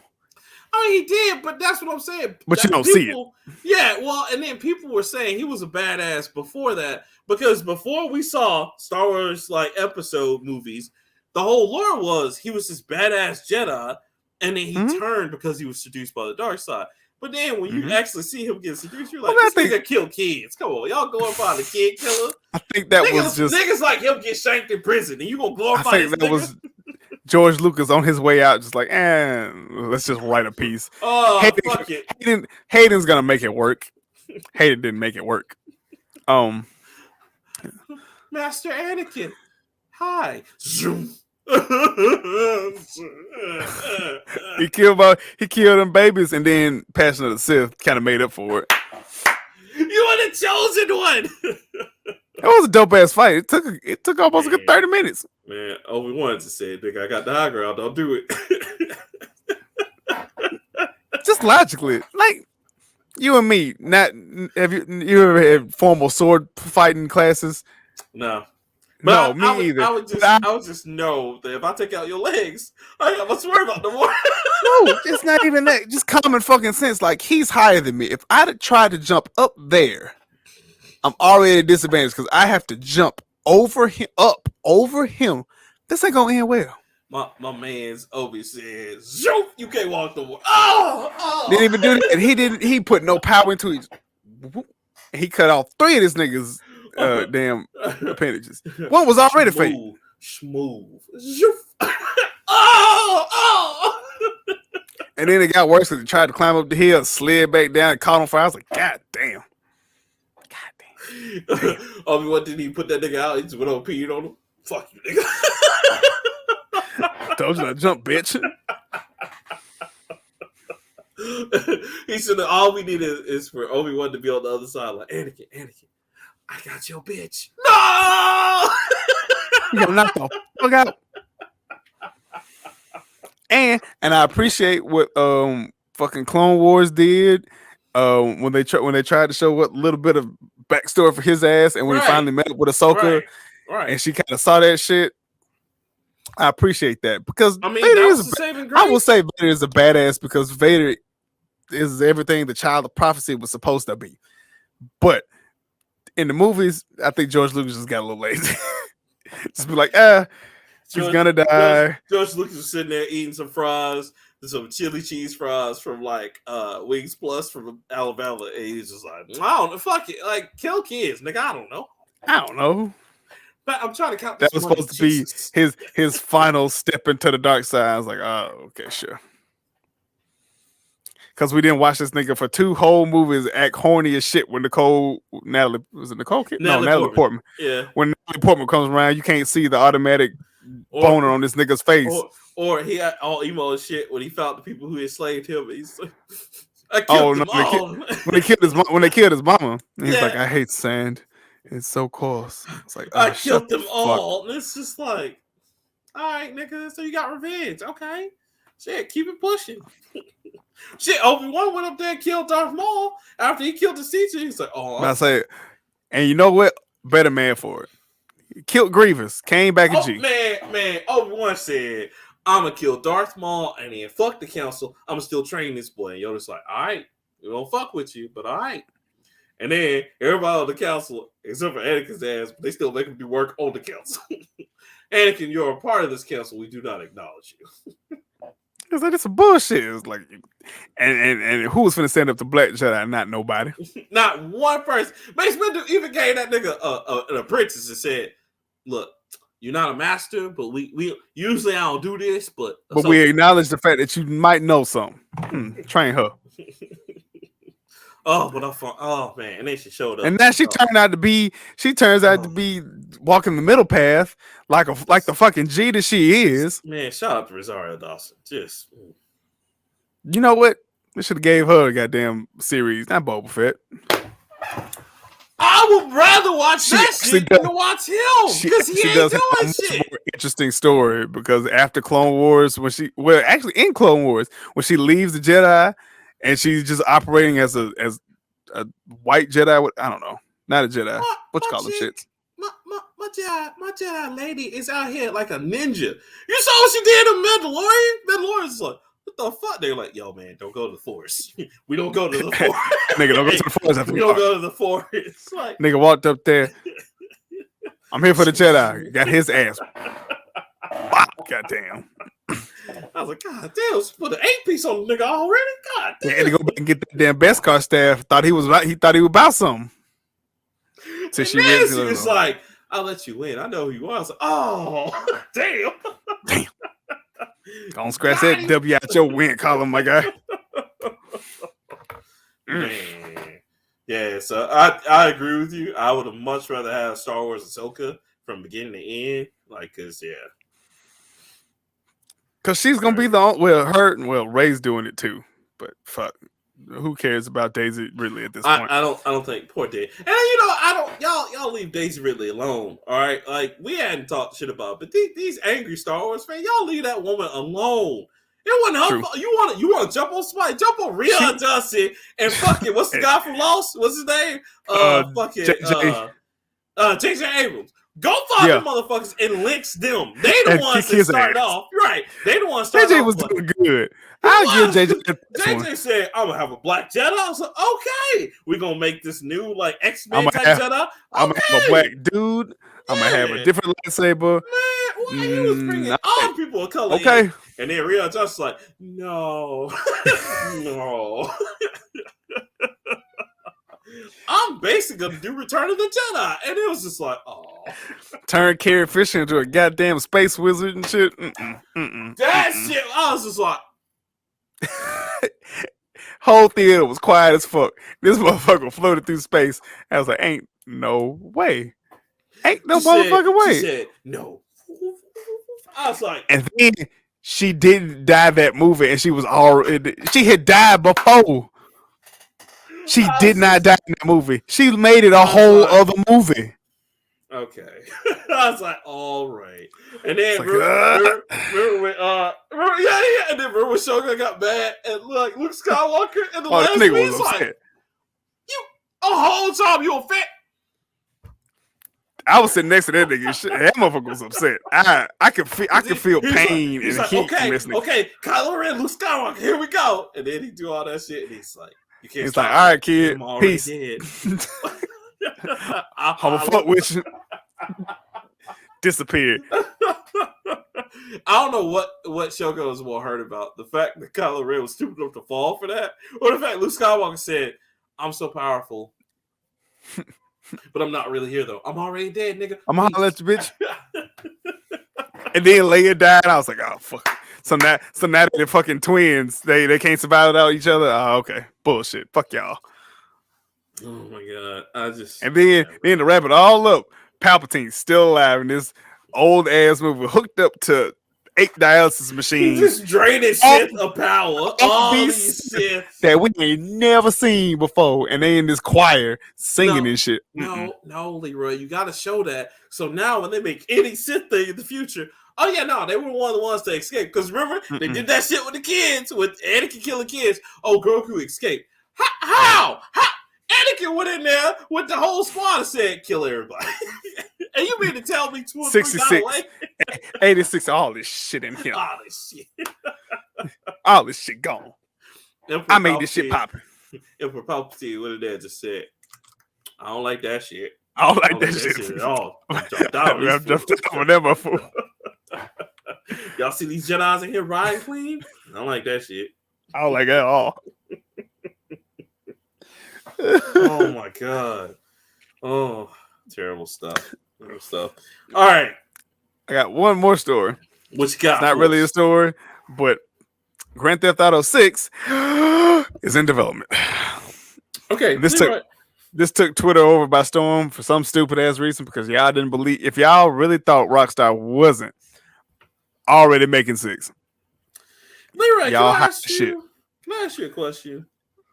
I mean, he did, but that's what I'm saying. But you don't see it. Yeah, well, and then people were saying he was a badass before that because before we saw Star Wars like episode movies. The whole lore was he was this badass Jedi, and then he turned because he was seduced by the dark side. But then when you actually see him get seduced, you're like, this nigga kill kids. Come on, y'all go and find a kid killer. I think that was just niggas like him get shanked in prison, and you gonna glorify. I think that was George Lucas on his way out, just like, let's just write a piece. Oh, fuck it. Hayden's gonna make it work. Hayden didn't make it work. Master Anakin, hi. Zoom. He killed them babies, and then Passion of the Sith kind of made up for it. You were the chosen one. It was a dope ass fight. It took almost a good 30 minutes. Man, Obi-Wan just said, "Nigga, I got the high ground. Don't do it." Just logically, like you and me. Have you ever had formal sword fighting classes? No. But no, me either. I would just know that if I take out your legs, I ain't got to worry about no more. No, it's not even that. Just common fucking sense. Like, he's higher than me. If I'd have tried to jump up there, I'm already at a disadvantage because I have to jump over him, This ain't gonna end well. My man's Obi says, "Zoop, you can't walk the wall." Oh, didn't even do that. And he put no power into it. He cut off 3 of this niggas. Damn appendages. One was already fake. Smooth. Oh! And then it got worse because he tried to climb up the hill, slid back down, and caught on fire. I was like, God damn. Obi-Wan didn't even put that nigga out. He just went over peed on him. Fuck you, nigga. Told you to jump, bitch. He said that all we need is for Obi-Wan to be on the other side. Like, Anakin. I got your bitch. No! You gotta knock the fuck out. And I appreciate what fucking Clone Wars did when they tried to show what little bit of backstory for his ass, and when he finally met up with Ahsoka, and she kind of saw that shit. I appreciate that because I mean, Vader that was the saving grace. I will say Vader is a badass because Vader is everything the child of prophecy was supposed to be, but in the movies, I think George Lucas just got a little lazy. Just be like, He's gonna die. George Lucas was sitting there eating some fries, some chili cheese fries from like Wings Plus from Alabama, and he's just like, I don't know, fuck it, like kill kids, nigga. I don't know. But I'm trying to count. That was supposed to be his final step into the dark side. I was like, oh, okay, sure. Because we didn't watch this nigga for 2 whole movies act horny as shit when Natalie Portman. Yeah. When Natalie Portman comes around, you can't see the automatic boner on this nigga's face. Or he got all emo as shit when he found the people who enslaved him. He's like, I killed them all. When they killed his mama, he's like, I hate sand. It's so coarse. It's like, I killed them all. And it's just like, all right, nigga, so you got revenge. Okay. Shit, keep it pushing. Shit, Obi-Wan went up there and killed Darth Maul after he killed the teacher. He's like, oh. I say, and you know what? Better man for it. He killed Grievous. Came back a G. Man. Obi-Wan said, I'm going to kill Darth Maul and then fuck the council. I'm going to still train this boy. And Yoda's like, all right, we don't fuck with you, but all right. And then everybody on the council, except for Anakin's ass, they still make him do work on the council. Anakin, you're a part of this council. We do not acknowledge you. It's like, it's some bullshit. It's like, and who was finna stand up to Black Jedi? Not nobody. Not one person. Mace Windu even gave that nigga an apprentice and said, look, you're not a master, but we usually I don't do this, but we acknowledge the fact that you might know something. Train her. Oh man, and then she showed up. And now she turns out to be walking the middle path like the fucking G that she is. Man, shout out to Rosario Dawson. Just you know what? They should have gave her a goddamn series, not Boba Fett. I would rather watch that shit than watch him because he ain't doing have a much more interesting story. Because after Clone Wars, in Clone Wars, when she leaves the Jedi. And she's just operating as a white Jedi. I don't know, not a Jedi. What you call them shits? My Jedi lady is out here like a ninja. You saw what she did in Mandalorian? Mandalorian's like, what the fuck? They're like, yo, man, don't go to the Force. We don't go to the Force. Nigga, don't go to the Force. We don't go to the Force. Like, nigga walked up there. I'm here for the Jedi. Got his ass. Goddamn. I was like, God damn, put an 8-piece on the nigga already? God damn. He had to go back and get the damn Beskar staff. He thought he was about something. So she was like, I'll let you win. I know who you are. I was like, oh, damn. Don't scratch that W out your win column, my guy. Man. Yeah, so I agree with you. I would have much rather have Star Wars Ahsoka from beginning to end. Like, because, yeah. Because she's going to be Rey's doing it too. But fuck. Who cares about Daisy Ridley at this point? I don't think poor Daisy. And y'all leave Daisy Ridley alone. All right. Like, we hadn't talked shit about it, but these angry Star Wars fans, y'all leave that woman alone. It wasn't her fault. You want to jump on somebody? Jump on Rhea Dusty and fucking what's the guy from Lost? What's his name? J.J. Abrams. Go find the motherfuckers and lynch them. They the ones that start off. Right. They the ones that JJ was doing good. I'll give JJ. JJ said, I'm gonna have a black Jedi. I was like, okay. We're gonna make this new like X-Men type Jedi. I'm gonna have a black dude. I'm gonna have a different lightsaber. Man, he was bringing all people of color. Okay. In. And then Rhea just like, no. No. I'm basically gonna do Return of the Jedi, and it was just like, oh, turn Carrie Fisher into a goddamn space wizard and shit. That shit, I was just like, whole theater was quiet as fuck. This motherfucker floated through space. I was like, ain't no way, ain't no motherfucking way. She said, no. I was like, and then she didn't die that movie, and she had died before. She did not die in that movie. She made it a whole other movie. Okay. I was like, all right. And then remember when and then remember when Shogun got mad and like Luke Skywalker and the last movie was like, you a whole time you a fat. I was sitting next to that nigga. That motherfucker was upset. I could feel pain and like, heat. Okay, Kylo Ren, Luke Skywalker, here we go. And then he do all that shit and he's like, you can't. It's like, all right, kid, peace. I'm a fuck with you. Disappeared. I don't know what Shoko was more hurt about. The fact that Kylo Ren was stupid enough to fall for that, or the fact Luke Skywalker said, "I'm so powerful, but I'm not really here though. I'm already dead, nigga. I'm gonna holler at you, bitch." And then Leia died. I was like, "Oh fuck." So now they're fucking twins. They can't survive without each other. Oh, okay, bullshit. Fuck y'all. Oh my god, I just And then to wrap it all up, Palpatine's still alive in this old ass movie, hooked up to 8 dialysis machines. He just draining Sith of power. All these Sith that we ain't never seen before, and they in this choir singing and shit. No, Leroy, you got to show that. So now when they make any Sith thing in the future, oh yeah, no, they were one of the ones to escape. Because remember, they did that shit with the kids, with Anakin killing kids. Oh, Goku escaped. How? Anakin went in there with the whole squad and said, "Kill everybody." And you mean to tell me 2 or 3 got away? 86, all this shit in here. All this shit. All this shit gone. I made this shit popping. If for Palpatine, what did that just said? I don't like that shit. I don't like that shit at all. I'm jumped out. I'm jumped out on that motherfucker. Y'all see these Jedis in here riding clean? I don't like that shit. I don't like it at all. Oh my god. Oh, terrible stuff. All right. I got one more story. What you got? It's not really a story, but Grand Theft Auto 6 is in development. Okay. This took Twitter over by storm for some stupid ass reason because y'all didn't believe. If y'all really thought Rockstar wasn't already making 6, Leroy, y'all can I ask you a question?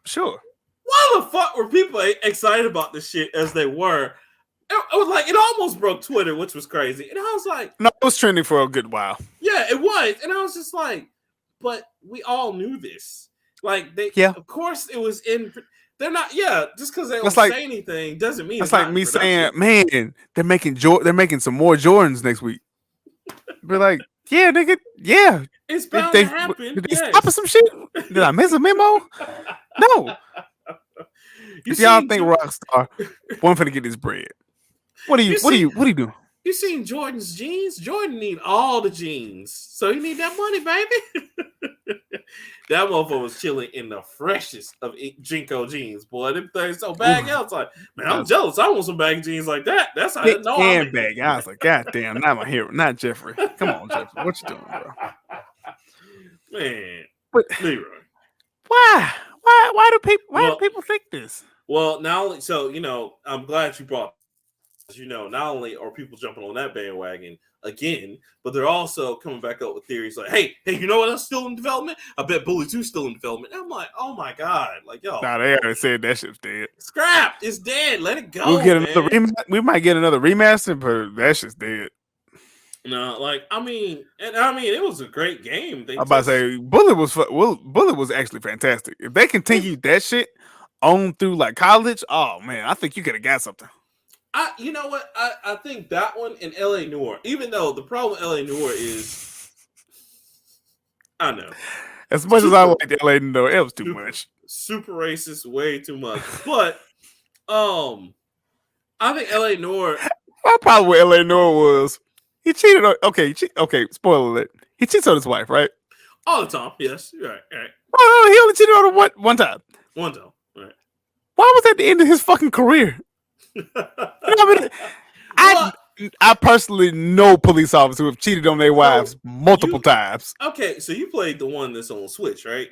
Sure. Why the fuck were people excited about this shit as they were? It was like it almost broke Twitter, which was crazy. And I was like, no, it was trending for a good while. Yeah, it was. And I was just like, but we all knew this. Like of course it was in. They're not. Yeah, just because they don't say anything doesn't mean it's like me saying, man, they're making some more Jordans next week. Be like, yeah, nigga, yeah, it's bound to happen. Did they stop some shit? Did I miss a memo? No. If y'all think Rockstar wasn't finna get this bread, what are you doing? You seen Jordan's jeans? Jordan need all the jeans, so you need that money, baby. That motherfucker was chilling in the freshest of Jinko jeans, boy. Them things so baggy. I was like, man, I'm jealous. I want some baggy jeans like that. That's how I know. And baggy. I was like, God damn, not my hero, not Jeffrey. Come on, Jeffrey, what you doing, bro? Man, but Leroy, why do people think this? Well, not only so, I'm glad you brought. Not only are people jumping on that bandwagon again, but they're also coming back up with theories like, hey, you know what else still in development? I bet Bully 2 still in development. And I'm like, oh my god, like yo. Nah, they already said that shit's dead. Scrapped. It's dead. Let it go. We'll get another we might get another remaster, but that shit's dead. No, it was a great game. I'm about to say Bullet was actually fantastic. If they continued that shit on through like college, oh man, I think you could have got something. You know what? I think that one in LA Noire, even though the problem with LA Noire is, I know. As much as I like the LA Noire, it was too much. Super racist, way too much. But, I think LA Noire. My problem with LA Noire was he cheated on. Okay, spoiler alert. He cheats on his wife, right? All the time. Yes, right. Oh, he only cheated on her one time. One time, right? Why was that the end of his fucking career? I personally know police officers who have cheated on their wives multiple times. Okay, so you played the one that's on Switch, right?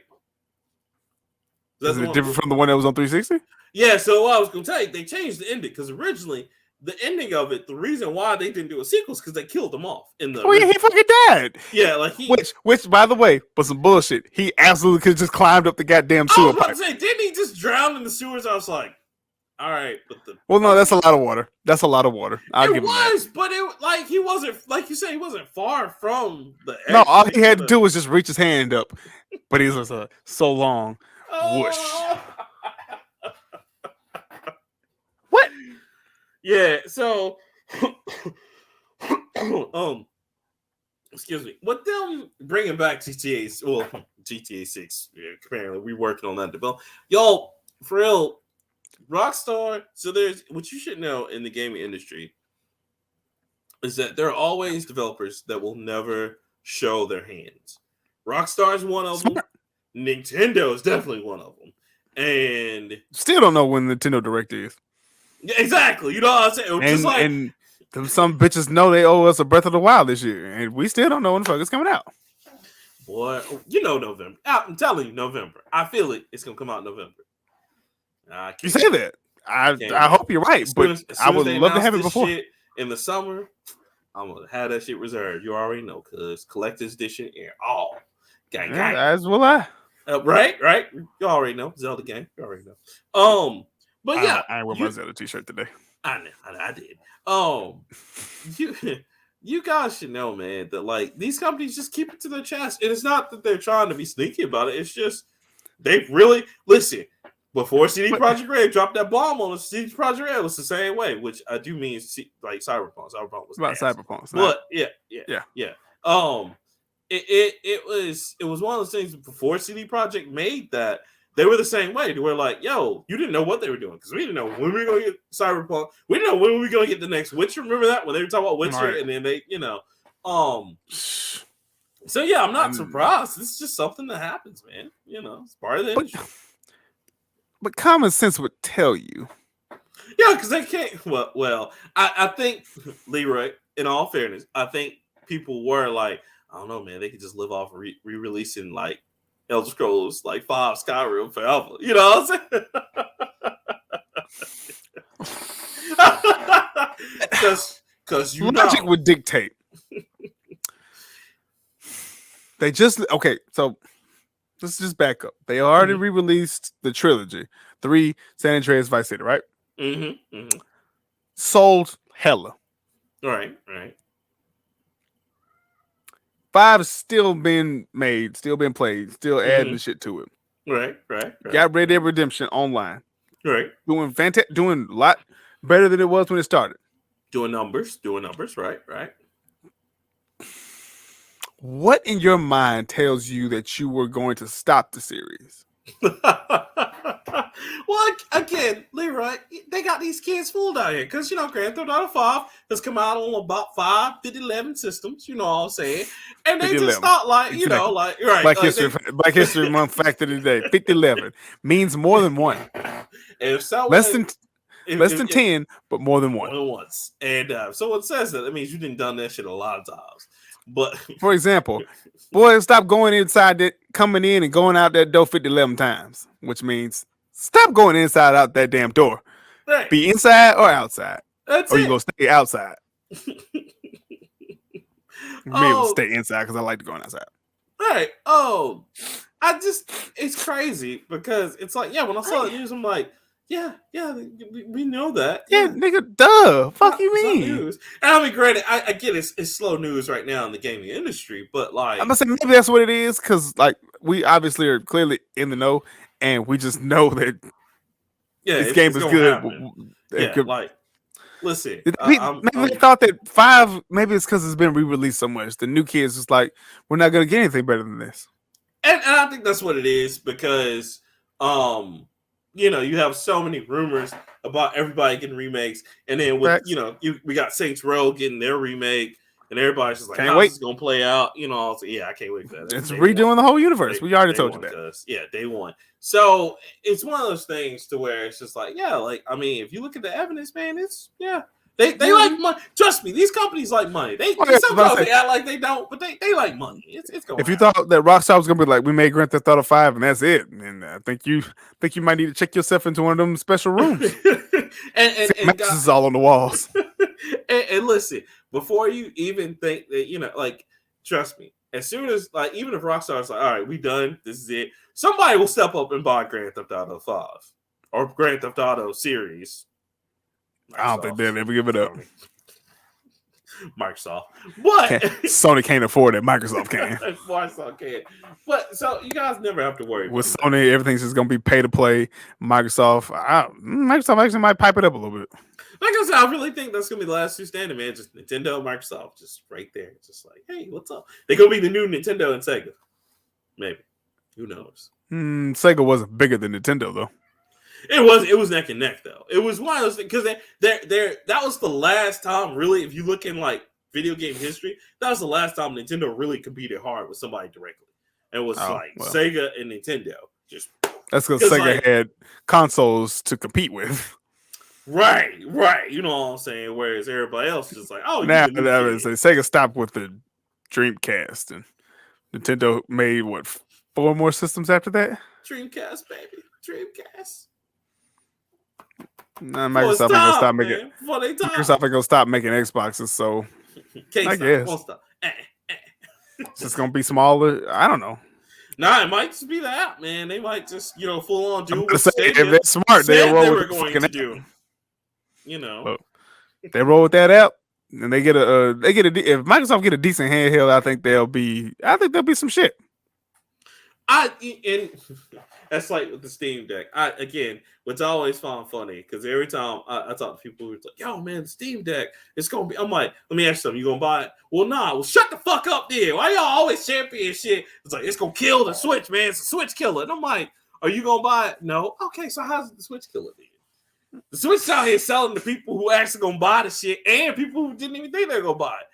Is it different from the one that was on 360? Yeah, so what I was going to tell you, they changed the ending because originally the ending of it, the reason why they didn't do a sequel is because they killed him off in the. Oh yeah, he fucking died. Yeah, like which by the way was some bullshit. He absolutely could have just climbed up the goddamn sewer pipe. I was about to say, didn't he just drown in the sewers? I was like, all right, but no, that's a lot of water. That's a lot of water. I'll give him that. But he wasn't, like you said, he wasn't far from the. No, all he had to do was just reach his hand up, but he was so long. Whoosh. Yeah, so excuse me. With them bringing back GTA 6, apparently we working on that development. Y'all, for real, Rockstar, so there's what you should know in the gaming industry is that there are always developers that will never show their hands. Rockstar's one of them. Nintendo is definitely one of them. And still don't know when Nintendo Direct is. Exactly. You know what I'm saying? Just like, and some bitches know they owe us a Breath of the Wild this year, and we still don't know when the fuck it's coming out. Boy, November. I'm telling you, November. I feel it. It's gonna come out in November. You say that. I hope you're right, but I would love to have it before. Shit in the summer, I'm gonna have that shit reserved. You already know, cause collector's edition and all. Gang. As will I. Right. You already know Zelda game. You already know. But yeah, I wear my Zelda t-shirt today. I did. You guys should know, man, that like these companies just keep it to their chest, and it's not that they're trying to be sneaky about it. It's just they really listen. Before CD Projekt Red dropped that bomb on us, CD Projekt Red was the same way, which I do mean like Cyberpunk. Cyberpunk was about Cyberpunk, but yeah. It was one of those things before CD Projekt made that. They were the same way. They were like, yo, you didn't know what they were doing because we didn't know when we were going to get Cyberpunk. We didn't know when we were going to get the next Witcher. Remember that? When they were talking about Witcher and then they, So, yeah, I'm not surprised. This is just something that happens, man. It's part of the industry. But common sense would tell you. Yeah, because they can't. Well, I think, Leroy, in all fairness, I think people were like, I don't know, man. They could just live off re-releasing, like, Elder Scrolls like 5 Skyrim forever. You know what I'm saying? Because logic would dictate. So let's just back up. They already re-released the trilogy, 3 San Andreas Vice City, right? Sold hella. Right. 5 is still being made, still being played, still adding shit to it. Right. Got Red Dead Redemption online. Right. Doing a lot better than it was when it started. Doing numbers, right. What in your mind tells you that you were going to stop the series? Well, again, Leroy, they got these kids fooled out here because Grand Theft Auto 5 has come out on about 5 5011 systems. You know what I'm saying? And they just thought like right. Black History Month fact of the day: 5011 means more than one. If so, less than 10, but more than one. More than once. And so it says that means you didn't done that shit a lot of times. But for example, boys, stop going inside that, coming in and going out that door 5011 times, which means stop going inside out that damn door. Right. Be inside or outside. That's or you're gonna stay outside. Maybe stay inside because I like to go outside. Right. It's crazy because it's like, when I saw the news, I'm like, yeah, we know that. Yeah, nigga, duh. Fuck you mean? News. And I mean, granted, I get it's slow news right now in the gaming industry, but like, I'm gonna say maybe that's what it is because like we obviously are clearly in the know, and we just know that this game is good. Like, listen, maybe they thought that 5. Maybe it's because it's been re-released so much. The new kids is like, we're not gonna get anything better than this. And I think that's what it is because, you have so many rumors about everybody getting remakes, and then with we got Saints Row getting their remake, and everybody's just like, "How's this gonna play out?" I can't wait for that. It's redoing the whole universe. We already told you that. Day one. So it's one of those things to where it's just like, if you look at the evidence, man, it's They like money. Trust me, these companies like money. Sometimes they act like they don't, but they like money. It's going. If you thought that Rockstar was gonna be like, we made Grand Theft Auto 5 and that's it, and I think you might need to check yourself into one of them special rooms. and is all on the walls. and listen, before you even think that trust me. As soon as even if Rockstar is like, all right, we done. This is it. Somebody will step up and buy Grand Theft Auto 5 or Grand Theft Auto series. I don't think they'll ever give it up. Microsoft. But Sony can't afford it. Microsoft can. Microsoft can. But so you guys never have to worry. With Sony, everything's just gonna be pay to play. Microsoft actually might pipe it up a little bit. Like I said, I really think that's gonna be the last two standing, man. Just Nintendo, Microsoft, just right there. Just like, hey, what's up? They're gonna be the new Nintendo and Sega. Maybe. Who knows? Sega wasn't bigger than Nintendo though. It was neck and neck though. It was one of those things because that was the last time really. If you look in like video game history, that was the last time Nintendo really competed hard with somebody directly. And it was Sega and Nintendo. Just that's because Sega had consoles to compete with. Right. You know what I'm saying? Whereas everybody else is just like, oh, now Sega stopped with the Dreamcast, and Nintendo made 4 more systems after that. Dreamcast, baby, Dreamcast. Nah, Microsoft ain't gonna stop making. Microsoft ain't gonna stop making Xboxes, so I guess it's just gonna be smaller. I don't know. Nah, it might just be that, man. They might just, full on do what if they're smart, they were going to do. Look, they roll with that app, and they get if Microsoft get a decent handheld, I think there'll be some shit. And that's like with the Steam Deck. What's always found funny because every time I talk to people who are like, "Yo, man, the Steam Deck, it's gonna be." I'm like, "Let me ask you something. You gonna buy it?" Well, nah. Well, shut the fuck up, then. Why y'all always champion shit? It's like it's gonna kill the Switch, man. It's a Switch killer. And I'm like, "Are you gonna buy it?" No. Okay, so how's the Switch killer then? The Switch out here selling to people who actually gonna buy the shit and people who didn't even think they're gonna buy it.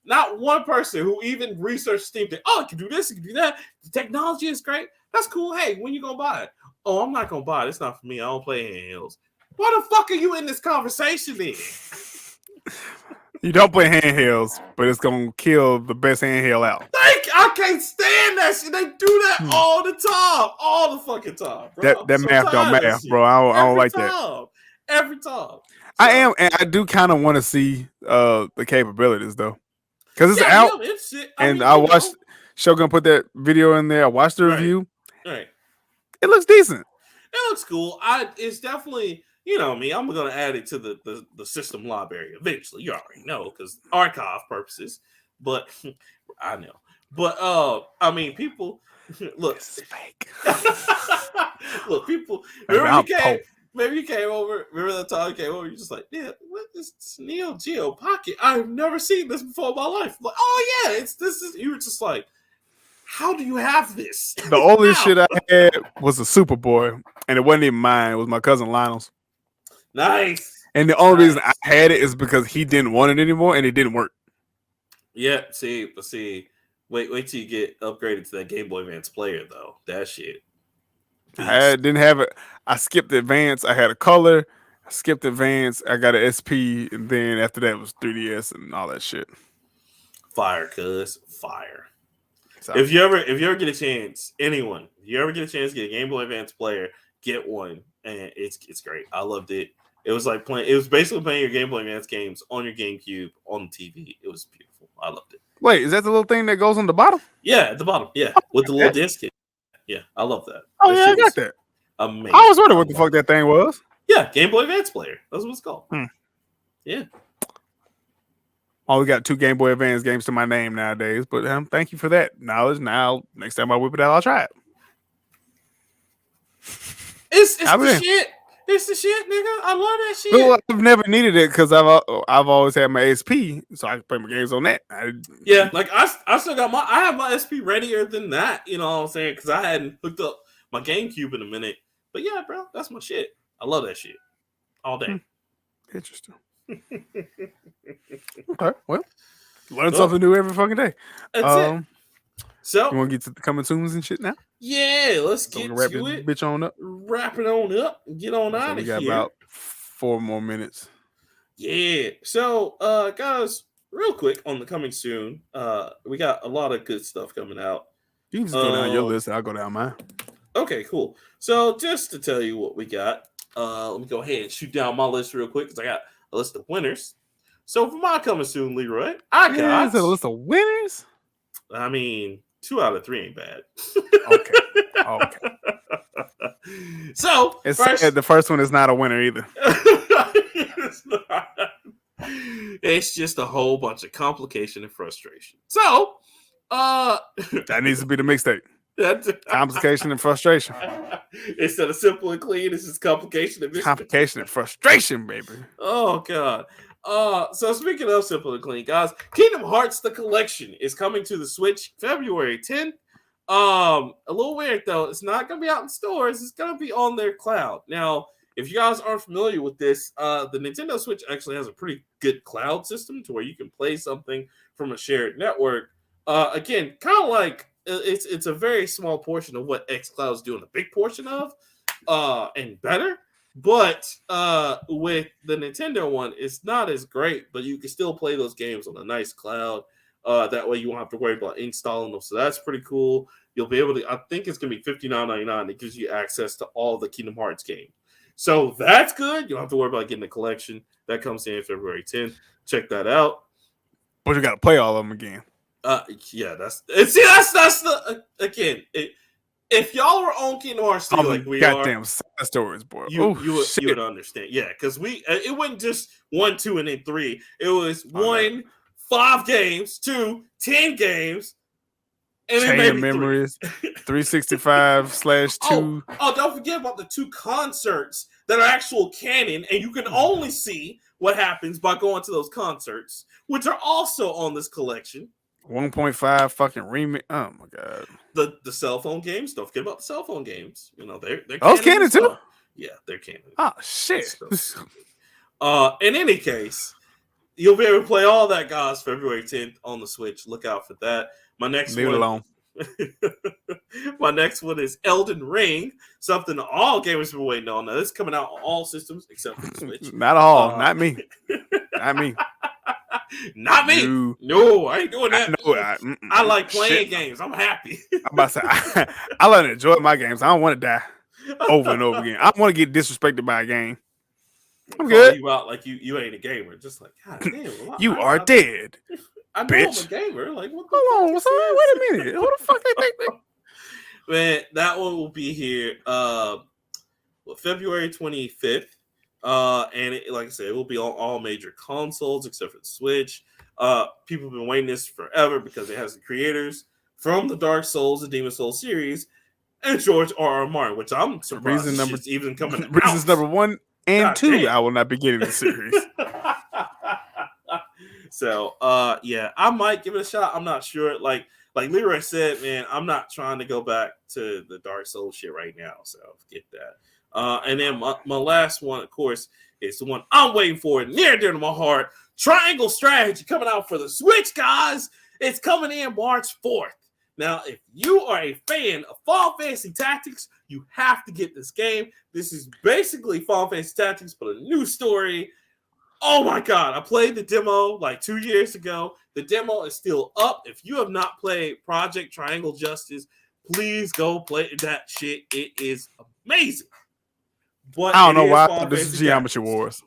Not one person who even researched Steam Deck. Oh, it can do this, it can do that. The technology is great. That's cool. Hey, when you gonna buy it? Oh, I'm not gonna buy it. It's not for me. I don't play handhelds. Why the fuck are you in this conversation then? You don't play handhelds, but it's gonna kill the best handheld out. I can't stand that shit. They do that all the time, all the fucking time, bro. That math don't math, bro. I don't like that. Every time. So, I do kind of want to see the capabilities though, because it's out. I watched Shogun put that video in there. I watched the review. Right. It looks decent. It looks cool. It's definitely, me, I'm gonna add it to the system library eventually. You already know, because archive purposes. But I know. But people look, this is fake. Look, people maybe you came over. Remember that time you came over? You're just like, yeah, what is this Neo Geo Pocket? I've never seen this before in my life. Like, oh yeah, you were just like, how do you have this? The only shit I had was a Superboy, and it wasn't even mine. It was my cousin Lionel's. Nice. And the only reason I had it is because he didn't want it anymore, and it didn't work. Yeah, see. Wait till you get upgraded to that Game Boy Advance player, though. That shit. I didn't have it. I skipped Advance. I had a color. I skipped Advance. I got an SP, and then after that was 3DS and all that shit. Fire, cuz fire. Sorry. If you ever get a chance, anyone, if you ever get a chance to get a Game Boy Advance player, get one, and it's great. I loved it. It was like playing. It was basically playing your Game Boy Advance games on your GameCube on the TV. It was beautiful. I loved it. Wait, is that the little thing that goes on the bottom? Yeah, at the bottom. Yeah, with the little disc. Yeah, I love that. Oh yeah, I got that. Amazing. I was wondering what the fuck that thing was. Yeah, Game Boy Advance player. That's what it's called. Yeah. Only got 2 Game Boy Advance games to my name nowadays, but thank you for that knowledge. Now, next time I whip it out, I'll try it. It's the shit. It's the shit, nigga. I love that shit. Well, I've never needed it because I've always had my SP, so I can play my games on that. Like I still got I have my SP readier than that. You know what I'm saying? Because I hadn't hooked up my GameCube in a minute. But yeah, bro, that's my shit. I love that shit all day. Interesting. Okay, well, learn something new every fucking day. That's it. So you want to get to the coming soons and shit now? Yeah, let's get to it. Bitch on up. Wrap it on up and get on out of here. We got about 4 more minutes. Yeah. So, guys, real quick on the coming soon, we got a lot of good stuff coming out. You can just go down your list. I'll go down mine. Okay, cool. So, just to tell you what we got, let me go ahead and shoot down my list real quick because I got a list of winners. So, for my coming soon, Leroy, I got is it a list of winners. I mean, 2 out of 3 ain't bad. Okay. So the first one is not a winner either. It's just a whole bunch of complication and frustration. So, that needs to be the mixtape. Complication and frustration. Instead of simple and clean, it's just complication and mystery. Complication and frustration, baby. Oh God. So speaking of simple and clean, guys, Kingdom Hearts the Collection is coming to the Switch February 10th. A little weird though. It's not gonna be out in stores. It's gonna be on their cloud. Now, if you guys aren't familiar with this, the Nintendo Switch actually has a pretty good cloud system to where you can play something from a shared network. Again, kind of like it's a very small portion of what xCloud's doing a big portion of, and better. But with the Nintendo one, it's not as great, but you can still play those games on a nice cloud. That way you won't have to worry about installing them. So that's pretty cool. You'll be able to, I think it's going to be $59.99. It gives you access to all the Kingdom Hearts games. So that's good. You don't have to worry about getting the collection. That comes in February 10th. Check that out. But you got to play all of them again. Yeah, that's the, again, if y'all were on Kingdom Hearts 3 like we goddamn sad stories, boy. You would understand. Yeah, because it wasn't just 1, 2, and then 3. It was 1, 5 games, 2, 10 games, and then maybe memories. 365/2. Oh, don't forget about the 2 concerts that are actual canon, and you can only see what happens by going to those concerts, which are also on this collection. 1.5 fucking remake. Oh my god. The cell phone games. Don't forget about the cell phone games. You know, they're canon too. Yeah, they're canon. Oh shit. In any case, you'll be able to play all that, guys, February 10th on the Switch. Look out for that. My next Leave it alone. My next one is Elden Ring, something all gamers have been waiting on. Now, this is coming out on all systems except for the Switch. Not all. Not me. Not me. Not me. No, I ain't doing that. I like playing games. I'm happy. I'm about to say, I like to enjoy my games. I don't want to die over and over again. I don't want to get disrespected by a game. I'm good. You out like you ain't a gamer. Just like, God damn. You are dead. I know bitch. I'm a gamer. Like, what the hold on, son, wait a minute. Who the fuck they think they? Man, that one will be here February 25th. And like I said, it will be on all major consoles except for the Switch. People have been waiting this forever because it has the creators from the Dark Souls and Demon Souls series and George R.R. Martin, which I'm surprised is even coming out. Reasons number 1 and 2, I will not be getting the series. So, yeah, I might give it a shot. I'm not sure. Like Leroy said, man, I'm not trying to go back to the Dark Souls shit right now. So forget that. And then my last one, of course, is the one I'm waiting for, near and dear to my heart. Triangle Strategy coming out for the Switch, guys. It's coming in March 4th. Now, if you are a fan of Final Fantasy Tactics, you have to get this game. This is basically Final Fantasy Tactics, but a new story. Oh my God, I played the demo like 2 years ago. The demo is still up. If you have not played Project Triangle Justice, please go play that shit. It is amazing. But I don't know why I thought this is Geometry Wars.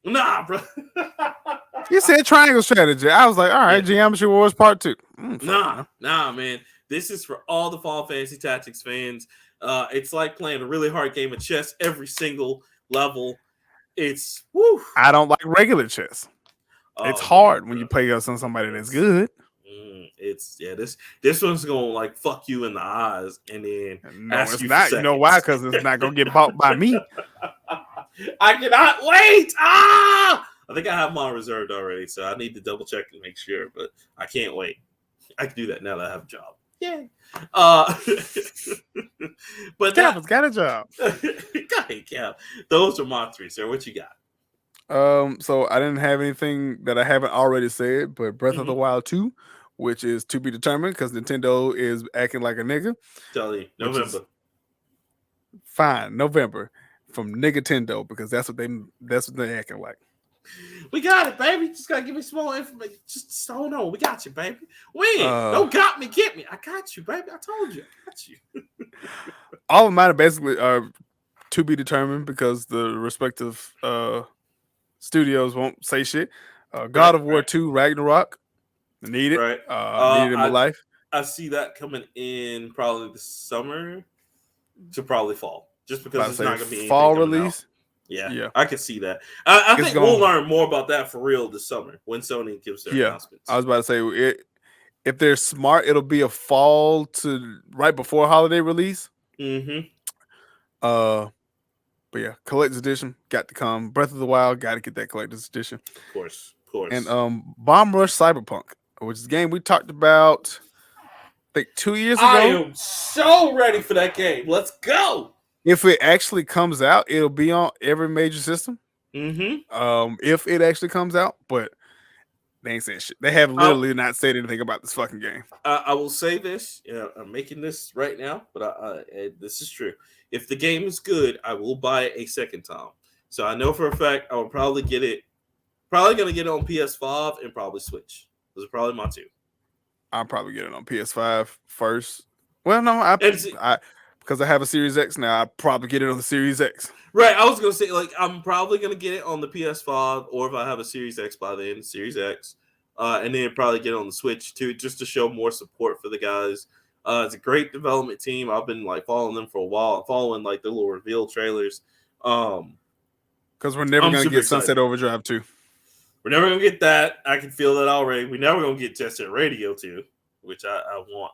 Nah, bro. You said Triangle Strategy. I was like, all right, Geometry Wars Part 2. Nah, man. This is for all the Final Fantasy Tactics fans. It's like playing a really hard game of chess every single level. It's woo. I don't like regular chess. It's hard when you play against somebody that's good. This one's gonna like fuck you in the eyes and then it's not. You know why? Because it's not gonna get bought by me. I cannot wait. I think I have mine reserved already, so I need to double check and make sure. But I can't wait. I can do that now that I have a job. Yay. But Calvin's got a job. Go ahead, Cal. Those are my 3, sir. What you got? So I didn't have anything that I haven't already said, but Breath of the Wild 2, which is to be determined because Nintendo is acting like a nigga. Tell you, November. Fine, November from Nintendo because that's what they acting like. We got it, baby. Just gotta give me some more information. Just hold on. We got you, baby. Win. Don't got me, get me. I got you, baby. I told you. I got you. All of mine are basically to be determined because the respective studios won't say shit. God of War 2 Ragnarok. Need it. Right. Need it in my life. I see that coming in probably the summer to probably fall. Just because it's not going to be fall release. Yeah, I can see that. I think we'll learn more about that for real this summer when Sony gives their announcements. I was about to say, if they're smart, it'll be a fall to right before holiday release. Mm-hmm. But yeah, collector's edition got to come. Breath of the Wild got to get that collector's edition. Of course. And Bomb Rush Cyberpunk, which is a game we talked about, I think 2 years ago. I am so ready for that game. Let's go. if it actually comes out, it'll be on every major system. Mm-hmm. If it actually comes out, but they ain't saying shit. They have literally not said anything about this fucking game. I will say this. I'm making this right now, but this is true. If the game is good, I will buy it a second time. So I know for a fact I will probably get it. Probably gonna get it on PS5 and probably Switch. Those are probably my two. I'll probably get it on PS5 first. Well, no, I because I have a Series X now. I'll probably get it on the Series X. Right, I was gonna say I'm probably gonna get it on the PS5, or if I have a Series X by then, Series X, and then probably get it on the Switch too, just to show more support for the guys. It's a great development team. I've been following them for a while, following the little reveal trailers. Because we're never gonna get Sunset Overdrive 2. We're never gonna get that. I can feel that already. We're never gonna get Jet Set Radio 2, which I want.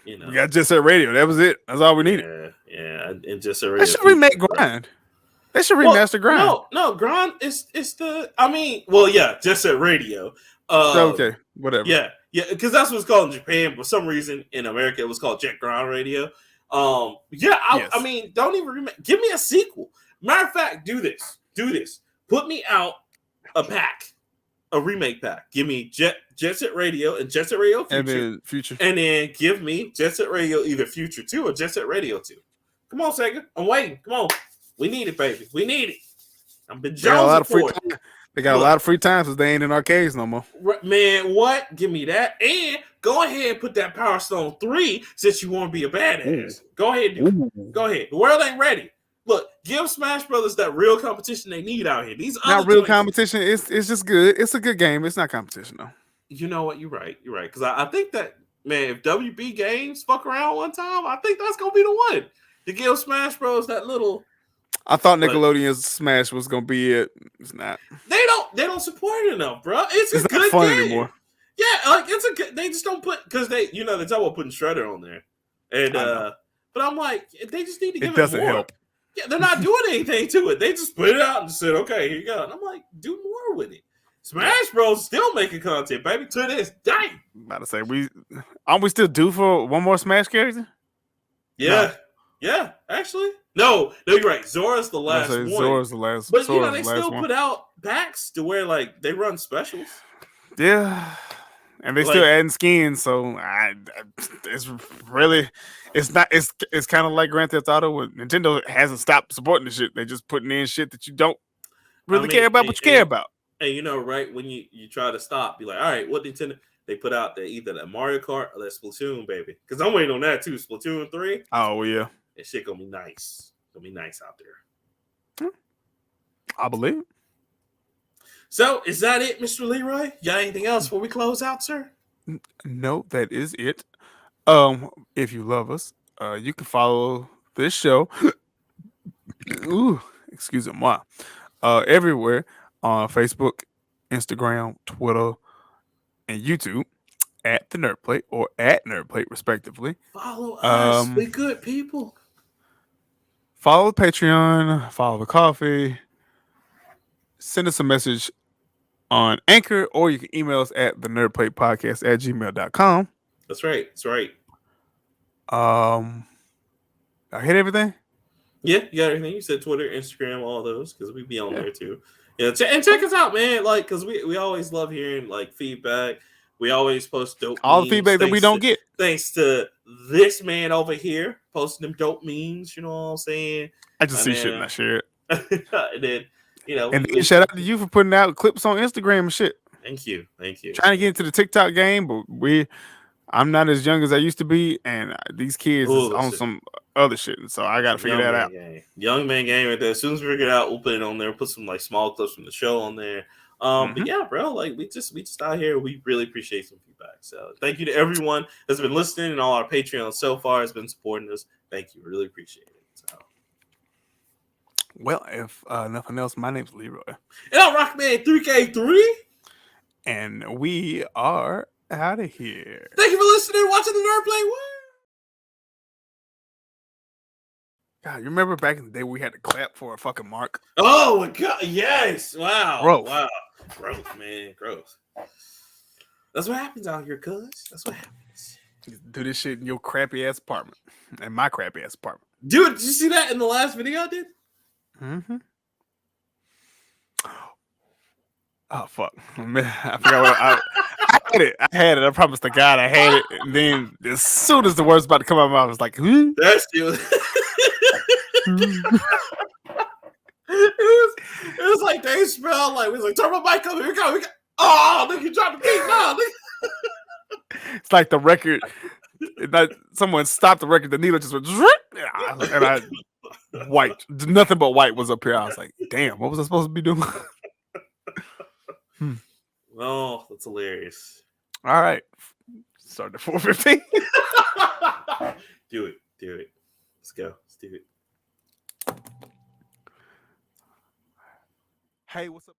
We got Jet Set Radio. That was it. That's all we needed. Yeah, and Jet Set Radio. They should remake Grind. They should remaster Grind. No, Grind is the. I mean, well, yeah, Jet Set Radio. Okay, whatever. Yeah, because that's what it's called in Japan. For some reason, in America, it was called Jet Grind Radio. I mean, don't even remake. Give me a sequel. Matter of fact, do this. Put me out a pack, a remake pack. Give me Jet Set Radio and Jet Set Radio Future, and then give me Jet Set Radio either Future 2 or Jet Set Radio 2. Come on, Sega, I'm waiting. Come on, we need it, baby. We need it. I've been jonesing for it. They got a lot of free time since they ain't in arcades no more. Man, what? Give me that. And go ahead and put that Power Stone 3 since you want to be a badass. Go ahead. Go ahead. The world ain't ready. Look, give Smash Brothers that real competition they need out here. These not real competition. It's just good. It's a good game. It's not competition though. You know what? You're right. Because I think that, man, if WB Games fuck around one time, I think that's gonna be the one to give Smash Bros that little. I thought Nickelodeon's Smash was gonna be it. It's not. They don't support it enough, bro. It's a good fun game anymore. Yeah, it's a good. They just don't put because they talk about putting Shredder on there, and but I'm like, they just need to give it more. It doesn't help. Yeah, they're not doing anything to it. They just put it out and said, "Okay, here you go." And I'm like, do more with it. Smash Bros. Still making content, baby, to this day. I'm about to say aren't we still due for one more Smash character? Yeah, yeah. Actually, no, you're right. Zora's the last one. Zora's the last. But they still put out packs to where they run specials. Yeah. And they still adding skins, so it's kind of like Grand Theft Auto. Nintendo hasn't stopped supporting the shit. They're just putting in shit that you don't really care about, but you care about. And right when you try to stop, be like, all right, what Nintendo they put out there, either that Mario Kart or that Splatoon, baby. Because I'm waiting on that too. Splatoon 3. Oh yeah, that shit gonna be nice. Gonna be nice out there. I believe. So, is that it, Mr. Leroy? You got anything else before we close out, sir? No, that is it. If you love us, you can follow this show. Excuse me, everywhere on Facebook, Instagram, Twitter, and YouTube at the Nerd Plate or at Nerd Plate, respectively. Follow us. We good people. Follow the Patreon. Follow the coffee. Send us a message on Anchor, or you can email us at thenerdplatepodcast@gmail.com. That's right. I hit everything? Yeah, you got everything. You said Twitter, Instagram, all those, because we be on there too. Yeah, and check us out, man. Because we always love hearing feedback. We always post dope all memes, the feedback that we don't get. Thanks to this man over here posting them dope memes, you know what I'm saying? I just see shit and I share it. And then and then shout out to you for putting out clips on Instagram and shit. Thank you. Trying to get into the TikTok game, but I'm not as young as I used to be, and these kids is on some other shit, and so I got to figure that out. Young man game right there. As soon as we figure it out, we'll put it on there. Put some small clips from the show on there. But yeah, bro, we just out here. We really appreciate some feedback. So thank you to everyone that's been listening and all our Patreon so far has been supporting us. Thank you, really appreciate it. So. Well, if nothing else, my name's Leroy. And I'm Rockman3K3. And we are out of here. Thank you for listening and watching the Nerd Play World. God, you remember back in the day we had to clap for a fucking mark? Oh my God, yes. Wow. Growth. Wow. Growth, man. Growth. That's what happens out here, cuz. That's what happens. You do this shit in your crappy ass apartment. In my crappy ass apartment. Dude, did you see that in the last video I did? Mm-hmm. Oh fuck! Man, I forgot what I had it. I had it. I promised to God I had it. And then as soon as the words about to come out of my mouth, I was like, That's you. It was like they smelled like we was like, turn my mic up, here we go. Oh, nigga, you dropped the beat now, nigga. It's like the record. Someone stopped the record. The needle just went, and I white. Nothing but white was up here. I was like, damn, what was I supposed to be doing? Oh, that's hilarious. All right, start at 4:15. Do it. Let's go. Let's do it. Hey, what's up?